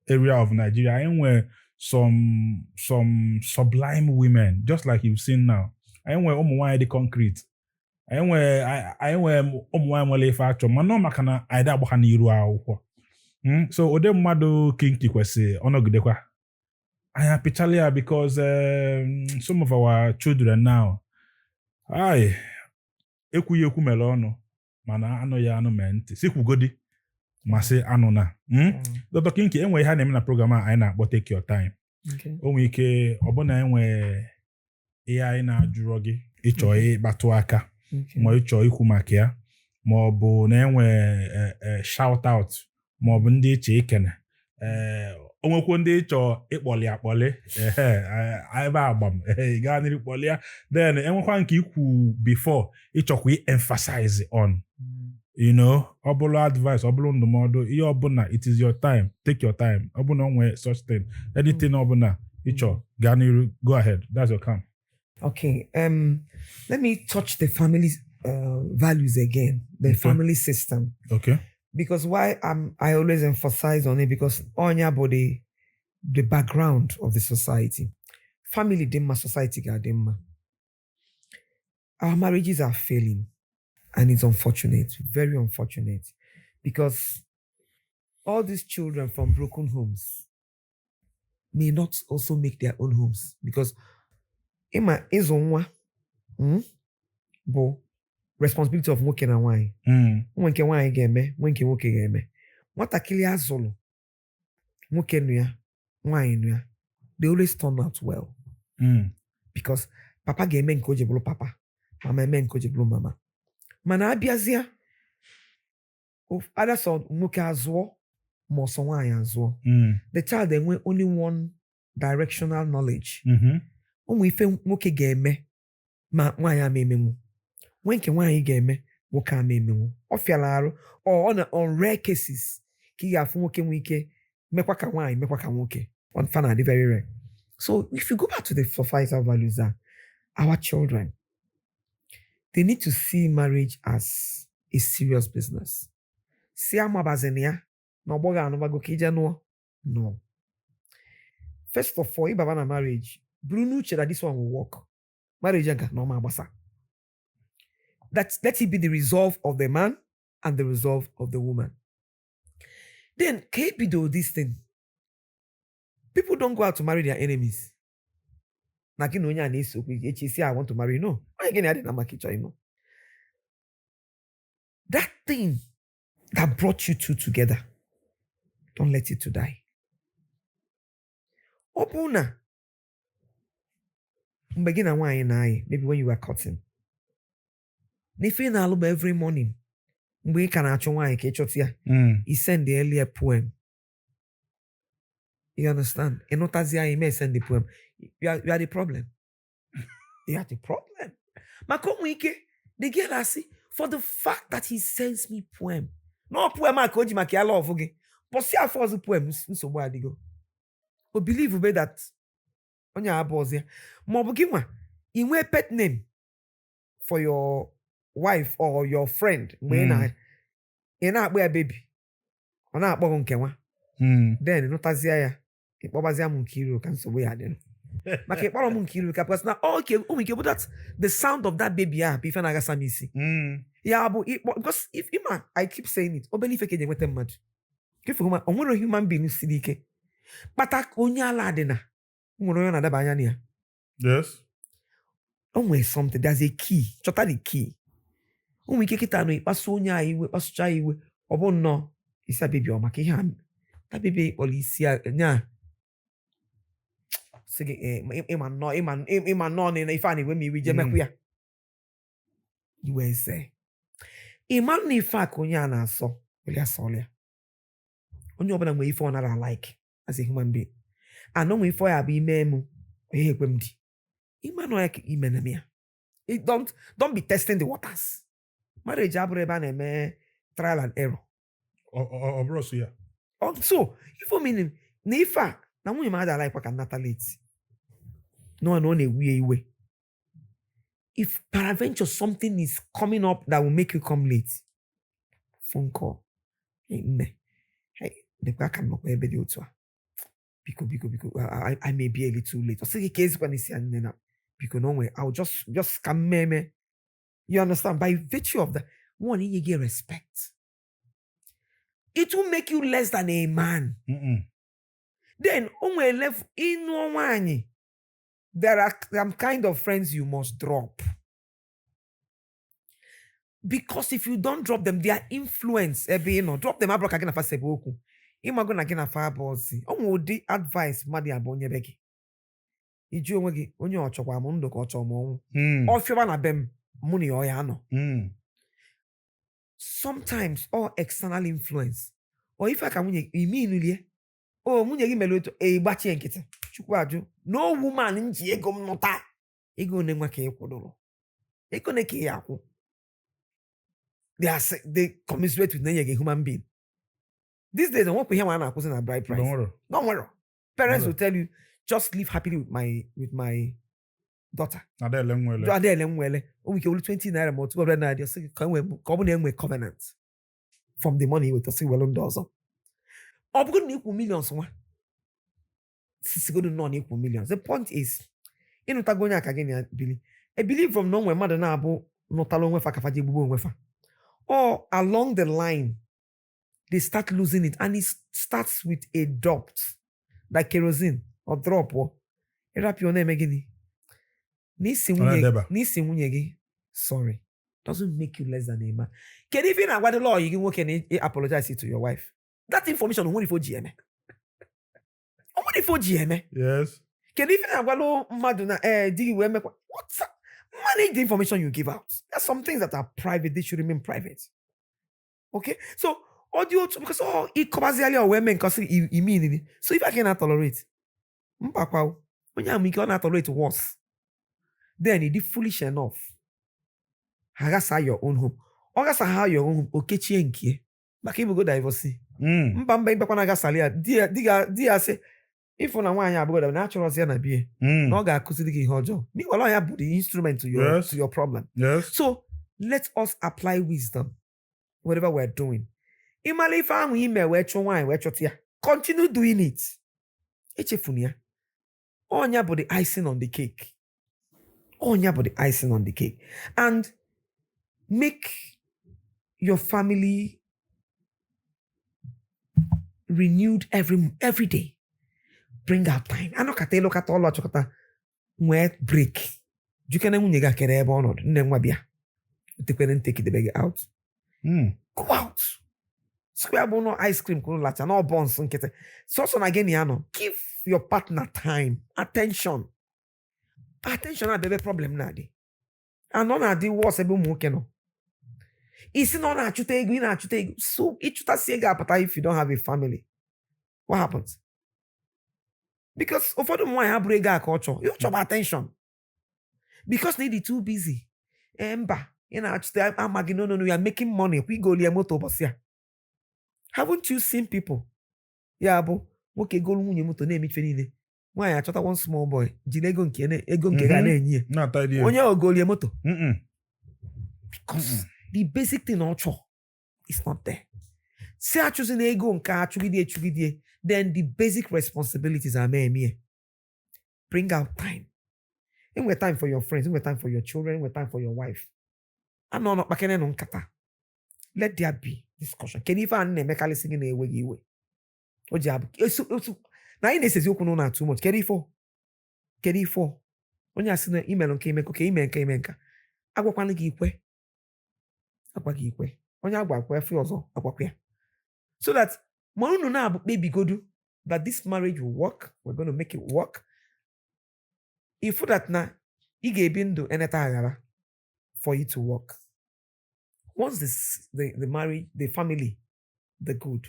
area of Nigeria, I where some sublime women, just like you've seen now. I where the concrete. I where mwale factor. Mano makana aida bokani iru so ode mmadu Kinky kwese onogudekwa. I am picturing because some of our children now, eku melono, mana ano ya ano mente. Siku godi, mase ano na. Dr. Kinky, enwe ha neme na program a na but take your time. Okay. Onwe ike obona enwe AI na ajuro gi icho batu aka. Mo icho ikwu maka ya. Ma obu na enwe shout out. Ma obu ndị iche ikene. Onwekwo ndị ịchọ ịkpọli akpọli ebe agbam gaa niri kpọli ya then enwekwa nke ikwu before ịchọkwa emphasize on ọ bụrụ advice ọ bụrụ ndụmọdụ ihe ọbụla it is your time take your time ọ bụrụ onwe such thing anything ọbụla ịchọ gaa niri go ahead that's your camp. Okay, let me touch the family values again, the family system. Okay. Because why I always emphasize on it, because onya body the background of the society. Family dimma, society dimma. Our marriages are failing, and it's unfortunate, very unfortunate, because all these children from broken homes may not also make their own homes, because ima izonwa bo responsibility of nwoke na nwanyị. Nwoke nwanyị ga-eme, nwoke ga-eme. Nwatakịrị azụlụ nwoke nụ ya, nwanyị nụ ya, they always turn out well. Because papa ga-eme nke o ji bụrụ papa, mama eme nke o ji bụrụ mama. Mana abịazịa ada sọ nwoke azụọ ma ọsọ nwanyị azụọ. The child enwe only one directional knowledge. Ụmụ ife nwoke ga-eme ma nwanyị ama emenwu. Nwoke nwanyị ga-eme nwoke ama emenwu. Ọ fịala arụ on rare cases ka ị ga-afụ nwoke nwe ike mekwa ka nwanyị mekwa ka nwoke. On fana dị very rare. So if you go back to the societal values that our children, they need to see marriage as a serious business. Si amabazenia na oboga anubago kije no. First of all, if na marriage, Bruno that this one will work. Marriage aga no mabasa. Let it be the resolve of the man and the resolve of the woman. Then do this thing. People don't go out to marry their enemies. I want to marry. No. That thing that brought you two together, don't let it to die. Opuna. Maybe when you were cutting. Every morning. He send the earlier poem. You understand? He may send the poem. You are the problem. You have the problem. Makomwike, the girl I see, for the fact that he sends me poem. No poem I koji maki love again. But see how far the poem so where they go. But believe me that on your boss here. Mobugima, in a pet name for your wife or your friend. When I in that where baby. On that bon kenwa. Then no tazia. Ikpobazia munkiru can so where then. Make kpọrọ m Nkiru ka because na okay but that's the sound of that baby be ife na-agasa m isi. Yeah, but because if I keep saying it, obeli ife ka eji enweta mmadụ. If o nwere human being siri ike. Kpata onye ala dị na nwere onye na-adaba anya na ya. Yes. O nwere something, there's a key. Chọta the key. O nwere ike kịta nọ ịkpasu onye a iwe, kpasucha iwe. Ọ bụ nnọọ isi baby ọ maka ihe a. That baby kpọrọ isi nya. Ima no na ife ani we mi wi je meku ya. Iwe say. Ima na ife akonya na aso, we aso le. Onye obana nwe ife onara like as a human being. And no ife ya be ime mu, e ekwem di. Ima no like ime na me. Don't be testing the waters. Marriage abure ba na me trial and error. Bro, so yeah. So, if you mean na ife na nwunye mada like kwa nata late. No one on a way. If peradventure something is coming up that will make you come late, phone call. Hey, the back can not be able to. Because I may be a little late. I say the case when it's and because no way I'll just come me. You understand? By virtue of that, one you get respect. It will make you less than a man. Then on left in one. There are some kind of friends you must drop. Because if you don't drop them, their influence, drop them abroad again for Seboku. Imagine again a fire bossy. Di advice, Madi Abonye Begi. Iju wegi, onye ochokwa mundo kocho mo. Or fiona bem, money oyano. Sometimes, all external influence. Or if I can win immediately, oh, munye gi meloto e bachi enkete. Chukwaju. No woman nji ego mnota. Ego ne nwa ka ekwodoro. Ego ne ke yakwu. They commiserate with a human being. These days, I won't pay him an acquisition at bride price. Don't worry. Parents will tell you, just live happily with my daughter. We can only 20 naira more, 200 naira. Just say, come with covenant from the money with the say well on doors. Or good equal millions. Go to non-equal millions. The point is, in Utagonia again, I believe from nowhere, mother nabo not along with Fakafaji Bubu Wefa. Or along the line, they start losing it, and it starts with a dot, like kerosene or drop. Rap your name again. Sorry, doesn't make you less than a man. Can even what the law you can work and apologize to your wife? That information only for GM. Only for GM. Yes. Can even have Madonna what's that? Manage the information you give out. There's some things that are private, they should remain private. Okay? So audio because it covers or women because immediately. So if I cannot tolerate, when you cannot tolerate worse, then it is foolish enough. Hagasa your own home. Hagasa your own home. Okay, chenki. But people go divorce. Mbamba imba kwa nagasalia. Dia say if una one ya brother natural say na be. No ga kusidi hojo. Me wala ya put the instrument to your problem. Yes. So let us apply wisdom whatever we're doing. Imali fa hu ime we chonwan we chotia. Continue doing it. Echefunia. Onya but the icing on the cake. Onya but the icing on the cake. And make your family renewed every day. Bring out time. I know kate look at all lot chokata wet break. You can even kere ebe ọnọdụ nne nwa bịa. Take the bag out. Go out. Square bono ice cream kuno lacha no buns nkete. So again yano. Give your partner time, attention. Attention na bebe problem na di. And na di was ebe mu no. Isi no na achute ego. So ichuta siega apata if you don't have a family. What happens? Because of the one have brega culture, you chop attention. because they too busy. Emba, you know, no, you are making money. We go moto bosia. Haven't you seen people? Yeah, bo. Okay, go nwunye moto na emife niile. Nwaanyị achọta one small boy. Jide ego nke ga na-enye. Onye ogolie moto. Because the basic thing also is not there. Say I choosing ego nka chugidie, then the basic responsibilities are me. Bring out time. And we time for your friends, we time for your children, we time for your wife. And no bakene no nkata. Let there be discussion. Can even make a singing away. Ojab. Now in this is you know too much. Carry for. When you send an email on email. Agwakwana gi ikwe. Onye agwakwa fi ozo agwakwa. So that manu na baby go do that this marriage will work. We're going to make it work. If that na ige bindo eneta for you to work. Once the marriage, the family, the good,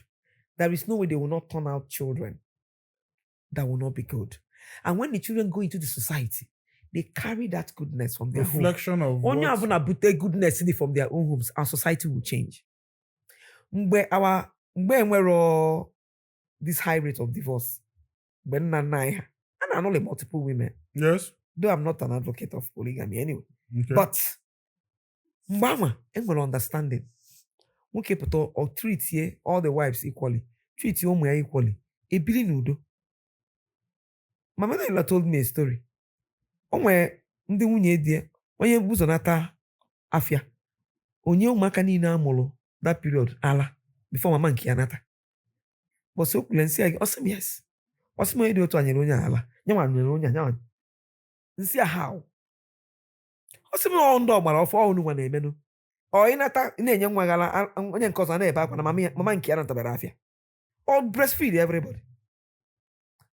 there is no way they will not turn out children that will not be good. And when the children go into the society, they carry that goodness from their reflection home. Of only have to put their goodness in from their own homes, our society will change. When we're this high rate of divorce, and I'm only multiple women. Yes. Though I'm not an advocate of polygamy anyway. Okay. But Mama, and will understanding. Okay, but or treat all the wives equally. Treat your woman equally. A billion nudo. My mother-in-law told me a story. Onwe ndị nwunye die onye buzo nata afia. Onye ụmụaka niile amụrụ that period ala before mama nke ya nata. But so kulensi agi awesome yes. Awesome onye dị otu anyere onye ala. Nyanwa anyere onye nyanwa. Nsi how? Awesome ndị ọgbara ọfọ ọhụrụ nwa na-emenu. Ọ ịnata na-enye nwa gala onye nke ọzọ na-ebe akwa na mama nke ya natabara afia. Or breastfeed everybody.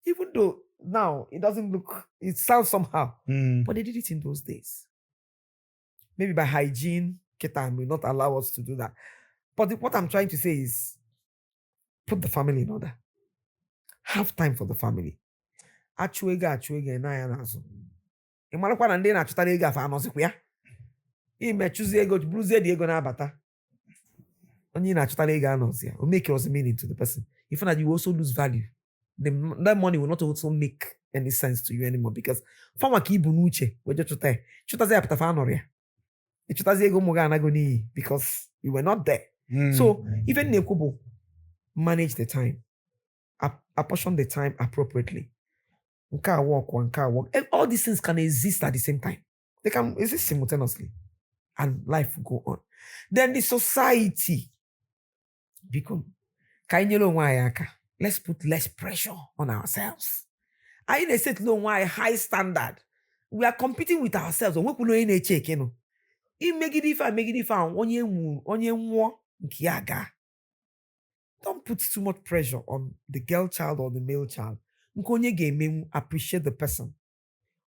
Even though now it doesn't look, it sounds somehow, but they did it in those days. Maybe by hygiene, Ketan will not allow us to do that. But what I'm trying to say is, put the family in order. Have time for the family. Achuega na ya nazo. Imalokwa na ndị na-achụtara ego afa anọzikwa ya. Ime choose ego, bruise the ego na abata. Onye na-achụtara ego anọzi ya. Will make us meaning to the person. If not, you also lose value. That money will not also make any sense to you anymore because fama ki ibu nuche weje chutaze apita fa anoria chutaze ego mo ga anago ni because we were not there. So even nekubo manage the time, apportion the time appropriately. Nka work. And all these things can exist at the same time. They can exist simultaneously and life will go on. Then the society become kainyelo nwayaka. Let's put less pressure on ourselves. I in a set low why high standard. We are competing with ourselves. We could in a check, you know. In make it different, onye nkiaga. Don't put too much pressure on the girl child or the male child. Nkonye game appreciate the person.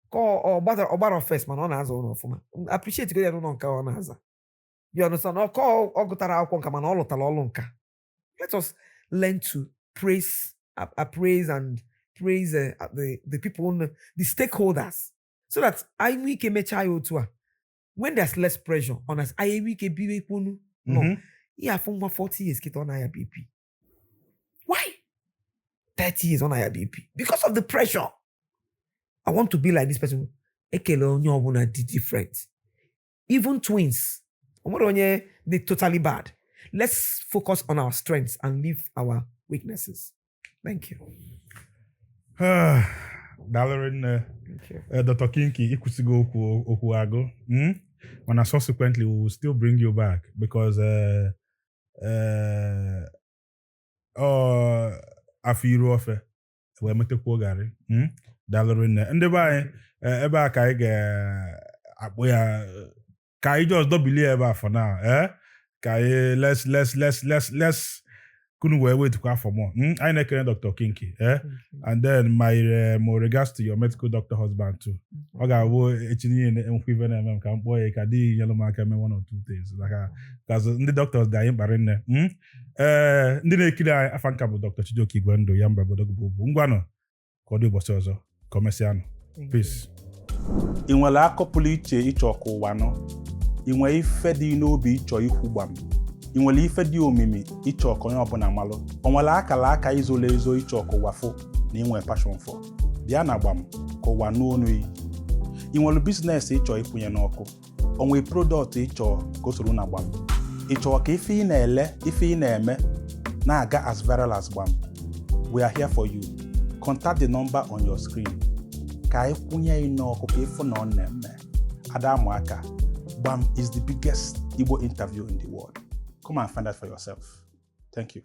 Call or butter first man on as own of appreciate it on ka. You understand? Or call or gotara akon man all talonka. Let us learn to appraise and praise the people, the stakeholders, so that I make a child to when there's less pressure on us. I make a baby no. Yeah, for 40 years get on IBP. Why? 30 years on IBP because of the pressure. I want to be like this person. Different. Even twins. They're totally bad. Let's focus on our strengths and leave our weaknesses. Thank you. Dalarin, Dr. Kinky, ikusigo okuago. And subsequently, we will still bring you back because afiru ofe we metekwo gari. Dalarin, and the by eba ka ga ka just don't believe ever for now. Let's couldn't wait to come for more. I know Dr. Kinky, and then my more regards to your medical doctor husband too. Okay, boy, kadi yellow marker me 1 or 2 things like because the doctors dying barren. Ndine kila afankabo Dr. Chijoke Gwendo yamba bodogo ngwano kodo bosozo commercial. Peace. ị nwere akọ pụrụ iche ịchọ ka ụwa nọ, ị nwere ife dị n'obi ịchọ ikwu gbam, ị nwere ife dị omimi ịchọ ka onye ọbụla malụ, o nwere akara aka izolo ezo ịchọ ka ụwa fụ na ị nwere passion for, bịa na Gbam ka ụwa nụ ọnụ yi. ị nwere biznes ịchọ ịkwụnye n'ọkụ, o nwere product ịchọ ka o soro na Gbam, ị chọọ ka ife ị na-ele ife ị na-eme na-aga as viral as Gbam. We are here for you. Contact the number on your screen. Ka anyị kwụnye n'ọkụ ka ịfụ na ọ na-eme. Ada Amụaka, Gbam is the biggest Igbo interview in the world. Come and find out for yourself. Thank you.